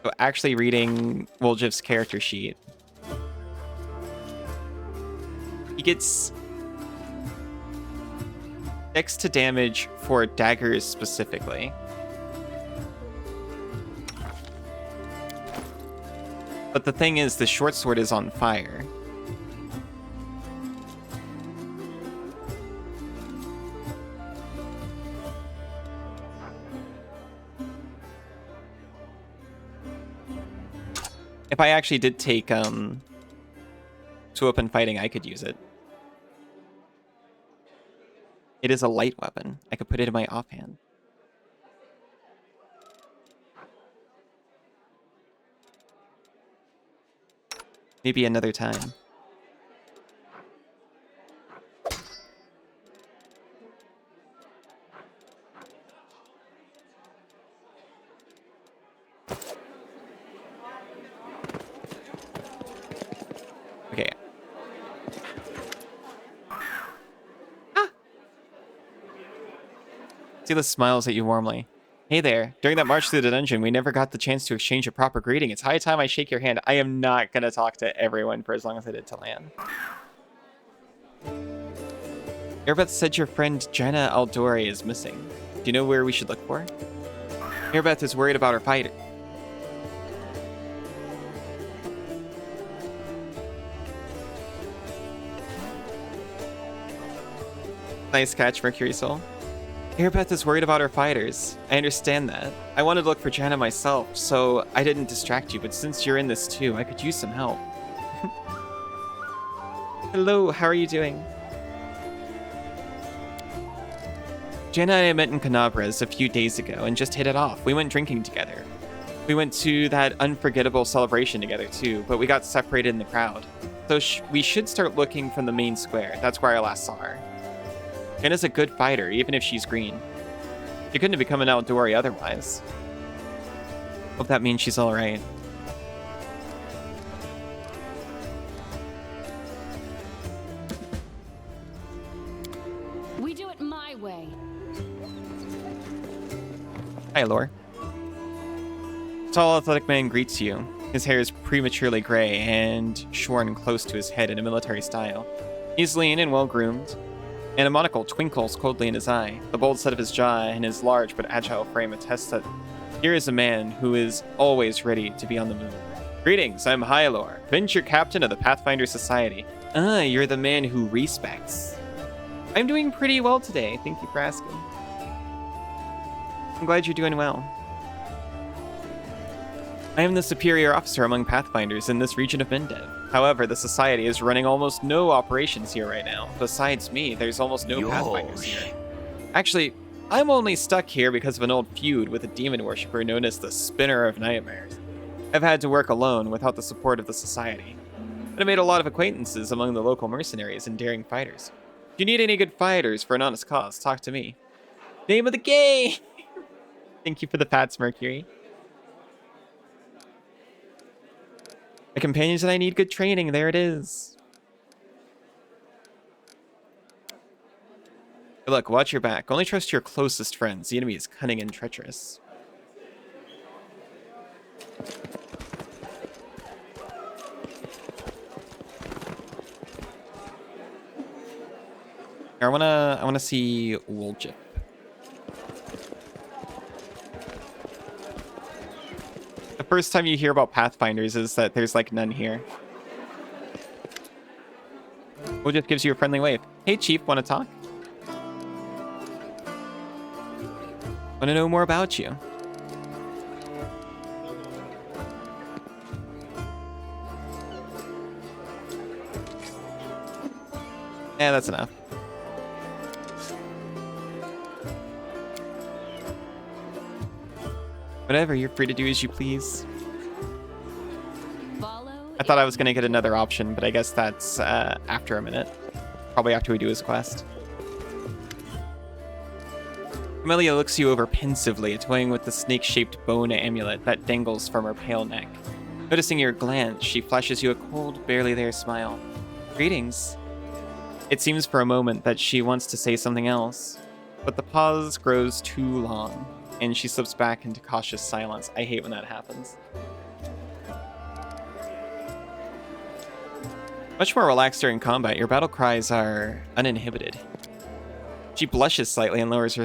So actually reading Woljiv's character sheet, he gets 6 to damage for daggers specifically. But the thing is, the short sword is on fire. If I actually did take, so to open fighting, I could use it. It is a light weapon. I could put it in my offhand. Maybe another time. Okay. Silas smiles at you warmly. Hey there. During that march through the dungeon, we never got the chance to exchange a proper greeting. It's high time I shake your hand. I am not going to talk to everyone for as long as I did to Lan. Airbeth said your friend Jenna Aldori is missing. Do you know where we should look for her? Airbeth is worried about her fighter. Nice catch, Mercury Soul. Airbeth is worried about her fighters. I understand that. I wanted to look for Jenna myself, so I didn't distract you, but since you're in this too, I could use some help. Hello, how are you doing? Jenna and I met in Canabras a few days ago and just hit it off. We went drinking together. We went to that unforgettable celebration together too, but we got separated in the crowd. So we should start looking from the main square. That's where I last saw her. Jenna's a good fighter, even if she's green. She couldn't have become an Outdoory otherwise. Hope that means she's alright. We do it my way. Hi, Lore. Tall, athletic man greets you. His hair is prematurely gray and shorn close to his head in a military style. He's lean and well-groomed, and a monocle twinkles coldly in his eye. The bold set of his jaw and his large but agile frame attest that here is a man who is always ready to be on the move. Greetings, I'm Hylor, venture captain of the Pathfinder Society. Ah, you're the man who respects. I'm doing pretty well today, thank you for asking. I'm glad you're doing well. I am the superior officer among Pathfinders in this region of Mendev. However, the Society is running almost no operations here right now. Besides me, there's almost no Pathfinders here. Actually, I'm only stuck here because of an old feud with a demon worshipper known as the Spinner of Nightmares. I've had to work alone without the support of the Society. But I made a lot of acquaintances among the local mercenaries and daring fighters. If you need any good fighters for an honest cause, talk to me. Name of the game! Thank you for the pats, Mercury. The companions that I need good training, there it is. Good luck, watch your back. Only trust your closest friends. The enemy is cunning and treacherous. I wanna see Woljip. The first time you hear about Pathfinders is that there's like none here. Woljip gives you a friendly wave. Hey Chief, wanna talk? Wanna know more about you? Yeah, that's enough. Whatever, you're free to do as you please. I thought I was going to get another option, but I guess that's after a minute. Probably after we do his quest. Amelia looks you over pensively, toying with the snake-shaped bone amulet that dangles from her pale neck. Noticing your glance, she flashes you a cold, barely there smile. Greetings. It seems for a moment that she wants to say something else, but the pause grows too long, and she slips back into cautious silence. I hate when that happens. Much more relaxed during combat, your battle cries are uninhibited. She blushes slightly and lowers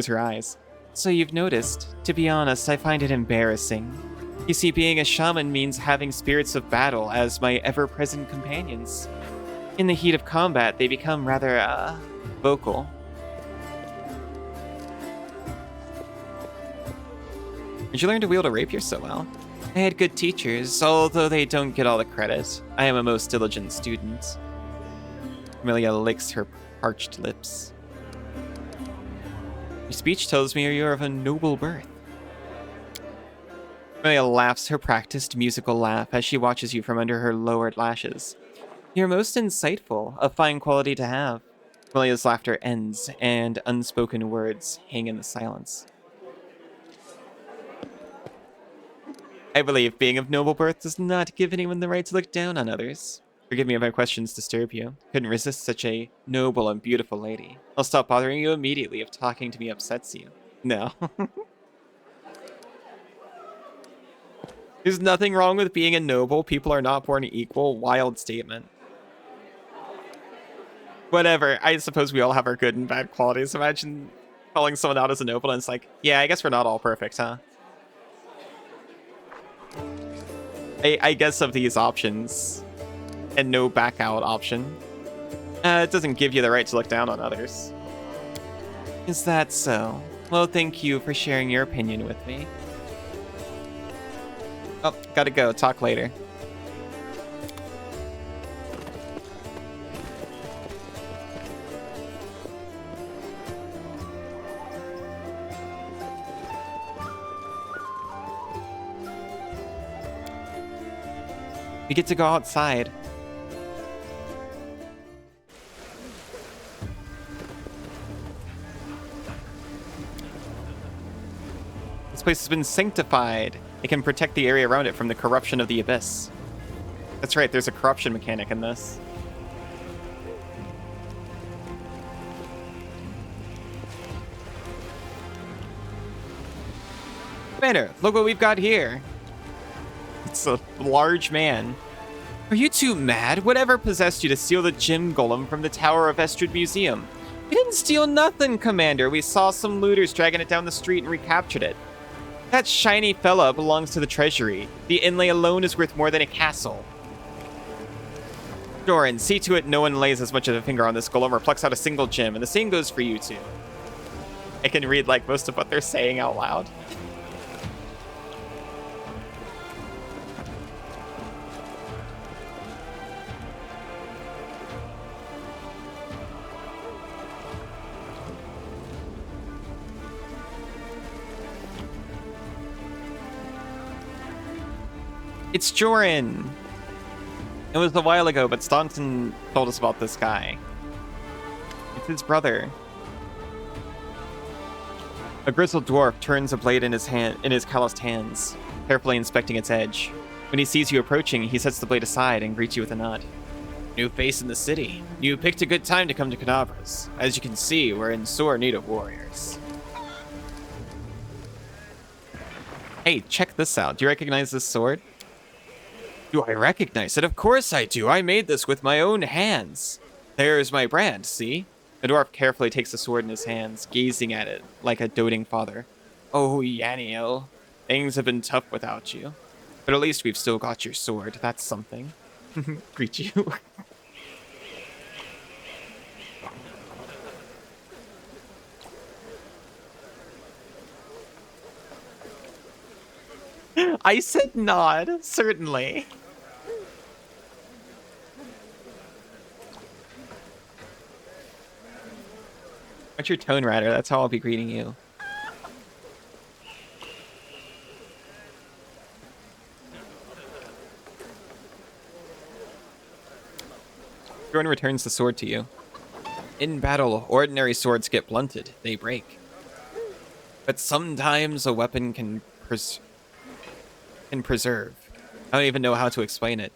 her eyes. So you've noticed. To be honest, I find it embarrassing. You see, being a shaman means having spirits of battle as my ever-present companions. In the heat of combat, they become rather, vocal. Did you learn to wield a rapier so well? I had good teachers, although they don't get all the credit. I am a most diligent student. Amelia licks her parched lips. Your speech tells me you are of a noble birth. Amelia laughs her practiced musical laugh as she watches you from under her lowered lashes. You're most insightful, a fine quality to have. Amelia's laughter ends, and unspoken words hang in the silence. I believe being of noble birth does not give anyone the right to look down on others. Forgive me if my questions disturb you. Couldn't resist such a noble and beautiful lady. I'll stop bothering you immediately if talking to me upsets you. No. There's nothing wrong with being a noble. People are not born equal. Wild statement. Whatever. I suppose we all have our good and bad qualities. Imagine calling someone out as a noble and it's like, yeah, I guess we're not all perfect, huh? I guess of these options, and no back out option, it doesn't give you the right to look down on others. Is that so? Well, thank you for sharing your opinion with me. Oh, gotta go. Talk later. We get to go outside. This place has been sanctified. It can protect the area around it from the corruption of the abyss. That's right, there's a corruption mechanic in this. Commander, look what we've got here. It's a large man. Are you two mad? Whatever possessed you to steal the gem golem from the Tower of Estrid Museum? We didn't steal nothing, Commander. We saw some looters dragging it down the street and recaptured it. That shiny fella belongs to the treasury. The inlay alone is worth more than a castle. Doran, see to it no one lays as much of a finger on this golem or plucks out a single gem, and the same goes for you two. I can read like most of what they're saying out loud. It's Joran. It was a while ago, but Staunton told us about this guy. It's his brother. A grizzled dwarf turns a blade in his calloused hands, carefully inspecting its edge. When he sees you approaching, he sets the blade aside and greets you with a nod. New face in the city. You picked a good time to come to Canavras. As you can see, we're in sore need of warriors. Hey, check this out. Do you recognize this sword? Do I recognize it? Of course I do. I made this with my own hands. There's my brand, see? The dwarf carefully takes the sword in his hands, gazing at it like a doting father. Oh, Yaniel, things have been tough without you. But at least we've still got your sword. That's something. Greet you. I said nod, certainly. What's your tone, Rider? That's how I'll be greeting you. Jordan returns the sword to you. In battle, ordinary swords get blunted. They break. But sometimes a weapon can preserve. I don't even know how to explain it.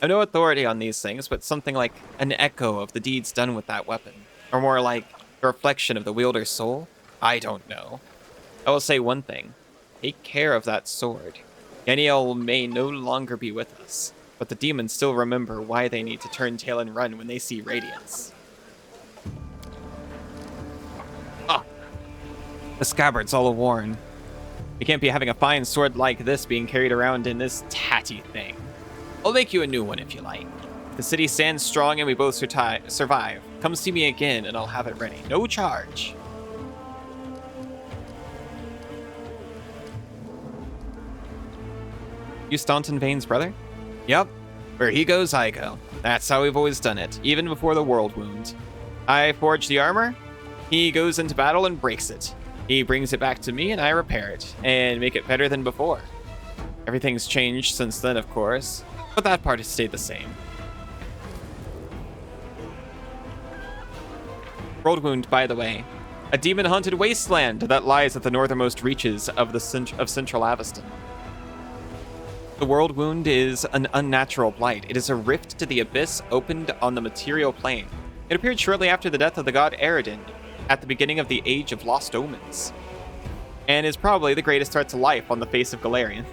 I have no authority on these things, but something like an echo of the deeds done with that weapon. Or more like a reflection of the wielder's soul? I don't know. I will say one thing. Take care of that sword. Yaniel may no longer be with us, but the demons still remember why they need to turn tail and run when they see radiance. Ah! The scabbard's all worn. We can't be having a fine sword like this being carried around in this tatty thing. I'll make you a new one if you like. The city stands strong and we both survive. Come see me again and I'll have it ready. No charge. You Staunton Vane's brother? Yep. Where he goes, I go. That's how we've always done it, even before the world wound. I forge the armor, he goes into battle and breaks it. He brings it back to me and I repair it, and make it better than before. Everything's changed since then, of course, but that part has stayed the same. World Wound, by the way, a demon-haunted wasteland that lies at the northernmost reaches of Central Aveston. The World Wound is an unnatural blight. It is a rift to the abyss opened on the material plane. It appeared shortly after the death of the god Eredin, at the beginning of the Age of Lost Omens, and is probably the greatest threat to life on the face of Galarian.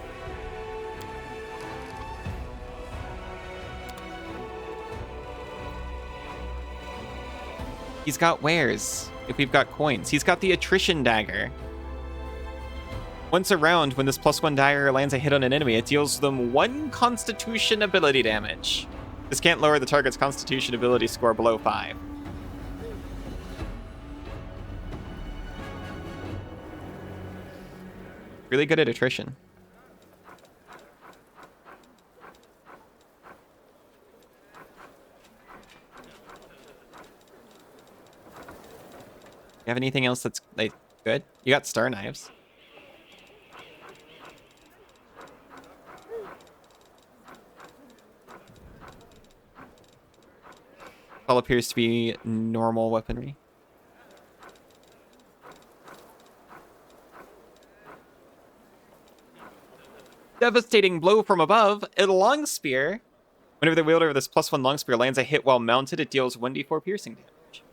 He's got wares, if we've got coins. He's got the Attrition Dagger. Once a round, when this +1 dagger lands a hit on an enemy, it deals them 1 Constitution ability damage. This can't lower the target's Constitution ability score below 5. Really good at attrition. You have anything else that's like good? You got star knives. All appears to be normal weaponry. Devastating blow from above. A long spear. Whenever the wielder of this +1 long spear lands a hit while mounted, it deals 1d4 piercing damage.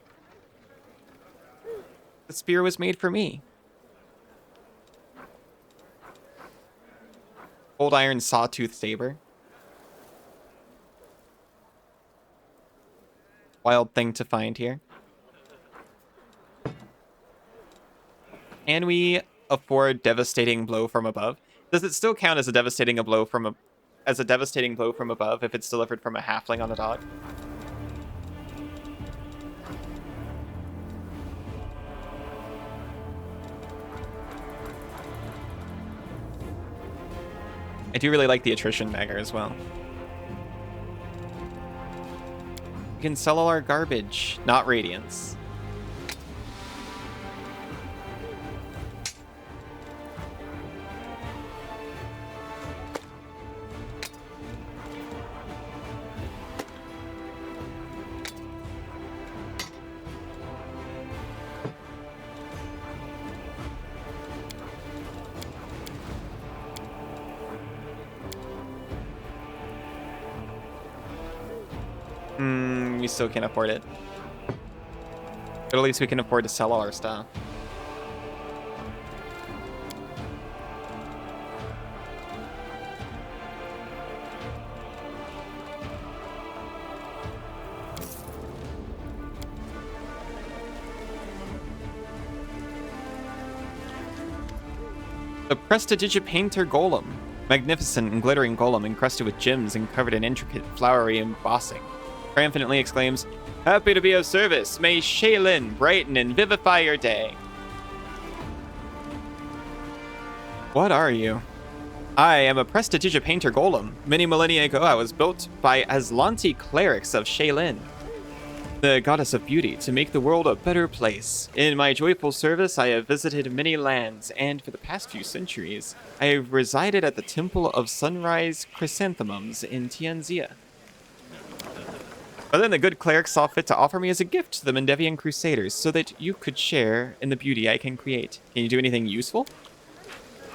The spear was made for me. Old iron sawtooth saber. Wild thing to find here. Can we afford devastating blow from above? Does it still count as a devastating blow from above if it's delivered from a halfling on a dog? I do really like the Attrition Dagger as well. We can sell all our garbage, not Radiance. We still can't afford it. But at least we can afford to sell all our stuff. The Prestidigipainter Golem. Magnificent and glittering golem encrusted with gems and covered in intricate flowery embossing. Triumphantly exclaims, "Happy to be of service. May Shaylin brighten and vivify your day." What are you? I am a Prestidigipainter Golem. Many millennia ago, I was built by Aslanti clerics of Shaylin, the goddess of beauty, to make the world a better place. In my joyful service, I have visited many lands, and for the past few centuries, I have resided at the Temple of Sunrise Chrysanthemums in Tianxia. But then the good cleric saw fit to offer me as a gift to the Mendevian Crusaders so that you could share in the beauty I can create. Can you do anything useful?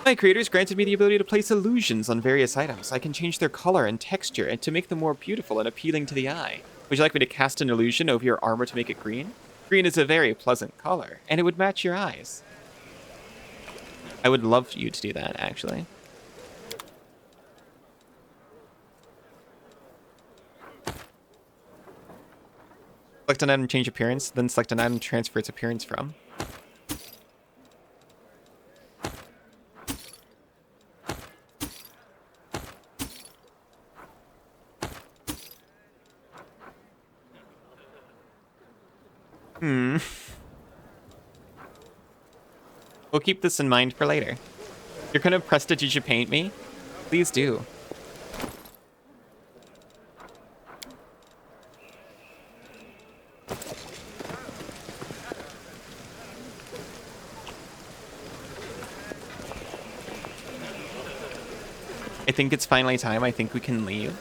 My creators granted me the ability to place illusions on various items. I can change their color and texture and to make them more beautiful and appealing to the eye. Would you like me to cast an illusion over your armor to make it green? Green is a very pleasant color, and it would match your eyes. I would love you to do that, actually. Select an item, change appearance, then select an item, transfer its appearance from. We'll keep this in mind for later. You're gonna Prestidigipaint me? Please do. I think it's finally time. I think we can leave.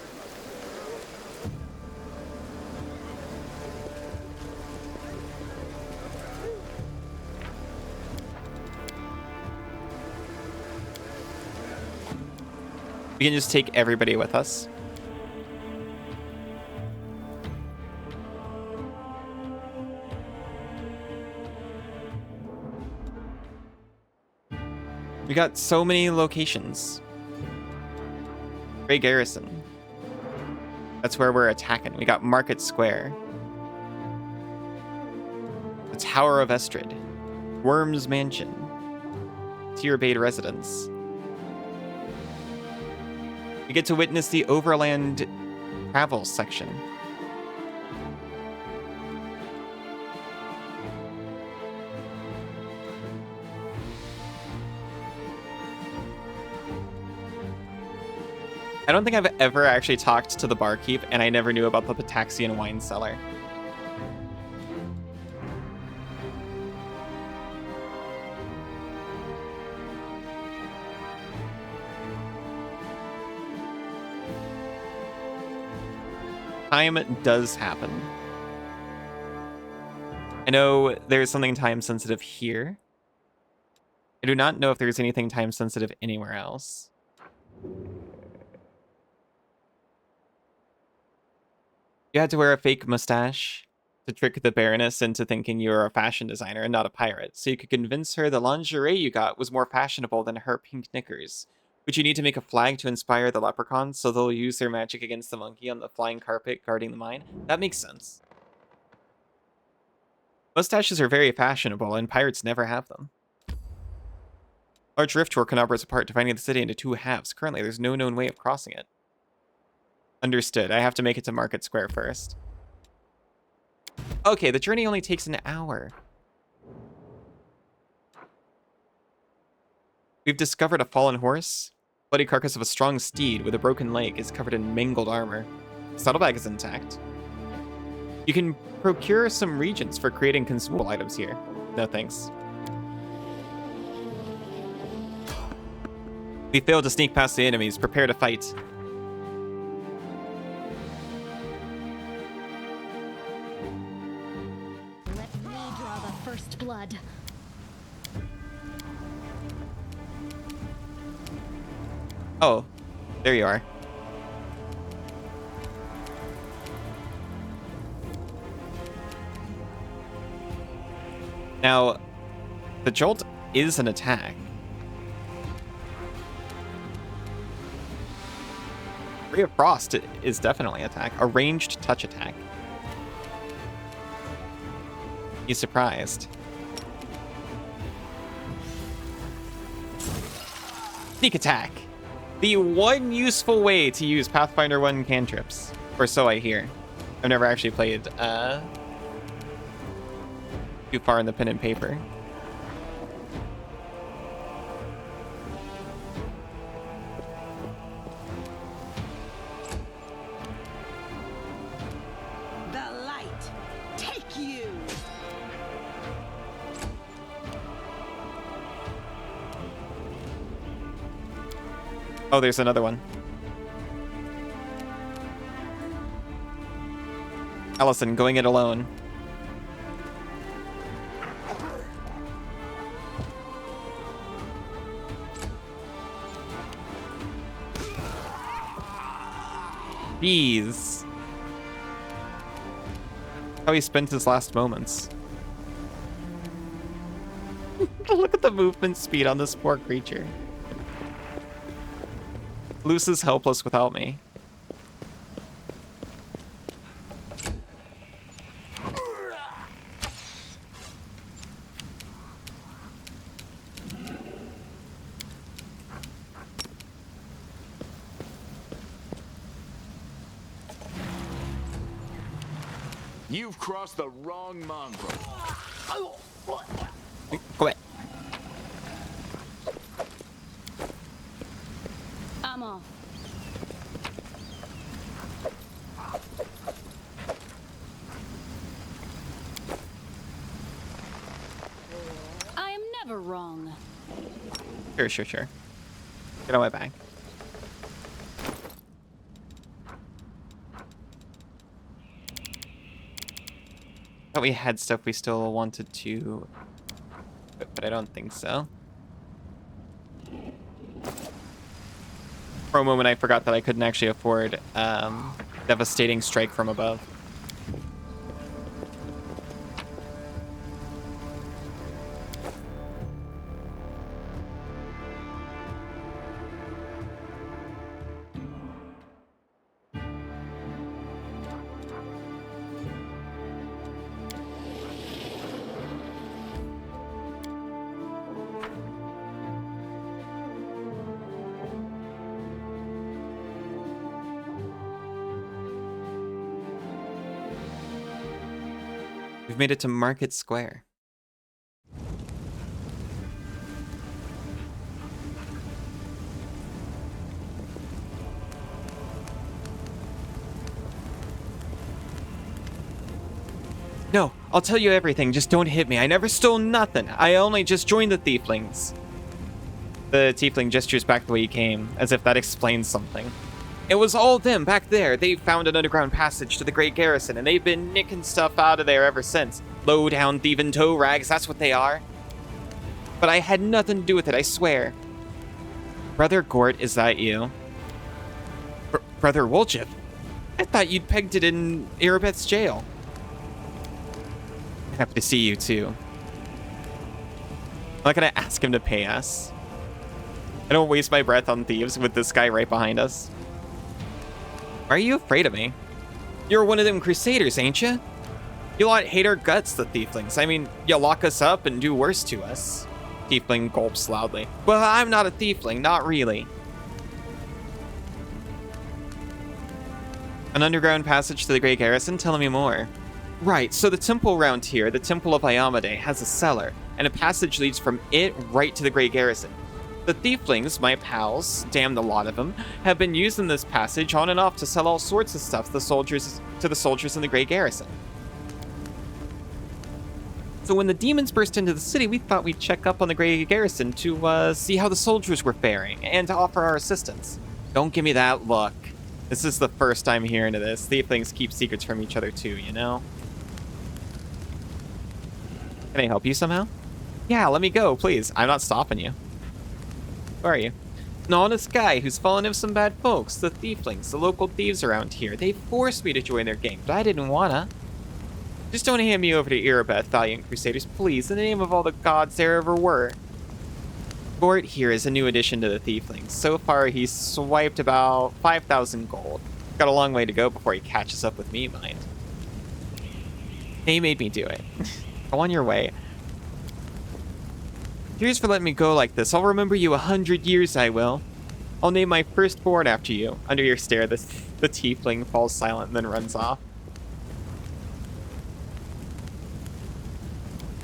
We can just take everybody with us. We got so many locations. Grey Garrison. That's where we're attacking. We got Market Square. The Tower of Estrid. Worm's Mansion. Tierbade Residence. We get to witness the Overland Travel section. I don't think I've ever actually talked to the barkeep, and I never knew about the Pataxian wine cellar. Time does happen. I know there's something time sensitive here. I do not know if there's anything time sensitive anywhere else. You had to wear a fake mustache to trick the Baroness into thinking you were a fashion designer and not a pirate, so you could convince her the lingerie you got was more fashionable than her pink knickers. But you need to make a flag to inspire the leprechauns, so they'll use their magic against the monkey on the flying carpet guarding the mine? That makes sense. Mustaches are very fashionable, and pirates never have them. Large rift tore Canabra's apart, dividing the city into two halves. Currently, there's no known way of crossing it. Understood. I have to make it to Market Square first. Okay, the journey only takes an hour. We've discovered a fallen horse. Bloody carcass of a strong steed with a broken leg is covered in mangled armor. Saddlebag is intact. You can procure some regions for creating consumable items here. No thanks. We failed to sneak past the enemies. Prepare to fight. Let me draw the first blood. Oh, there you are. Now, the jolt is an attack. Ray of Frost is definitely an attack. A ranged touch attack. You surprised? Sneak attack. The one useful way to use Pathfinder 1 cantrips. Or so I hear. I've never actually played too far in the pen and paper. The light, take you. Oh, there's another one. Allison, going it alone. Jeez. How he spent his last moments. Look at the movement speed on this poor creature. Luce is helpless without me. You've crossed the wrong mongrel. Quit. I'm off. I am never wrong. Sure. Get on my back. Thought we had stuff we still wanted to, but I don't think so. For a moment, I forgot that I couldn't actually afford devastating strike from above. We've made it to Market Square. No, I'll tell you everything, just don't hit me. I never stole nothing. I only just joined the Thieflings. The Tiefling gestures back the way he came, as if that explains something. It was all them back there. They found an underground passage to the Great Garrison, and they've been nicking stuff out of there ever since. Low-down thieving toe rags, that's what they are. But I had nothing to do with it, I swear. Brother Gort, is that you? Brother Woljip? I thought you'd pegged it in Erebeth's jail. Happy to see you, too. I'm not gonna ask him to pay us. I don't waste my breath on thieves with this guy right behind us. Why are you afraid of me? You're one of them crusaders, ain't you? You lot hate our guts, the Thieflings. I mean, you lock us up and do worse to us. Tiefling gulps loudly. Well, I'm not a Thiefling, not really. An underground passage to the Great Garrison? Tell me more. Right, so the temple around here, the Temple of Iamade, has a cellar, and a passage leads from it right to the Great Garrison. The Thieflings, my pals, damn the lot of them, have been using this passage on and off to sell all sorts of stuff to the soldiers in the Great Garrison. So when the demons burst into the city, we thought we'd check up on the Great Garrison to see how the soldiers were faring, and to offer our assistance. Don't give me that look. This is the first time hearing of this. Thieflings keep secrets from each other too, you know? Can I help you somehow? Yeah, let me go, please. I'm not stopping you. Who are you? An honest guy who's fallen in with some bad folks, the Thieflings, the local thieves around here. They forced me to join their gang, but I didn't wanna. Just don't hand me over to Erebeth, valiant crusaders, please, in the name of all the gods there ever were. Gort here is a new addition to the Thieflings. So far, he's swiped about 5,000 gold. Got a long way to go before he catches up with me, mind. They made me do it. Go on your way. Cheers for letting me go like this. I'll remember you 100 years, I will. I'll name my firstborn after you. Under your stare, the Tiefling falls silent and then runs off.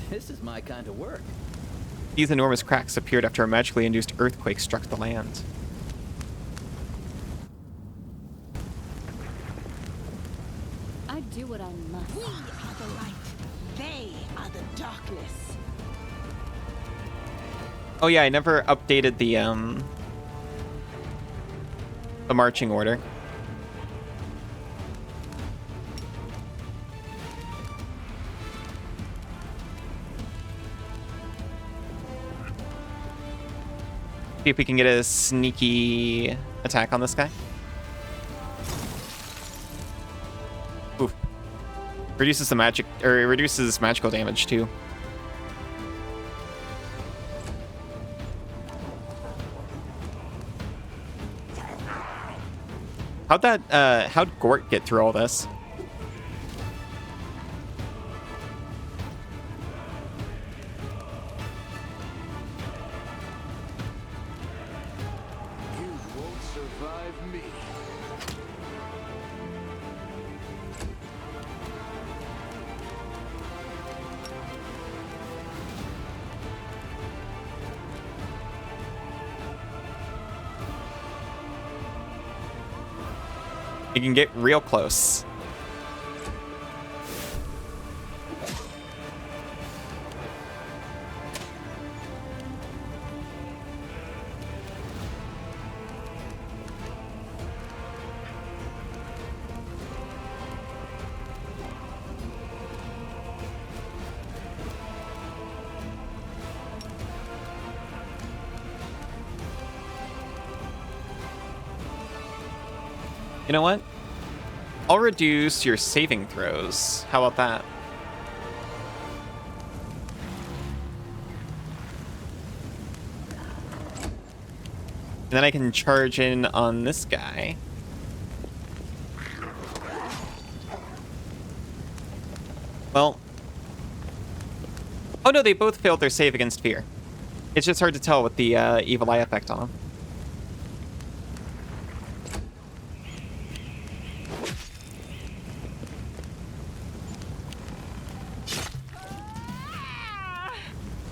This is my kind of work. These enormous cracks appeared after a magically induced earthquake struck the land. I do what I must. We are the light. They are the darkness. Oh yeah, I never updated the marching order. See if we can get a sneaky attack on this guy. Oof. Reduces the magic, or it reduces magical damage too. How'd Gort get through all this? You won't survive me. You can get real close. You know what? I'll reduce your saving throws. How about that? And then I can charge in on this guy. Well. Oh no, they both failed their save against fear. It's just hard to tell with the evil eye effect on them.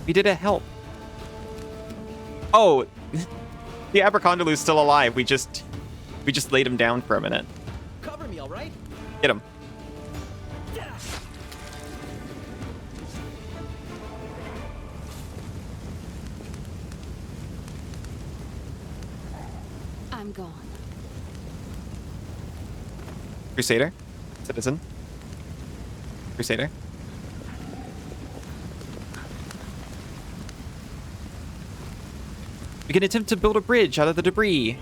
We did a help. Oh, the Abercondalu's still alive. We just laid him down for a minute. Cover me, all right? Get him. I'm gone. Crusader, citizen. Crusader. We can attempt to build a bridge out of the debris.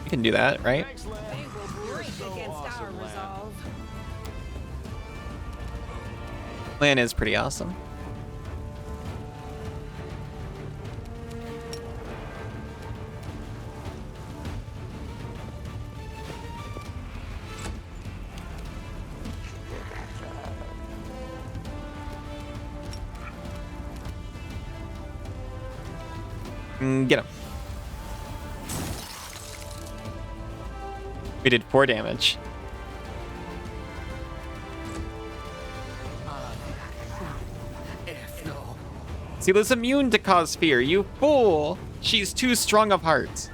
We can do that, right? Plan is pretty awesome. Get him. We did 4 damage. Sela's immune to cause fear, you fool! She's too strong of heart.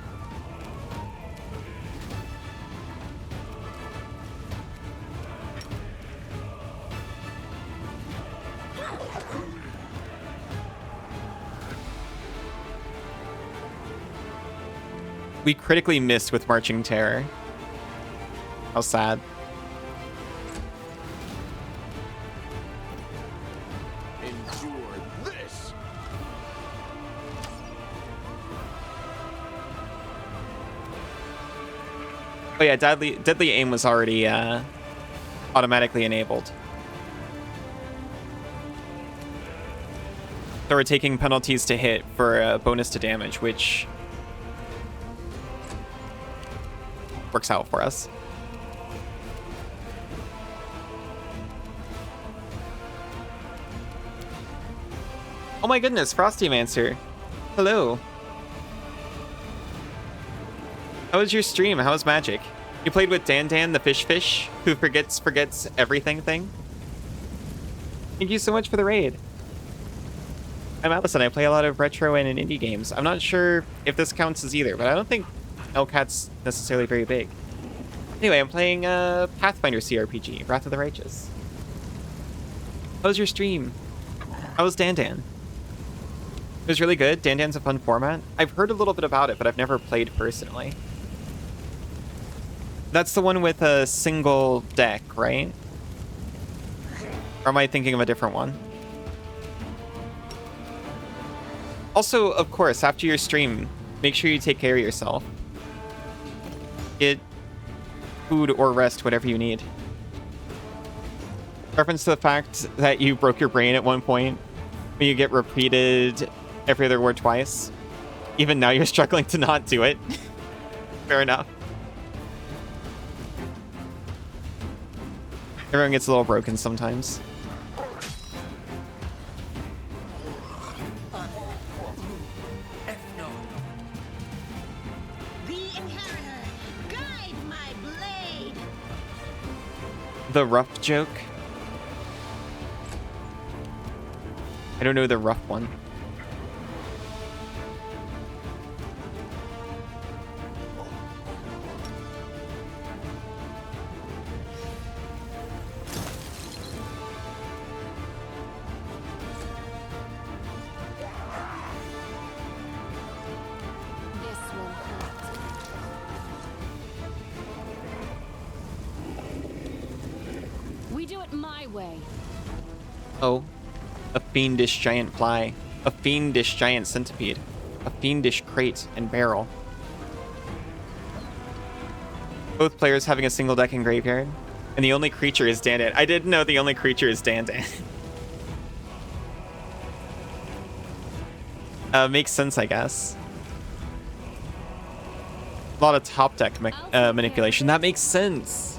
We critically missed with Marching Terror. How sad. Endure this. Oh yeah, deadly aim was already automatically enabled. So we're taking penalties to hit for a bonus to damage, which works out for us. Oh my goodness, Frostymancer. Hello. How was your stream? How was magic? You played with Dan the fish who forgets everything thing? Thank you so much for the raid. I'm Allison. I play a lot of retro and indie games. I'm not sure if this counts as either, but I don't think Hellcat's necessarily very big. Anyway, I'm playing Pathfinder CRPG, Wrath of the Righteous. How was your stream? How was Dan? It was really good. Dan's a fun format. I've heard a little bit about it, but I've never played personally. That's the one with a single deck, right? Or am I thinking of a different one? Also, of course, after your stream, make sure you take care of yourself. Get food or rest, whatever you need. Reference to the fact that you broke your brain at one point when you get repeated every other word twice. Even now you're struggling to not do it. Fair enough. Everyone gets a little broken sometimes. The rough joke? I don't know the rough one. my way. Oh, a fiendish giant fly, a fiendish giant centipede, a fiendish crate and barrel. Both players having a single deck in graveyard, and the only creature is Dandan. I didn't know the only creature is Dandan. Makes sense, I guess. A lot of top deck manipulation. That makes sense.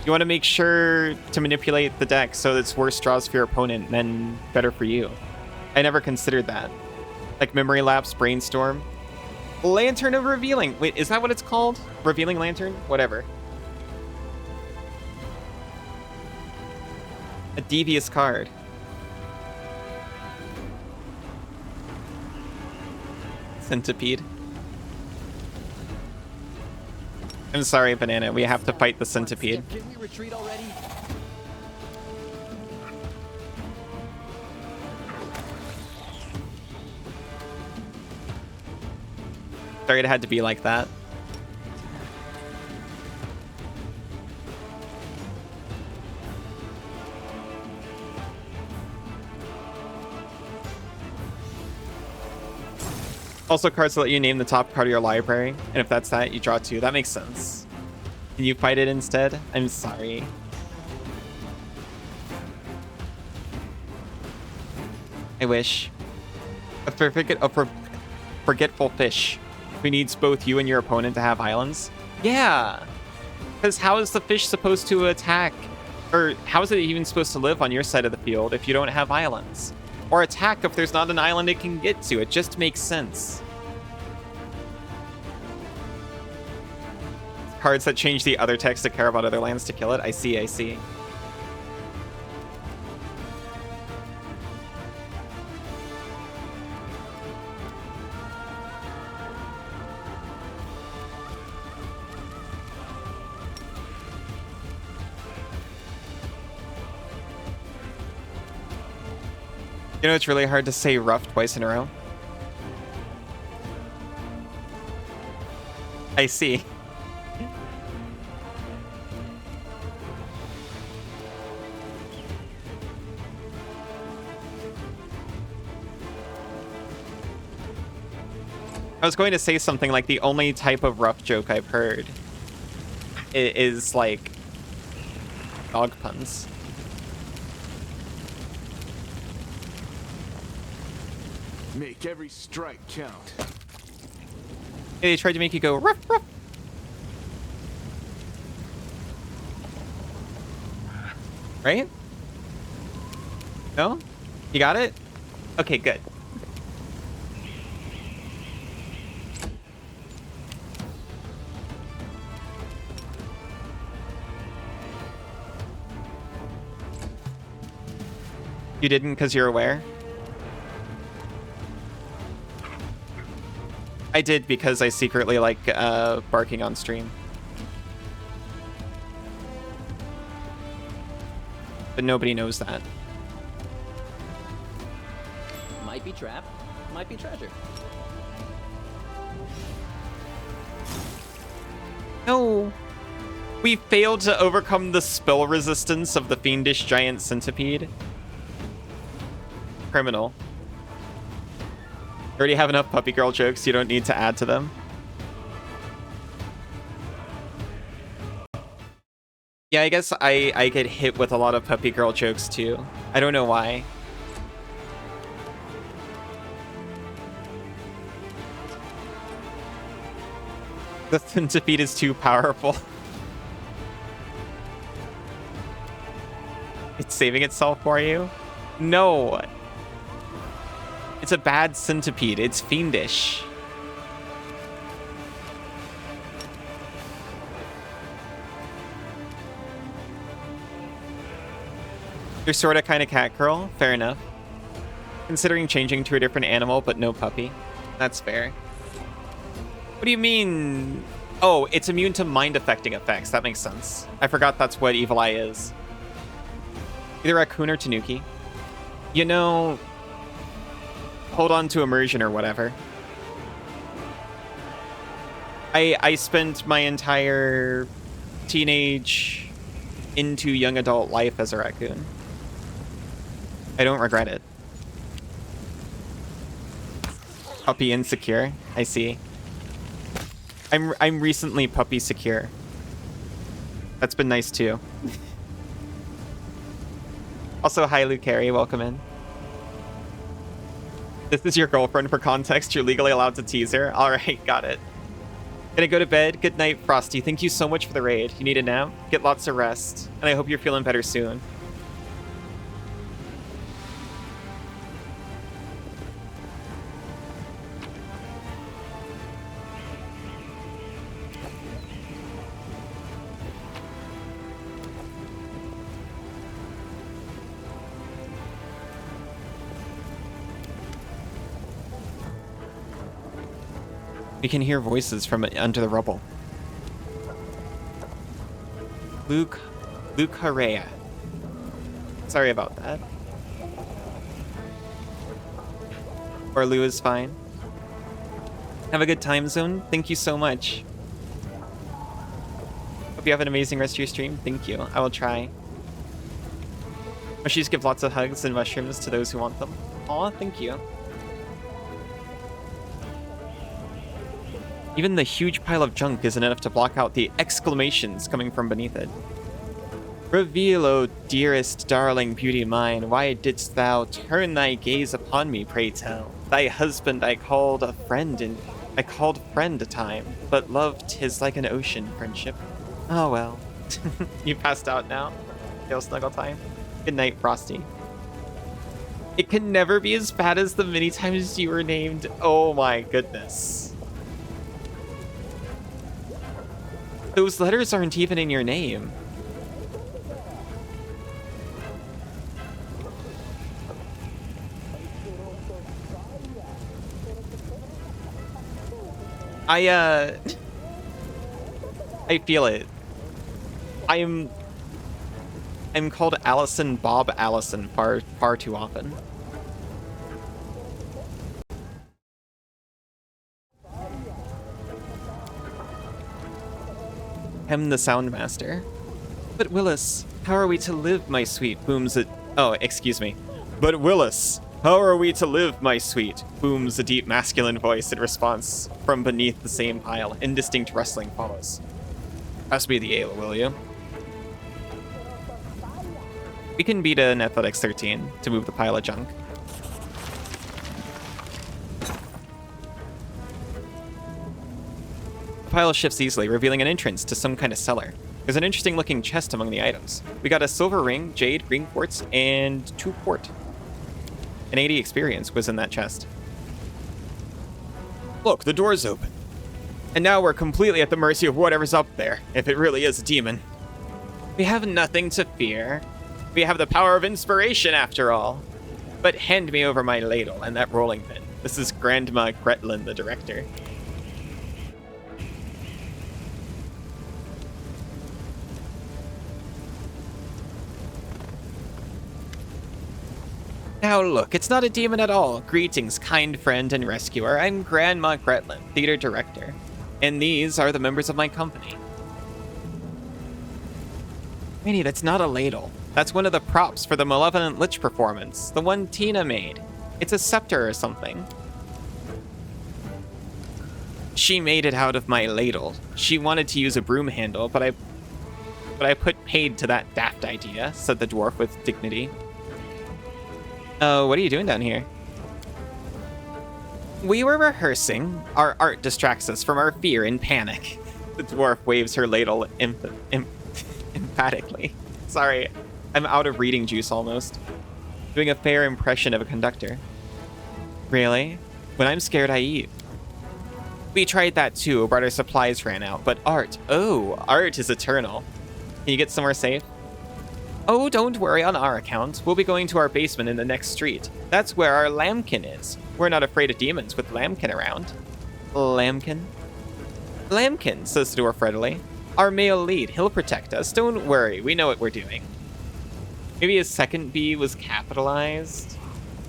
You want to make sure to manipulate the deck so it's worse draws for your opponent and then better for you. I never considered that. Like Memory Lapse, Brainstorm. Lantern of Revealing. Wait, is that what it's called? Revealing Lantern? Whatever. A devious card. Centipede. I'm sorry, Banana. We have to fight the centipede. Can we retreat already? Sorry it had to be like that. Also, cards that let you name the top card of your library, and if that's that, you draw 2. That makes sense. Can you fight it instead? I'm sorry. I wish. A forgetful fish who needs both you and your opponent to have islands. Yeah! Because how is the fish supposed to attack? Or how is it even supposed to live on your side of the field if you don't have islands? Or attack if there's not an island it can get to? It just makes sense. Cards that change the other text to care about other lands to kill it. I see, I see. You know, it's really hard to say rough twice in a row. I see. I was going to say something like the only type of rough joke I've heard is like dog puns. Make every strike count. They tried to make you go ruff ruff. Right? No? You got it? Okay, good. You didn't because you're aware? I did because I secretly like barking on stream. But nobody knows that. Might be trap, might be treasure. No. We failed to overcome the spell resistance of the fiendish giant centipede. Criminal. You already have enough puppy girl jokes, you don't need to add to them. Yeah, I guess I get hit with a lot of puppy girl jokes too. I don't know why. The centipede is too powerful. It's saving itself for you? No. It's a bad centipede. It's fiendish. You're sorta kinda cat girl. Fair enough. Considering changing to a different animal, but no puppy. That's fair. What do you mean? Oh, it's immune to mind-affecting effects. That makes sense. I forgot that's what Evil Eye is. Either Raccoon or Tanuki. You know... Hold on to immersion or whatever. I spent my entire teenage into young adult life as a raccoon. I don't regret it. Puppy insecure. I see. I'm recently puppy secure. That's been nice too. Also, hi Luke Carey, welcome in. This is your girlfriend for context. You're legally allowed to tease her. All right, got it. Gonna go to bed. Good night, Frosty. Thank you so much for the raid. You need a nap? Get lots of rest. And I hope you're feeling better soon. We can hear voices from under the rubble. Luke Harea. Sorry about that. Or Lou is fine. Have a good time zone. Thank you so much. Hope you have an amazing rest of your stream. Thank you. I will try. Mushies give lots of hugs and mushrooms to those who want them. Aw, thank you. Even the huge pile of junk isn't enough to block out the exclamations coming from beneath it. Reveal, O dearest, darling beauty mine, why didst thou turn thy gaze upon me, pray tell? Thy husband I called a friend a time, but love 'tis like an ocean, friendship. Oh well. You passed out now? Tail snuggle time? Good night, Frosty. It can never be as bad as the many times you were named. Oh my goodness. Those letters aren't even in your name. I feel it. I'm called Allison Bob Allison far too often. Hem the Soundmaster. But Willis, how are we to live, my sweet? Booms it. Oh, excuse me. But Willis, how are we to live, my sweet? Booms a deep masculine voice in response from beneath the same pile. Indistinct rustling follows. Pass me the ale, will you? We can beat an Athletics 13 to move the pile of junk. The pile shifts easily, revealing an entrance to some kind of cellar. There's an interesting looking chest among the items. We got a silver ring, jade, green quartz, and 2 port. An 80 experience was in that chest. Look, the door's open. And now we're completely at the mercy of whatever's up there, if it really is a demon. We have nothing to fear. We have the power of inspiration, after all. But hand me over my ladle and that rolling pin. This is Grandma Gretlin, the director. Now look, it's not a demon at all. Greetings, kind friend and rescuer. I'm Grandma Gretlin, theater director. And these are the members of my company. Rainy, that's not a ladle. That's one of the props for the Malevolent Lich performance. The one Tina made. It's a scepter or something. She made it out of my ladle. She wanted to use a broom handle, but I put paid to that daft idea, said the dwarf with dignity. What are you doing down here? We were rehearsing. Our art distracts us from our fear and panic. The dwarf waves her ladle emphatically. Sorry, I'm out of reading juice almost. Doing a fair impression of a conductor. Really? When I'm scared, I eat. We tried that too, but our supplies ran out. But art, art is eternal. Can you get somewhere safe? Oh, don't worry on our account. We'll be going to our basement in the next street. That's where our lambkin is. We're not afraid of demons with lambkin around. Lambkin? Lambkin, says the dwarf readily. Our male lead, he'll protect us. Don't worry, we know what we're doing. Maybe his second B was capitalized.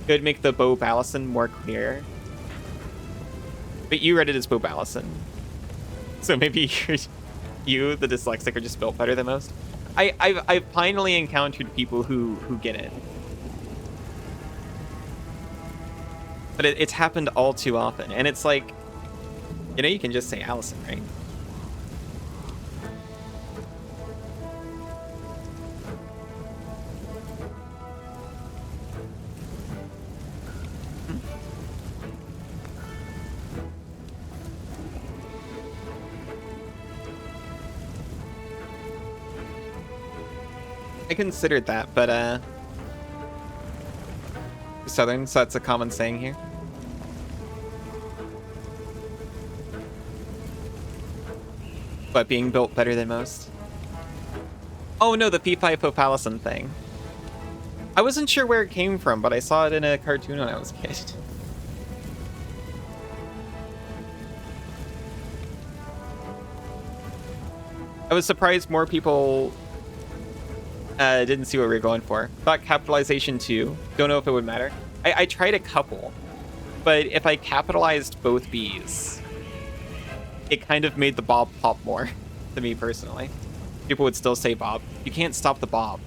Could make the Bo Ballison more clear. But you read it as Bo Ballison. So maybe you, the dyslexic, are just built better than most. I've finally encountered people who get it. But it's happened all too often. And it's like, you know, you can just say Allison, right? I considered that, but Southern, so that's a common saying here. But being built better than most. Oh no, the P5 Allison thing. I wasn't sure where it came from, but I saw it in a cartoon when I was a kid. I was surprised more people didn't see what we were going for. Thought capitalization too. Don't know if it would matter. I tried a couple, but if I capitalized both B's, it kind of made the Bob pop more to me personally. People would still say Bob. You can't stop the Bob.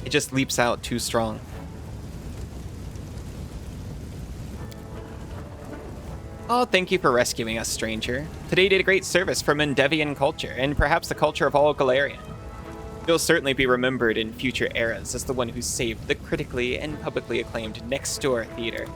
It just leaps out too strong. Oh, thank you for rescuing us, stranger. Today did a great service for Mendevian culture, and perhaps the culture of all Galarian. You'll certainly be remembered in future eras as the one who saved the critically and publicly acclaimed Next Door Theater.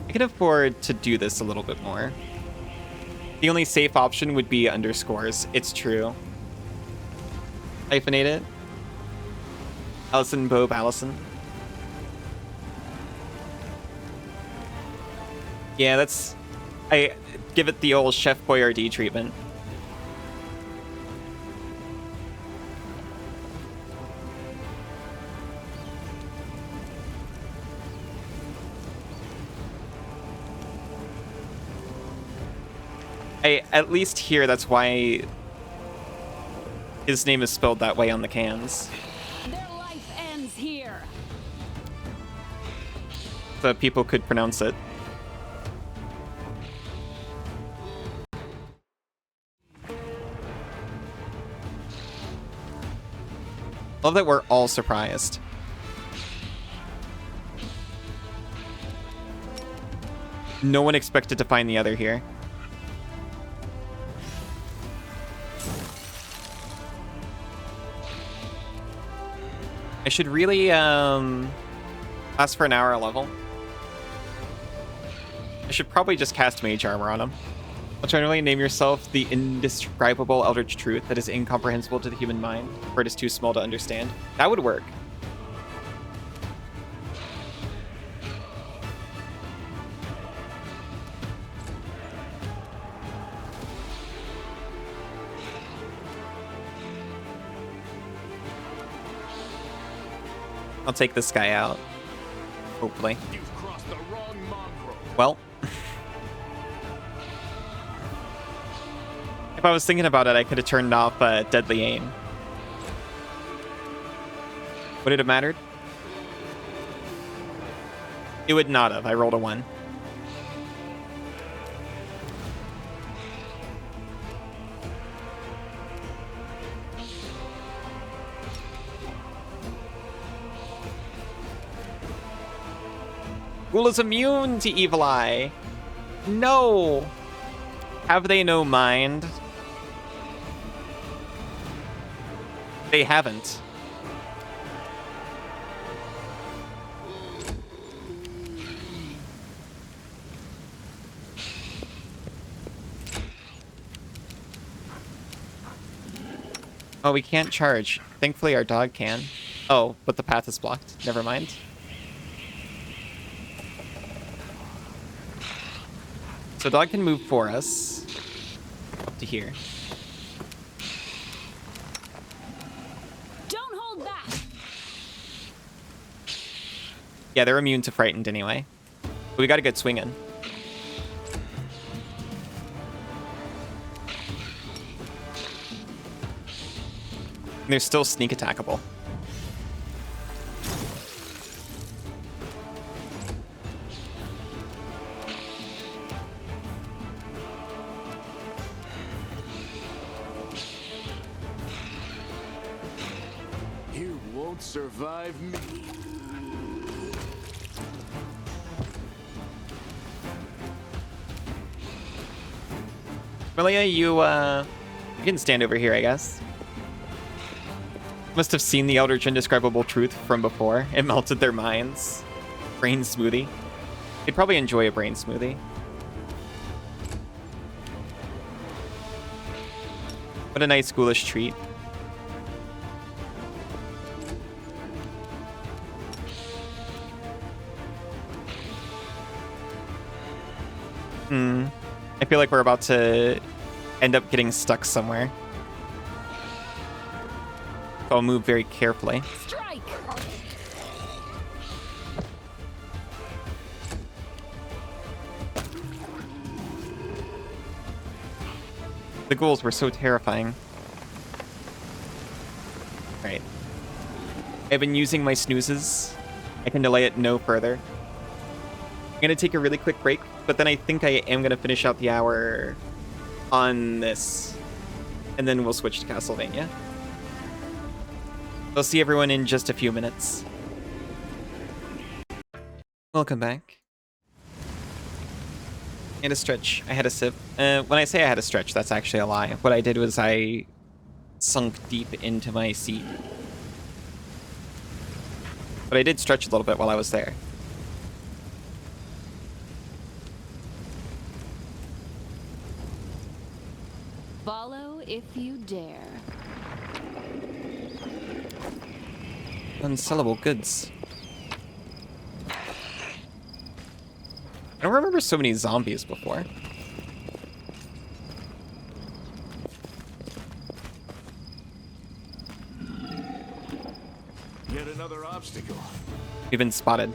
I can afford to do this a little bit more. The only safe option would be underscores. It's true. Hyphenate it. Allison, Bob, Allison. Yeah, that's... I give it the old Chef Boyardee treatment. At least here, that's why his name is spelled that way on the cans. Their life ends here. So people could pronounce it. Love that we're all surprised. No one expected to find the other here. I should really ask for an hour level. I should probably just cast Mage Armor on him. Alternatively, name yourself the indescribable eldritch truth that is incomprehensible to the human mind, for it is too small to understand. That would work. I'll take this guy out. Hopefully. You've crossed the wrong mongrel. Well. If I was thinking about it, I could have turned off Deadly Aim. Would it have mattered? It would not have. I rolled a 1. Ghoul is immune to Evil Eye. No. Have they no mind? They haven't. Oh, we can't charge. Thankfully, our dog can. Oh, but the path is blocked. Never mind. So dog can move for us. Up to here. Don't hold back. Yeah, they're immune to frightened anyway. But we got a good swing in. And they're still sneak attackable. You won't survive me. Melia, you can stand over here, I guess. Must have seen the Eldritch Indescribable Truth from before. It melted their minds. Brain smoothie. They'd probably enjoy a brain smoothie. What a nice ghoulish treat. I feel like we're about to end up getting stuck somewhere. So I'll move very carefully. Strike! The ghouls were so terrifying. Right. I've been using my snoozes. I can delay it no further. I'm gonna take a really quick break, but then I think I am gonna finish out the hour on this. And then we'll switch to Castlevania. I'll see everyone in just a few minutes. Welcome back. I had a stretch. I had a sip. When I say I had a stretch, that's actually a lie. What I did was I sunk deep into my seat. But I did stretch a little bit while I was there. Follow if you dare. Unsellable goods. I don't remember so many zombies before. Yet another obstacle. We've been spotted.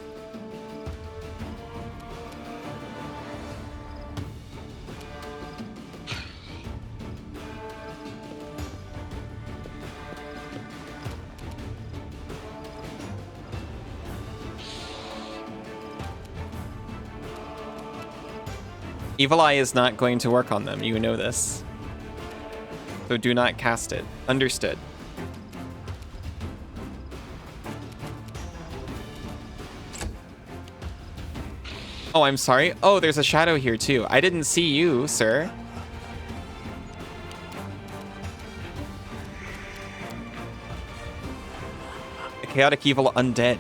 Evil Eye is not going to work on them, you know this. So do not cast it. Understood. Oh, I'm sorry. Oh, there's a shadow here too. I didn't see you, sir. A chaotic evil undead.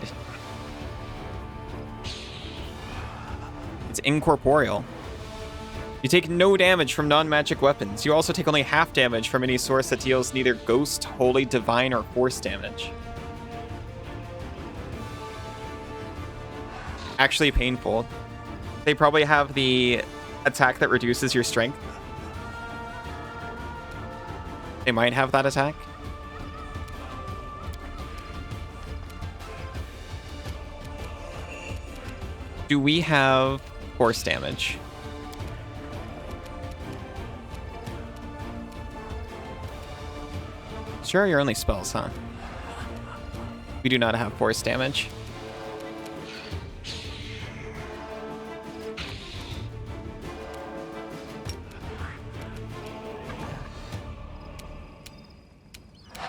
It's incorporeal. You take no damage from non-magic weapons. You also take only half damage from any source that deals neither ghost, holy, divine, or force damage. Actually painful. They probably have the attack that reduces your strength. They might have that attack. Do we have force damage? Sure, your only spells, huh? We do not have force damage.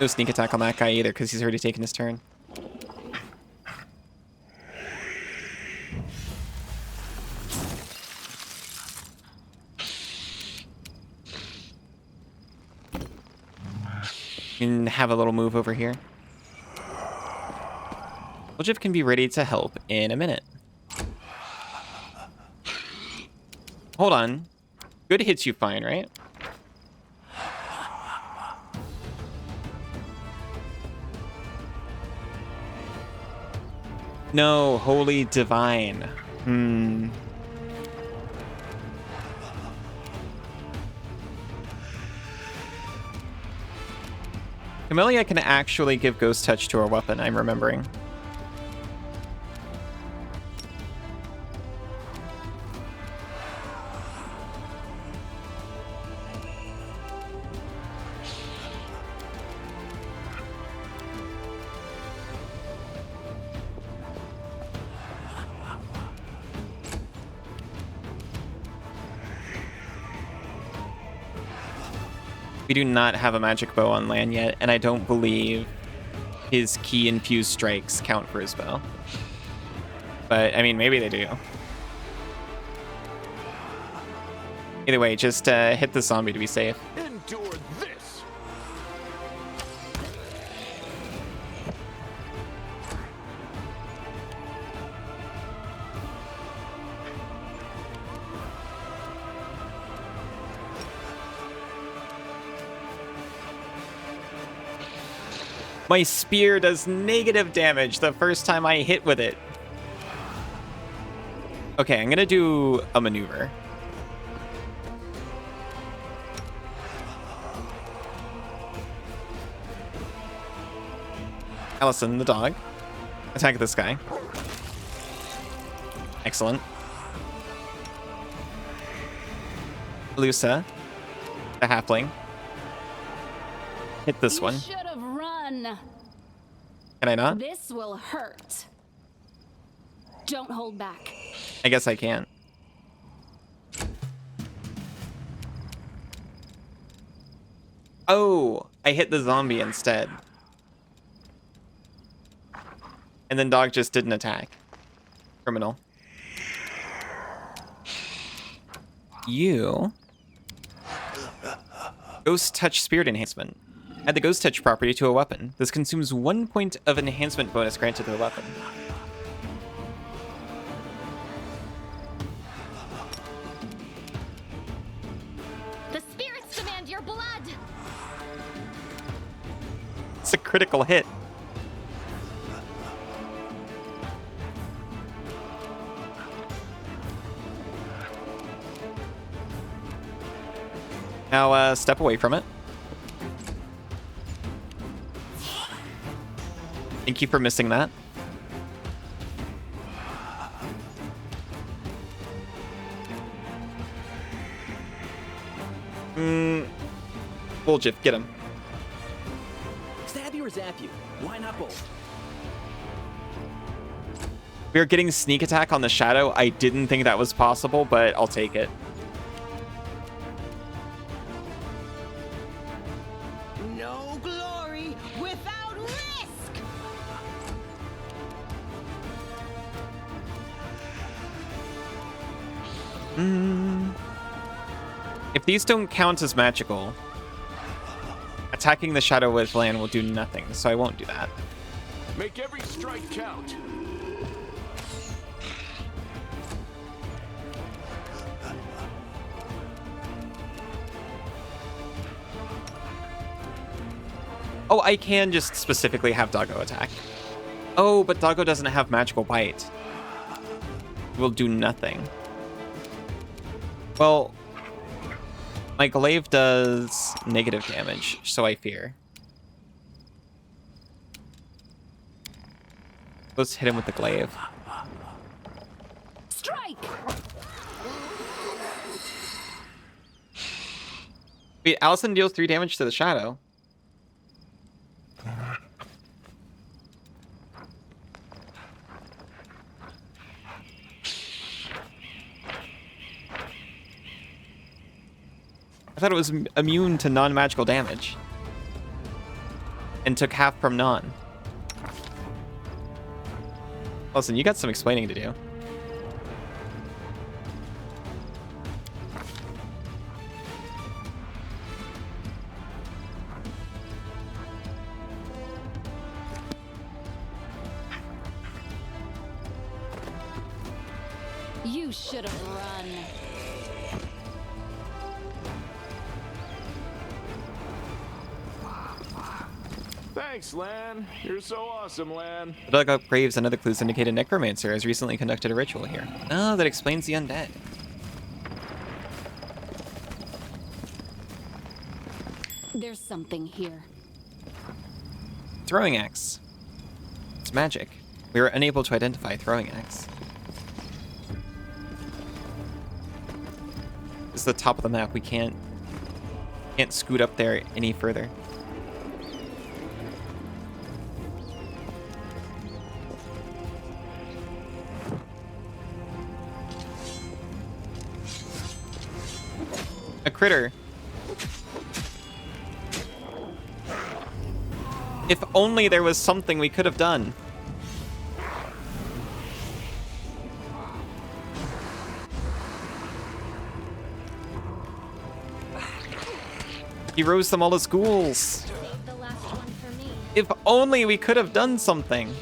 No sneak attack on that guy either, because he's already taken his turn. You can have a little move over here. Jeff can be ready to help in a minute. Hold on. Good hits you fine, right? No, holy divine. Camellia can actually give Ghost Touch to her weapon, I'm remembering. We do not have a magic bow on land yet, and I don't believe his key infused strikes count for his bow. But, I mean, maybe they do. Either way, just hit the zombie to be safe. Endure this. My spear does negative damage the first time I hit with it. Okay, I'm gonna do a maneuver. Allison, the dog. Attack this guy. Excellent. Lusa, the halfling. Hit this one. You should have run. Can I not? This will hurt. Don't hold back. I guess I can. Oh, I hit the zombie instead. And then dog just didn't attack. Criminal. You. Ghost Touch Spirit Enhancement. Add the Ghost Touch property to a weapon. This consumes 1 point of enhancement bonus granted to the weapon. The spirits demand your blood. It's a critical hit. Now, step away from it. Thank you for missing that. Bullshit, get him. Stab you or zap you? Why not both? We are getting sneak attack on the shadow. I didn't think that was possible, but I'll take it. No glory without risk! If these don't count as magical, attacking the shadow with land will do nothing, so I won't do that. Make every strike count. Oh, I can just specifically have Doggo attack. Oh, but Doggo doesn't have magical bite. It will do nothing. Well, my glaive does negative damage, so I fear. Let's hit him with the glaive. Strike! Wait, Allison deals 3 damage to the shadow. I thought it was immune to non-magical damage. And took half from non. Listen, you got some explaining to do. You should have run. Thanks, Lan. You're so awesome, Lan. The dug up graves and other clues indicate a necromancer has recently conducted a ritual here. Oh, that explains the undead. There's something here. Throwing axe. It's magic. We were unable to identify throwing axe. This is the top of the map. We can't scoot up there any further. A critter. If only there was something we could have done. He rose them all as ghouls. Save the last one for me. If only we could have done something.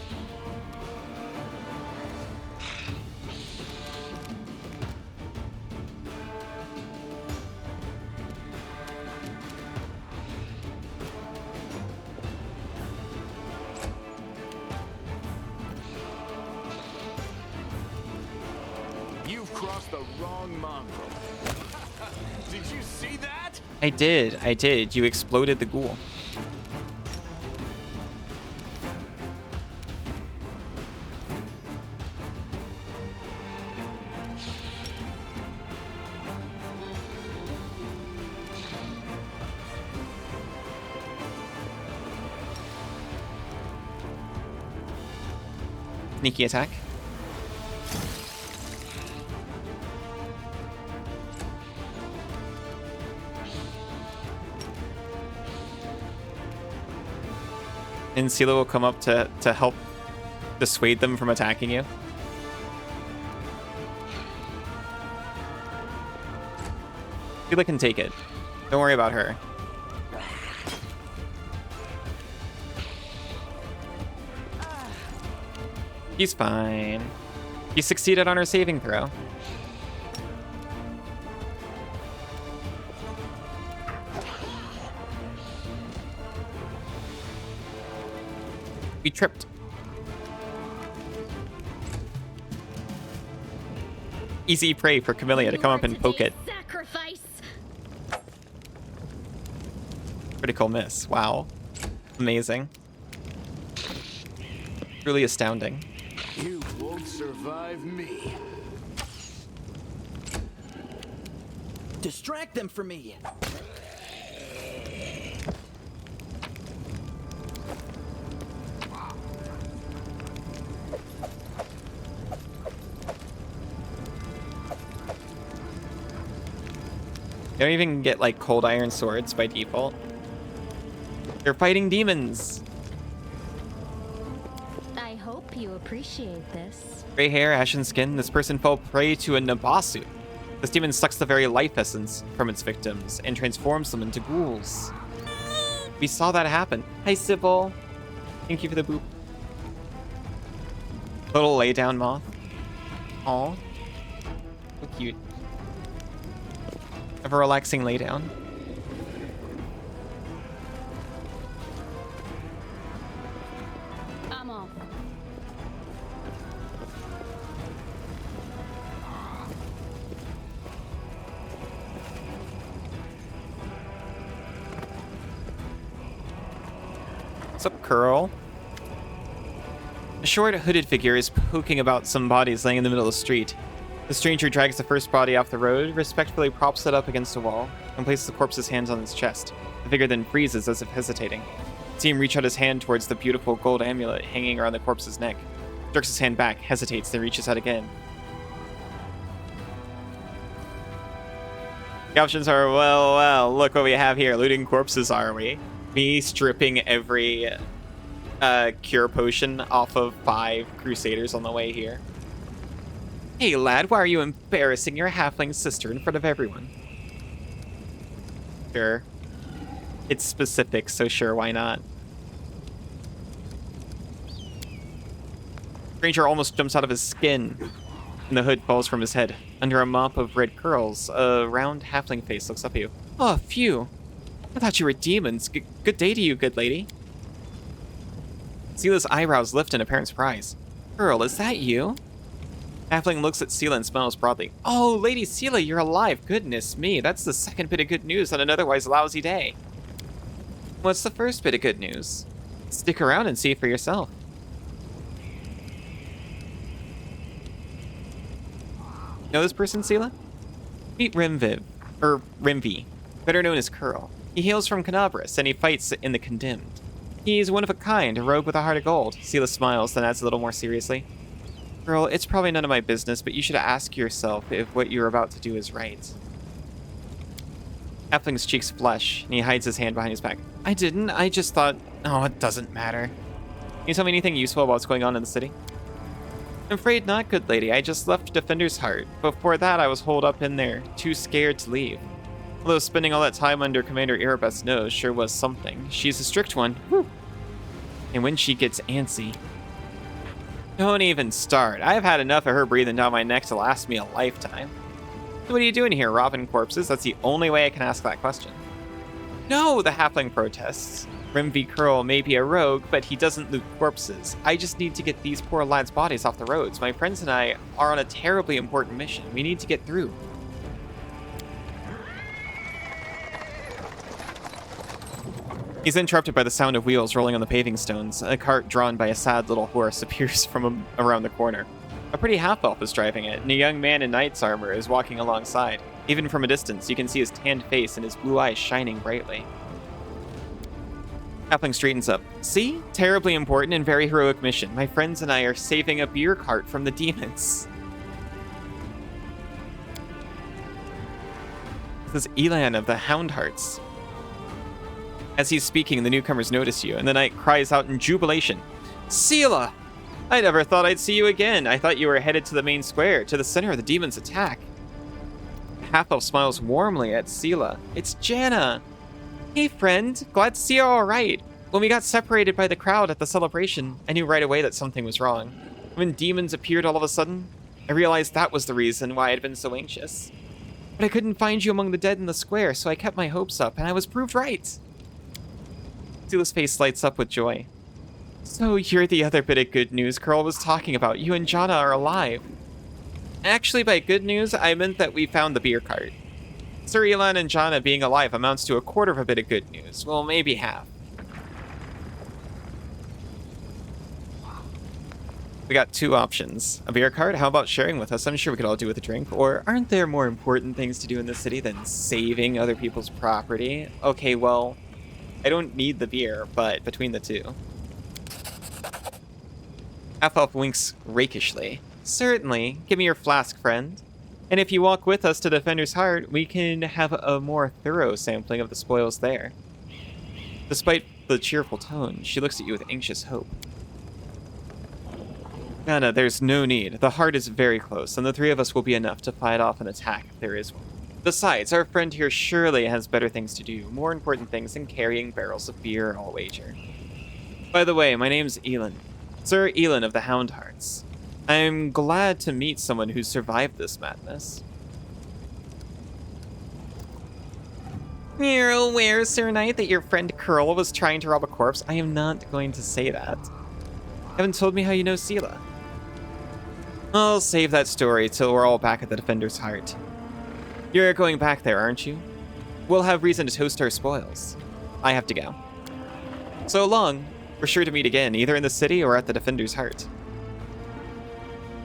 You've crossed the wrong mongrel. Did you see that? I did. You exploded the ghoul. Sneaky attack. And Sela will come up to help dissuade them from attacking you. Sela can take it. Don't worry about her. He's fine. He succeeded on her saving throw. We tripped. Easy prey for Camellia to come up and poke it. Sacrifice. Critical miss. Wow. Amazing. Truly astounding. You won't survive me. Distract them from me. They don't even get like cold iron swords by default. They're fighting demons. I hope you appreciate this. Gray hair, ashen skin. This person fell prey to a Nabasu. This demon sucks the very life essence from its victims and transforms them into ghouls. We saw that happen. Hi, Sybil. Thank you for the boop. Little lay down moth. Aw. So cute. Have a relaxing lay down. I'm off. What's up, Curl? A short, hooded figure is poking about some bodies laying in the middle of the street. The stranger drags the first body off the road, respectfully props it up against a wall, and places the corpse's hands on its chest. The figure then freezes as if hesitating. See him reach out his hand towards the beautiful gold amulet hanging around the corpse's neck. Jerks his hand back, hesitates, then reaches out again. The options are, well, look what we have here. Looting corpses, are we? Me stripping every cure potion off of 5 crusaders on the way here. Hey lad, why are you embarrassing your halfling sister in front of everyone? Sure. It's specific, so sure, why not? Stranger almost jumps out of his skin, and the hood falls from his head. Under a mop of red curls, a round halfling face looks up at you. Oh, phew. I thought you were demons. Good day to you, good lady. Sela's eyebrows lift in apparent surprise. Girl, is that you? Halfling looks at Sela and smiles broadly. Oh, Lady Sela, you're alive. Goodness me, that's the second bit of good news on an otherwise lousy day. What's the first bit of good news? Stick around and see for yourself. Know this person, Sela? Meet Rimvi, better known as Curl. He hails from Canabras, and he fights in the Condemned. He's one of a kind, a rogue with a heart of gold. Sela smiles, then adds a little more seriously. Girl, it's probably none of my business, but you should ask yourself if what you're about to do is right. Halfling's cheeks flush, and he hides his hand behind his back. I didn't. I just thought, oh, it doesn't matter. Can you tell me anything useful about what's going on in the city? I'm afraid not, good lady. I just left Defender's Heart. Before that, I was holed up in there, too scared to leave. Although spending all that time under Commander Erebeth's nose sure was something. She's a strict one. Whew. And when she gets antsy... Don't even start. I've had enough of her breathing down my neck to last me a lifetime. What are you doing here, robbing corpses? That's the only way I can ask that question. No, the halfling protests. Rimvi Curl may be a rogue, but he doesn't loot corpses. I just need to get these poor lads' bodies off the roads. My friends and I are on a terribly important mission. We need to get through. He's interrupted by the sound of wheels rolling on the paving stones. A cart drawn by a sad little horse appears from around the corner. A pretty half-elf is driving it, and a young man in knight's armor is walking alongside. Even from a distance, you can see his tanned face and his blue eyes shining brightly. Halfling straightens up. See? Terribly important and very heroic mission. My friends and I are saving a beer cart from the demons. This is Elan of the Houndhearts. As he's speaking, the newcomers notice you, and the knight cries out in jubilation. Seela! I never thought I'd see you again. I thought you were headed to the main square, to the center of the demon's attack. Half-elf smiles warmly at Seela. It's Janna! Hey, friend. Glad to see you're all right. When we got separated by the crowd at the celebration, I knew right away that something was wrong. When demons appeared all of a sudden, I realized that was the reason why I'd been so anxious. But I couldn't find you among the dead in the square, so I kept my hopes up, and I was proved right. Seela's face lights up with joy. So you're the other bit of good news Curl was talking about. You and Janna are alive. Actually, by good news, I meant that we found the beer cart. Sir Elan and Janna being alive amounts to a quarter of a bit of good news. Well, maybe half. We got two options. A beer cart? How about sharing with us? I'm sure we could all do with a drink. Or aren't there more important things to do in the city than saving other people's property? Okay, well... I don't need the beer, but between the two. Half-elf winks rakishly. Certainly. Give me your flask, friend. And if you walk with us to Defender's Heart, we can have a more thorough sampling of the spoils there. Despite the cheerful tone, she looks at you with anxious hope. Janna, there's no need. The heart is very close, and the three of us will be enough to fight off an attack if there is one. Besides, our friend here surely has better things to do, more important things than carrying barrels of beer, I'll wager. By the way, my name's Elan. Sir Elan of the Houndhearts. I'm glad to meet someone who's survived this madness. You're aware, Sir Knight, that your friend Curl was trying to rob a corpse? I am not going to say that. You haven't told me how you know Seela. I'll save that story till we're all back at the Defender's Heart. You're going back there, aren't you? We'll have reason to toast our spoils. I have to go. So long. We're sure to meet again, either in the city or at the Defender's Heart.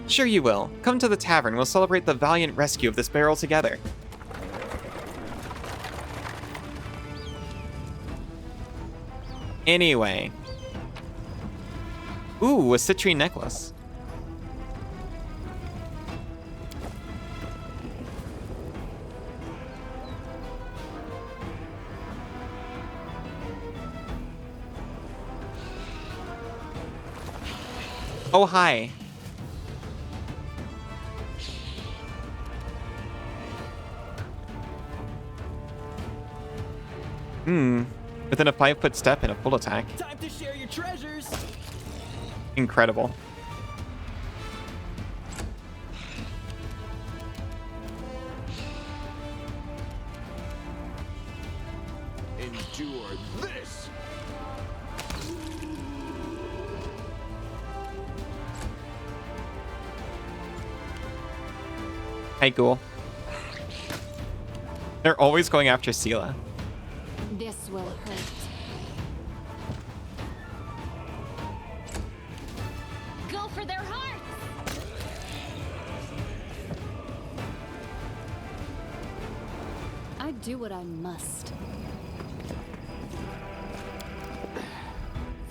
Sure you will. Come to the tavern. We'll celebrate the valiant rescue of this barrel together. Anyway. Ooh, a citrine necklace. Oh, hi. Within a 5-foot step and a full attack. Time to share your treasures. Incredible. Endure this. Hey, ghoul. They're always going after Seela. This will hurt. Go for their hearts! I do what I must.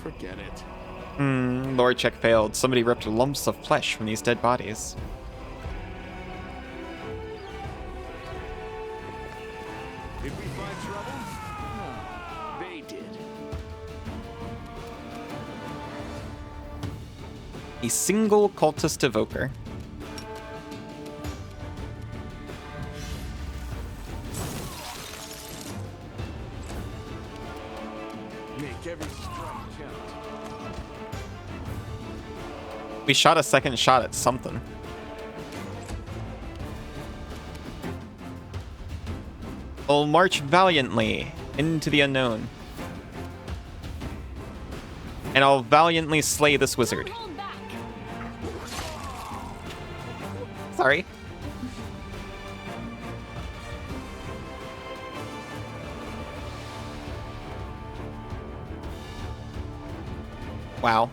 Forget it. Lore check failed. Somebody ripped lumps of flesh from these dead bodies. Did we find trouble? No, they did. A single cultist evoker. Make every strike count. We shot a second shot at something. We'll march valiantly into the unknown. And I'll valiantly slay this wizard. Sorry. Wow.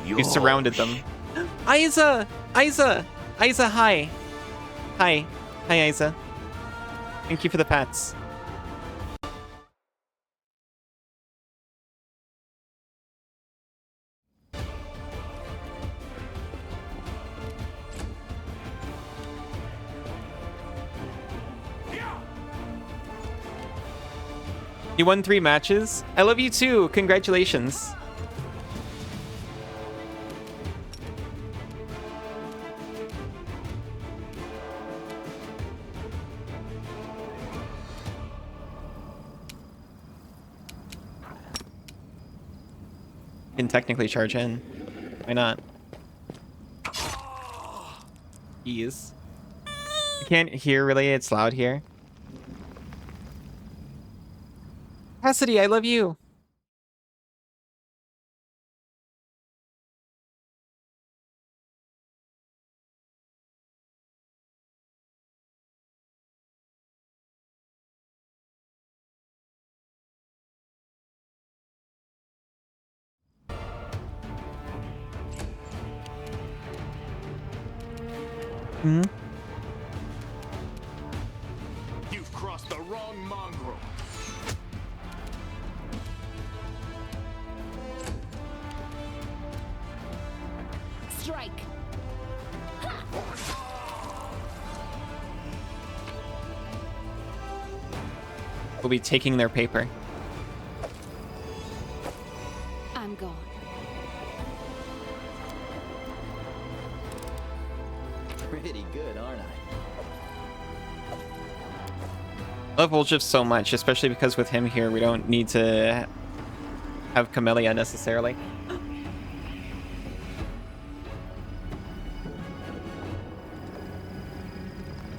You surrounded them. Isa! Isa! Isa, hi. Hi. Hi, Isa. Thank you for the pats. You won 3 matches? I love you too. Congratulations. Can technically charge in. Why not? Ease. I can't hear really, it's loud here. Cassidy, I love you. Hmm? You've crossed the wrong mongrel. Strike. We'll be taking their paper. I'm gone. Pretty good, aren't I? I love Woljiff so much, especially because with him here, we don't need to have Camellia necessarily.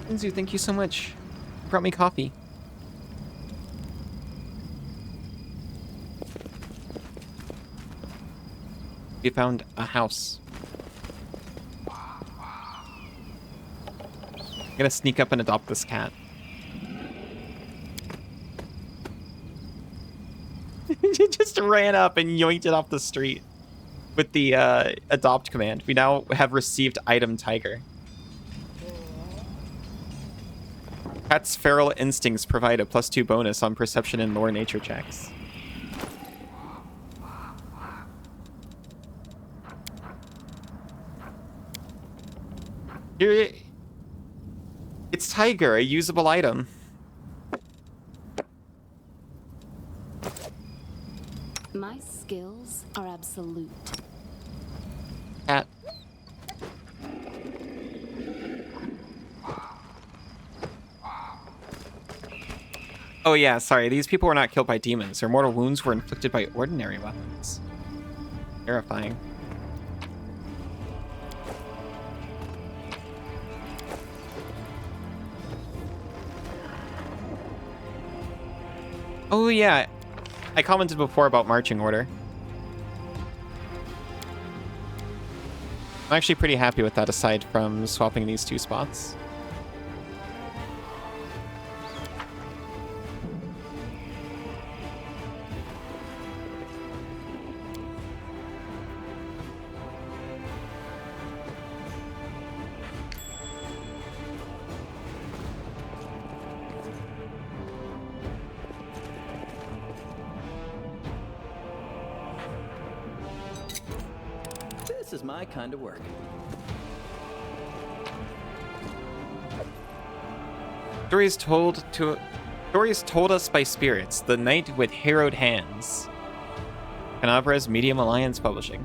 Enzu, thank you so much. You brought me coffee. We found a house. I'm gonna sneak up and adopt this cat. He just ran up and yoinked it off the street with the adopt command. We now have received item tiger. Cat's feral instincts provide a +2 bonus on perception and lore nature checks. Here, it's tiger, a usable item. My skills are absolute. Cat. Oh yeah, sorry, these people were not killed by demons. Their mortal wounds were inflicted by ordinary weapons. Terrifying. Oh yeah, I commented before about marching order. I'm actually pretty happy with that aside from swapping these 2 spots. This is my kind of work. Stories told us by spirits, the night with harrowed hands. Canabra's Medium Alliance Publishing.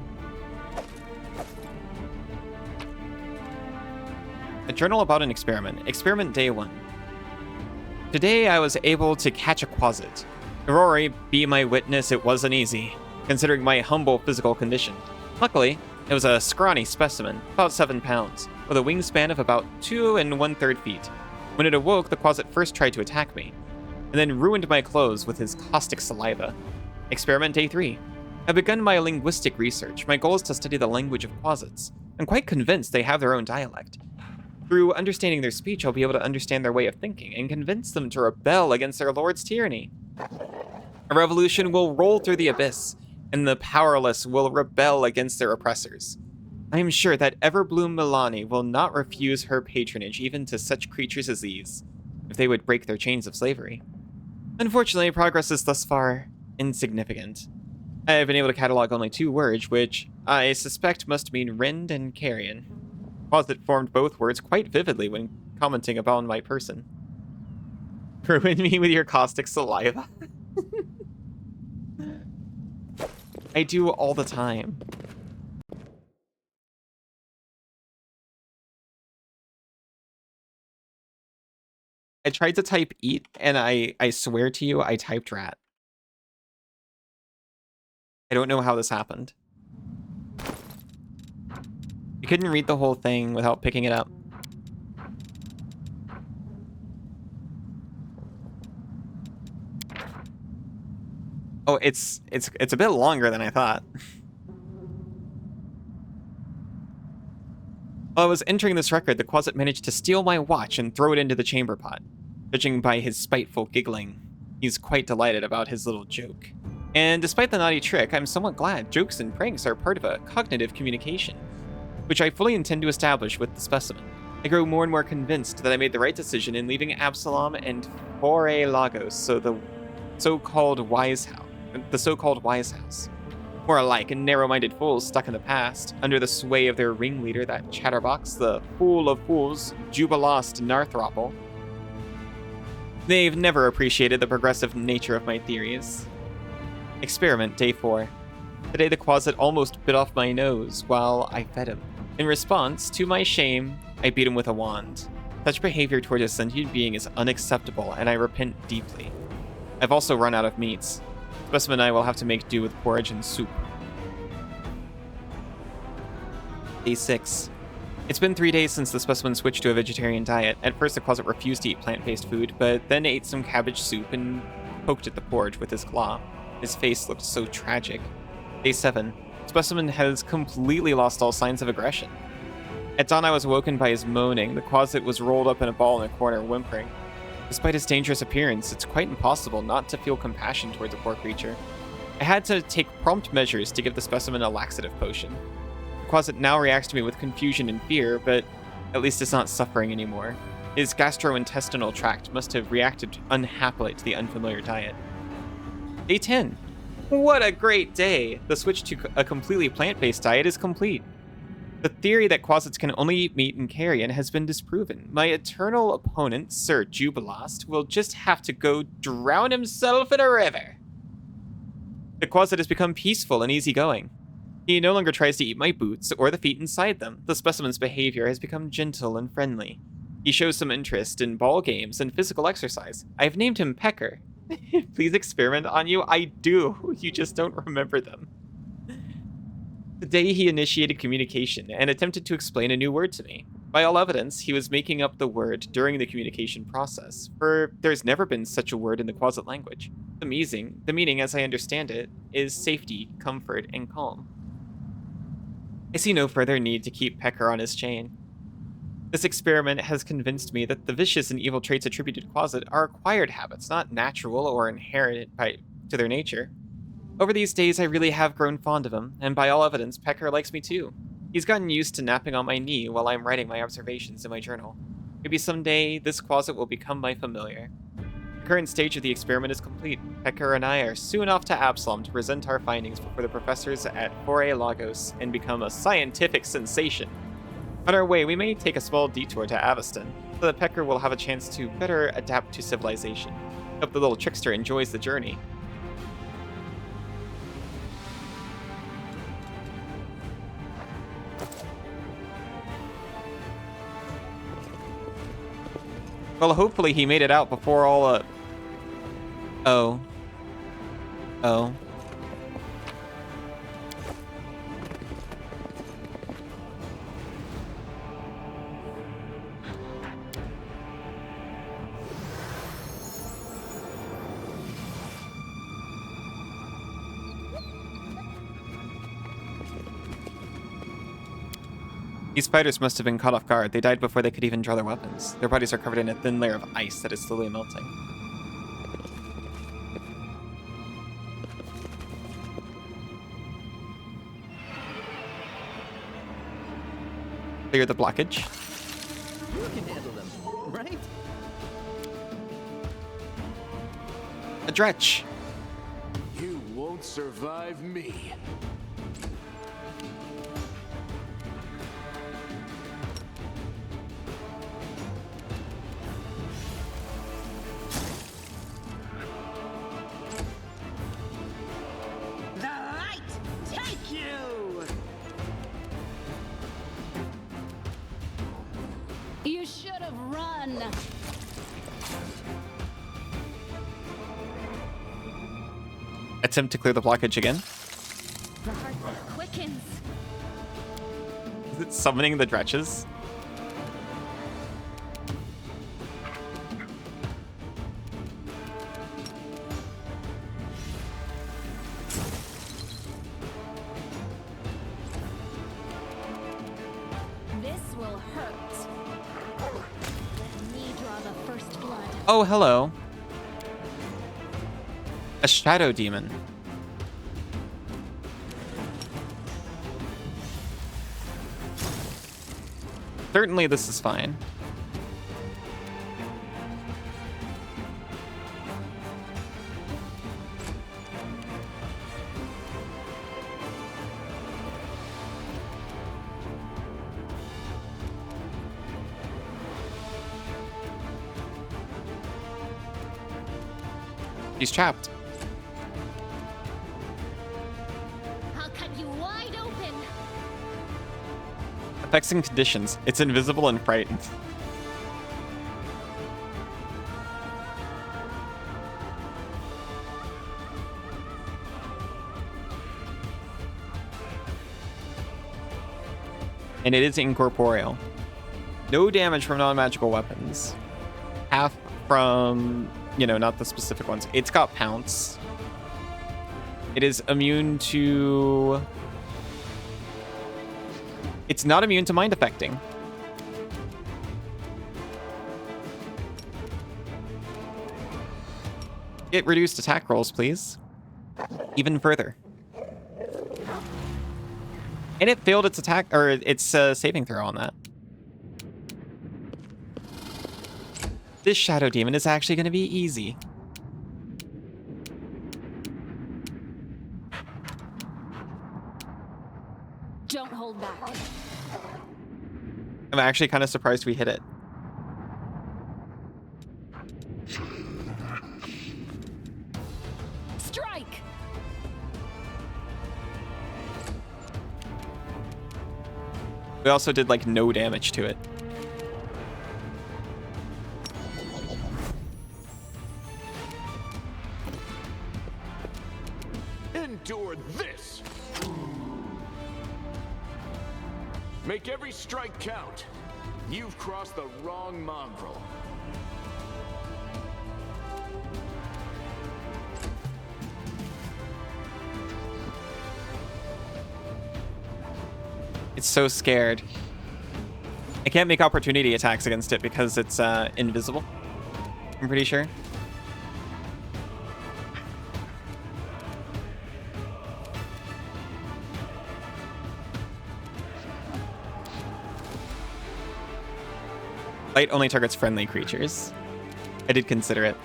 A journal about an experiment. Experiment day 1. Today I was able to catch a quasit. Rory, be my witness, it wasn't easy, considering my humble physical condition. Luckily, it was a scrawny specimen, about 7 pounds, with a wingspan of about 2 1/3 feet. When it awoke, the quasit first tried to attack me, and then ruined my clothes with his caustic saliva. Experiment day 3. I've begun my linguistic research. My goal is to study the language of quasits. I'm quite convinced they have their own dialect. Through understanding their speech, I'll be able to understand their way of thinking and convince them to rebel against their lord's tyranny. A revolution will roll through the abyss, and the powerless will rebel against their oppressors. I am sure that Everbloom Milani will not refuse her patronage even to such creatures as these, if they would break their chains of slavery. Unfortunately, progress is thus far insignificant. I have been able to catalog only 2 words, which I suspect must mean rend and carrion. Quasit formed both words quite vividly when commenting upon my person. Ruin me with your caustic saliva. I do all the time. I tried to type eat, and I swear to you, I typed rat. I don't know how this happened. You couldn't read the whole thing without picking it up. Oh, it's a bit longer than I thought. While I was entering this record, the quasit managed to steal my watch and throw it into the chamber pot. Judging by his spiteful giggling, he's quite delighted about his little joke. And despite the naughty trick, I'm somewhat glad jokes and pranks are part of a cognitive communication, which I fully intend to establish with the specimen. I grow more and more convinced that I made the right decision in leaving Absalom and Foray Lagos, so the so-called wise house. More alike, narrow-minded fools stuck in the past, under the sway of their ringleader, that chatterbox, the fool of fools, Jubilost Narthropple. They've never appreciated the progressive nature of my theories. Experiment day 4. Today the quasit almost bit off my nose while I fed him. In response, to my shame, I beat him with a wand. Such behavior toward a sentient being is unacceptable, and I repent deeply. I've also run out of meats. Specimen and I will have to make do with porridge and soup. Day 6. It's been 3 days since the specimen switched to a vegetarian diet. At first, the quasit refused to eat plant-based food, but then ate some cabbage soup and poked at the porridge with his claw. His face looked so tragic. Day 7. Specimen has completely lost all signs of aggression. At dawn, I was woken by his moaning. The quasit was rolled up in a ball in a corner, whimpering. Despite his dangerous appearance, it's quite impossible not to feel compassion towards a poor creature. I had to take prompt measures to give the specimen a laxative potion. The quasit now reacts to me with confusion and fear, but at least it's not suffering anymore. His gastrointestinal tract must have reacted unhappily to the unfamiliar diet. Day 10. What a great day! The switch to a completely plant-based diet is complete. The theory that quasits can only eat meat and carrion has been disproven. My eternal opponent, Sir Jubilost, will just have to go drown himself in a river. The quasit has become peaceful and easygoing. He no longer tries to eat my boots or the feet inside them. The specimen's behavior has become gentle and friendly. He shows some interest in ball games and physical exercise. I've named him Pecker. Please experiment on you. I do. You just don't remember them. Today he initiated communication and attempted to explain a new word to me. By all evidence, he was making up the word during the communication process, for there's never been such a word in the quasit language. The meaning, as I understand it, is safety, comfort, and calm. I see no further need to keep Pecker on his chain. This experiment has convinced me that the vicious and evil traits attributed to quasit are acquired habits, not natural or inherited to their nature. Over these days, I really have grown fond of him, and by all evidence, Pecker likes me too. He's gotten used to napping on my knee while I'm writing my observations in my journal. Maybe someday, this quasit will become my familiar. The current stage of the experiment is complete. Pecker and I are soon off to Absalom to present our findings before the professors at Foray Lagos and become a scientific sensation. On our way, we may take a small detour to Aveston, so that Pecker will have a chance to better adapt to civilization. Hope the little trickster enjoys the journey. Well, hopefully he made it out before all, Oh. Oh. These fighters must have been caught off guard. They died before they could even draw their weapons. Their bodies are covered in a thin layer of ice that is slowly melting. Clear the blockage. You can handle them, right? A dretch. You won't survive me. You should have run. Attempt to clear the blockage again. The heartbeat quickens. Is it summoning the dretches? This will hurt. Let me draw the first blood. Oh, hello. A shadow demon. Certainly this is fine. He's trapped. I'll cut you wide open. Effects and conditions. It's invisible and frightened. And it is incorporeal. No damage from non-magical weapons. Half from, you know, not the specific ones. It's got pounce. It is immune to... It's not immune to mind affecting. Get reduced attack rolls, please. Even further. And it failed its attack, or its saving throw on that. This shadow demon is actually going to be easy. Don't hold back. I'm actually kind of surprised we hit it. Strike. We also did like no damage to it. Endure this! Make every strike count. You've crossed the wrong mongrel. It's so scared. I can't make opportunity attacks against it because it's invisible. I'm pretty sure. Light only targets friendly creatures. I did consider it.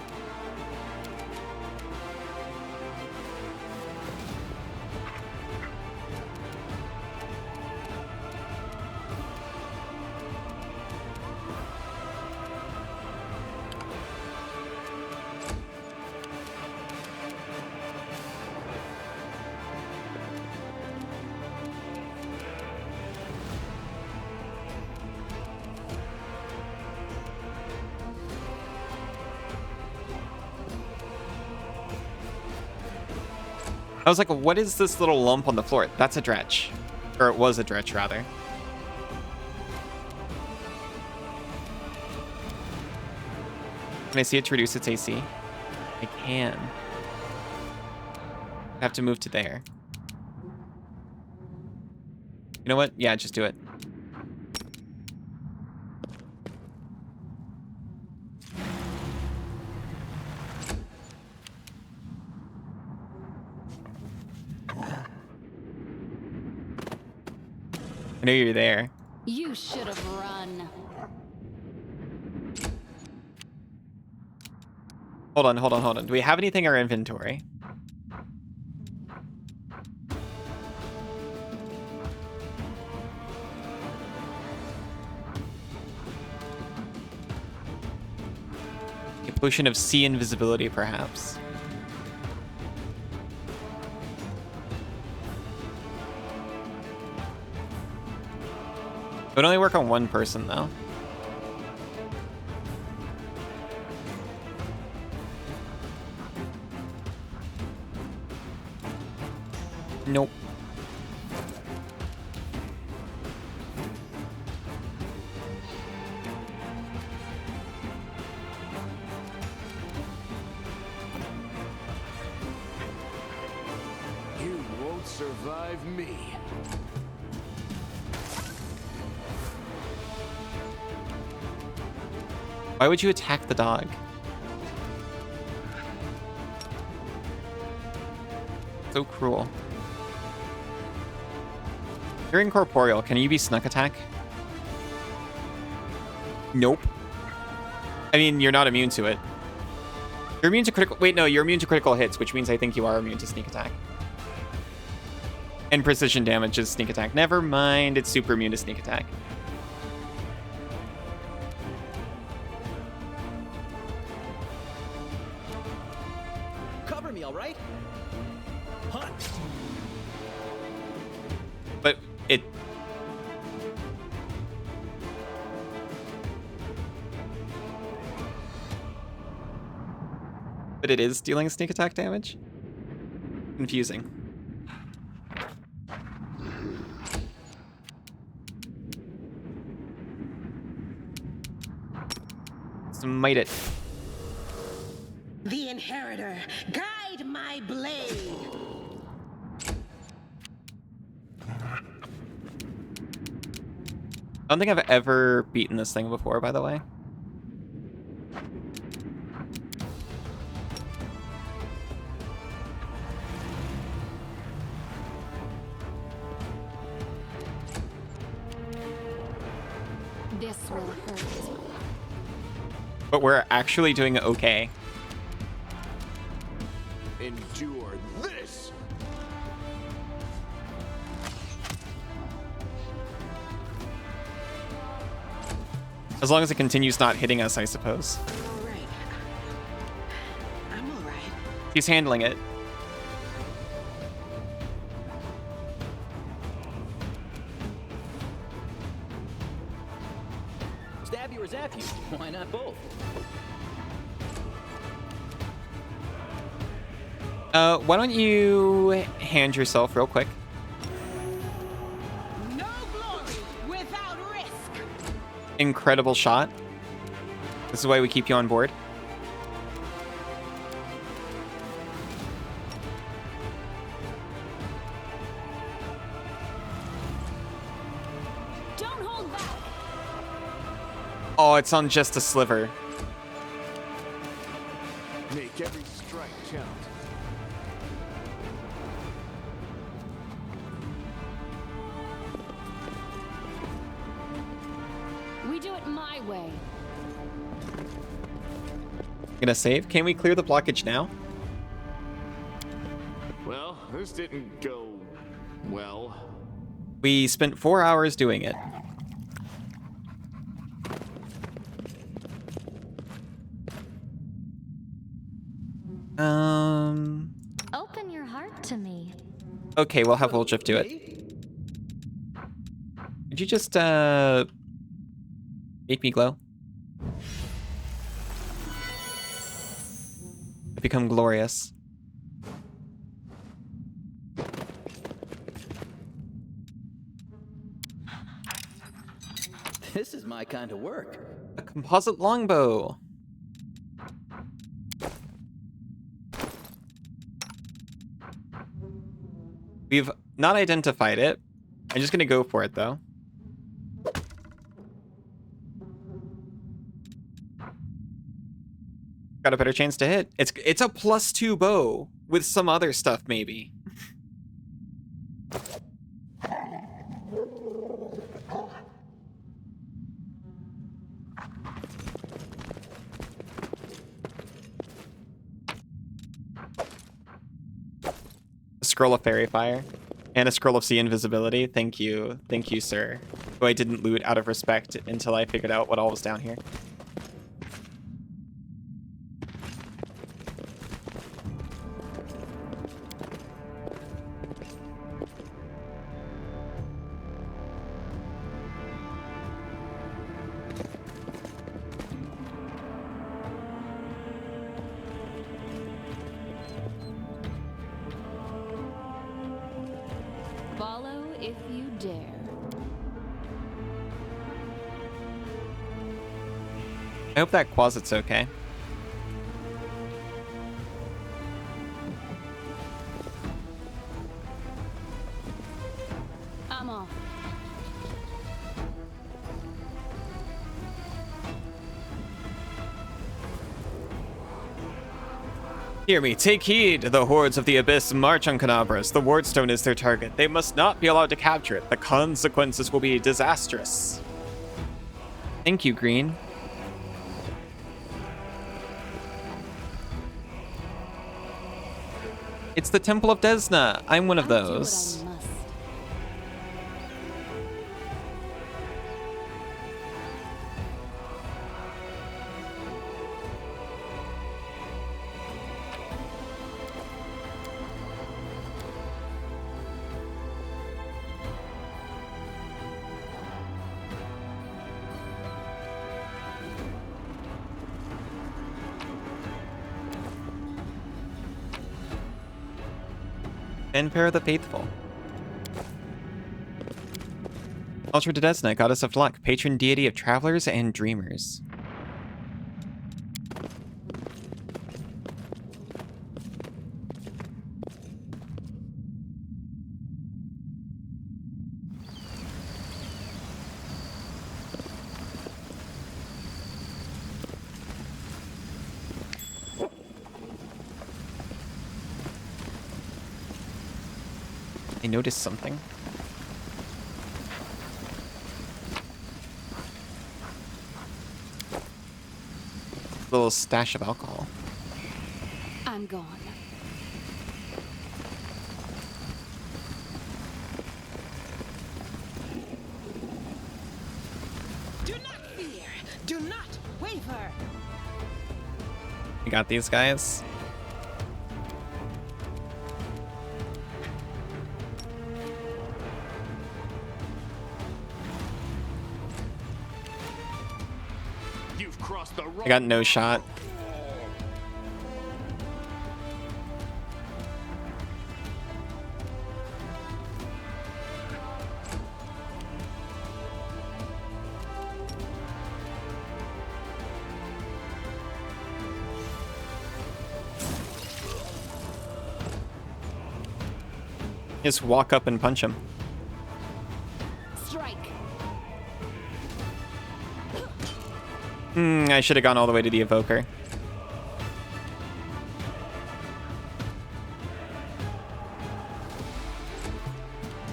I was like, what is this little lump on the floor? That's a dretch. Or it was a dretch, rather. Can I see it to reduce its AC? I can. I have to move to there. You know what? Yeah, just do it. I know you're there. You should have run. Hold on. Do we have anything in our inventory? A potion of sea invisibility, perhaps. It would only work on one person, though. Nope. You won't survive me. Why would you attack the dog? So cruel. You're incorporeal. Can you be snuck attack? Nope. I mean, you're not immune to it. You're immune to critical... Wait, no, you're immune to critical hits, which means I think you are immune to sneak attack. And precision damage is sneak attack. Never mind, it's super immune to sneak attack. Cover me, all right? Hunt. But it... But it is dealing sneak attack damage? Confusing. Smite it. The Inheritor, guide my blade. I don't think I've ever beaten this thing before, by the way. This will hurt. But we're actually doing okay. Endure this. As long as it continues not hitting us, I suppose. All right. I'm all right. He's handling it. Stab you or zap you? Why not both? Why don't you hand yourself real quick? No glory without risk. Incredible shot. This is why we keep you on board. Don't hold back. Oh, it's on just a sliver. Make every strike count. We do it my way. Gonna save. Can we clear the blockage now? Well, this didn't go well. We spent 4 hours doing it. Open your heart to me. Okay, we'll have Wolchif do it. Could you just, make me glow? I become glorious. This is my kind of work. A composite longbow. We've not identified it. I'm just gonna go for it though. Got a better chance to hit. It's a +2 bow with some other stuff maybe. A scroll of fairy fire and a scroll of sea invisibility. Thank you, sir. Who I didn't loot out of respect until I figured out what all was down here. Follow if you dare. I hope that closet's okay. I'm off. Hear me, take heed. The hordes of the Abyss march on Canabras. The Wardstone is their target. They must not be allowed to capture it. The consequences will be disastrous. Thank you, Green. It's the Temple of Desna. I'm one of those. Pair of the Faithful. Altar to Desna, goddess of luck, patron deity of travelers and dreamers. I noticed something. A little stash of alcohol. I'm gone. Do not fear. Do not waver. You got these guys. I got no shot. Just walk up and punch him. Strike. I should have gone all the way to the evoker.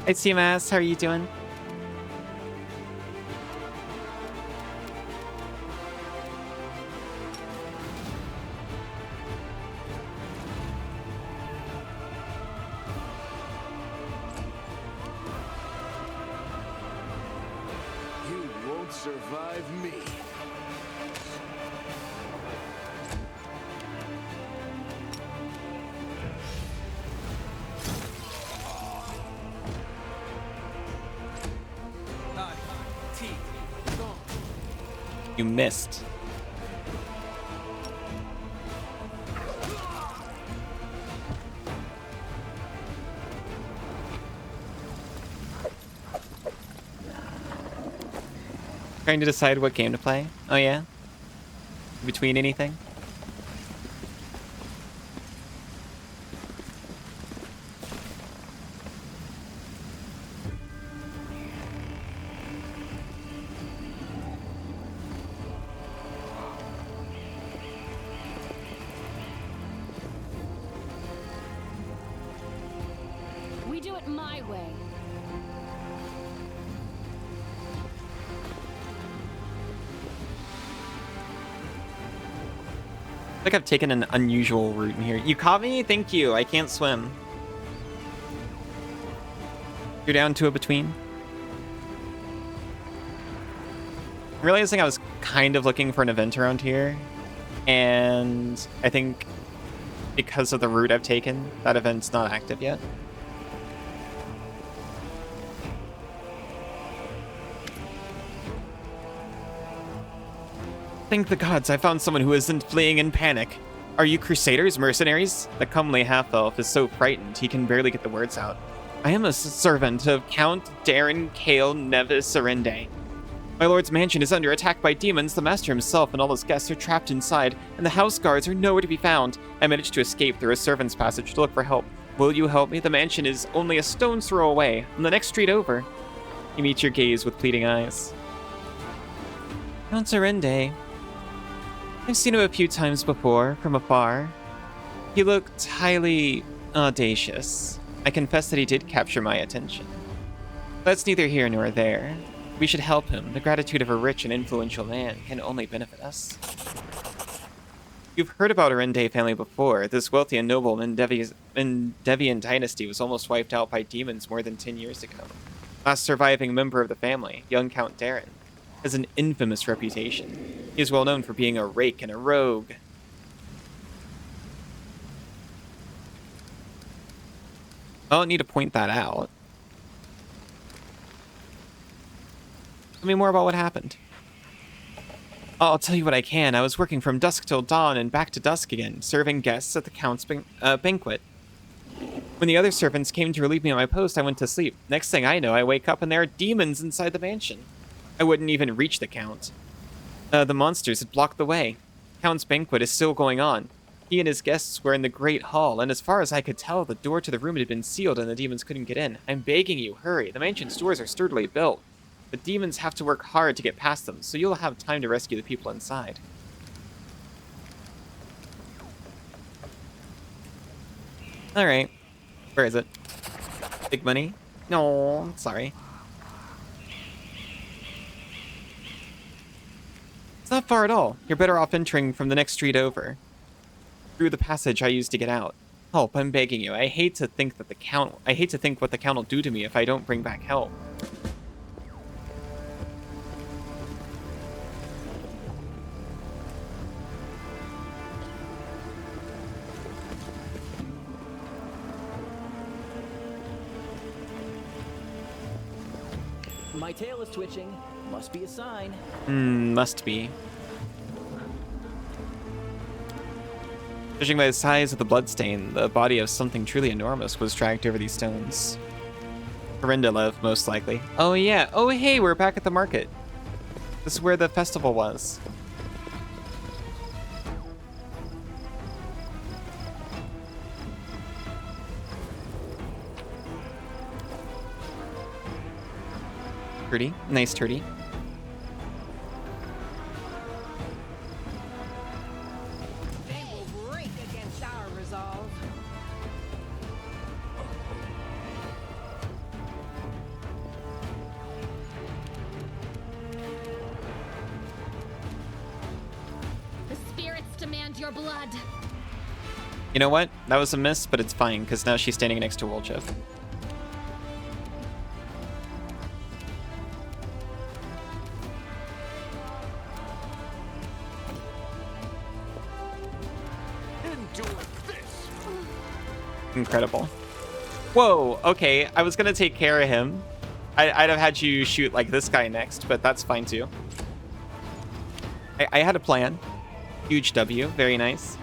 Hey, CMS, how are you doing? You won't survive me. You missed. Trying to decide what game to play. Oh yeah? Between anything? We do it my way. I think I've taken an unusual route in here. You caught me? Thank you. I can't swim. You're down to a between? I'm realizing I was kind of looking for an event around here. And I think because of the route I've taken, that event's not active yet. Thank the gods, I found someone who isn't fleeing in panic. Are you crusaders, mercenaries? The comely half-elf is so frightened he can barely get the words out. I am a servant of Count Darren Kale Nevis Arende. My lord's mansion is under attack by demons. The master himself and all his guests are trapped inside, and the house guards are nowhere to be found. I managed to escape through a servant's passage to look for help. Will you help me? The mansion is only a stone's throw away, on the next street over. You meet your gaze with pleading eyes. Count Arende. I've seen him a few times before, from afar. He looked highly audacious. I confess that he did capture my attention. That's neither here nor there. We should help him. The gratitude of a rich and influential man can only benefit us. You've heard about Arende family before. This wealthy and noble Devian dynasty was almost wiped out by demons more than 10 years ago. Last surviving member of the family, young Count Darren, has an infamous reputation. He is well known for being a rake and a rogue. I don't need to point that out. Tell me more about what happened. I'll tell you what I can. I was working from dusk till dawn and back to dusk again, serving guests at the Count's banquet. When the other servants came to relieve me of my post, I went to sleep. Next thing I know, I wake up and there are demons inside the mansion. I wouldn't even reach the Count. The monsters had blocked the way. Count's banquet is still going on. He and his guests were in the great hall, and as far as I could tell, the door to the room had been sealed and the demons couldn't get in. I'm begging you, hurry. The mansion's doors are sturdily built. The demons have to work hard to get past them, so you'll have time to rescue the people inside. Alright. Where is it? Big money? No, sorry. It's not far at all. You're better off entering from the next street over. Through the passage I used to get out. Help, I'm begging you. I hate to think what the Count will do to me if I don't bring back help. My tail is twitching. Must be a sign. Must be. Judging by the size of the bloodstain, the body of something truly enormous was dragged over these stones. Arendelev, most likely. Oh yeah. Oh hey, we're back at the market. This is where the festival was. Turdy. Nice turdy. They will break against our resolve. The spirits demand your blood. You know what? That was a miss, but it's fine, because now she's standing next to Wolchef. Incredible. Whoa, okay. I was gonna take care of him. I'd have had you shoot like this guy next, but that's fine too. I had a plan. Huge W, very nice.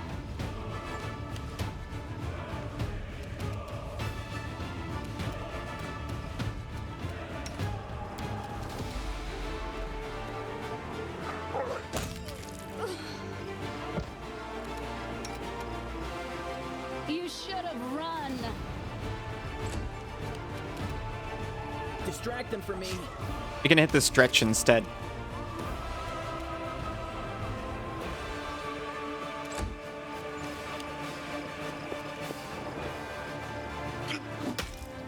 distract them from me. You can hit the stretch instead.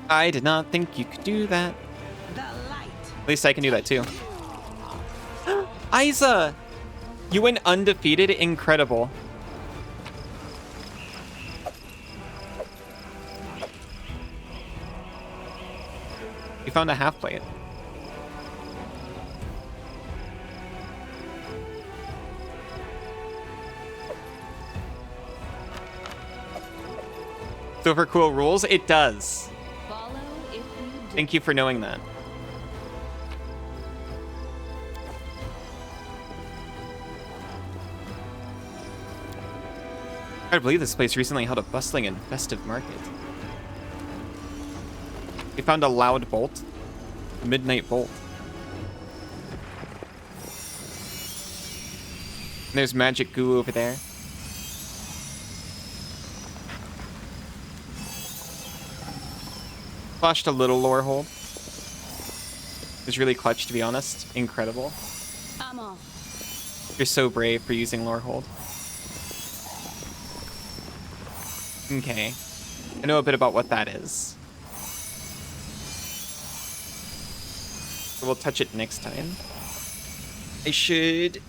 I did not think you could do that. At least I can do that too. Isa! You went undefeated? Incredible. You found a half plate. So for cool rules, it does. Thank you for knowing that. I believe this place recently held a bustling and festive market. We found a loud bolt. A midnight bolt. And there's magic goo over there. Flashed a little lore hold. It was really clutch, to be honest. Incredible. You're so brave for using lore hold. Okay. I know a bit about what that is. So we'll touch it next time. I should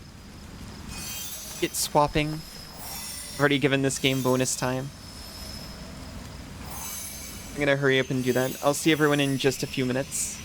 get swapping. I've already given this game bonus time. I'm gonna hurry up and do that. I'll see everyone in just a few minutes.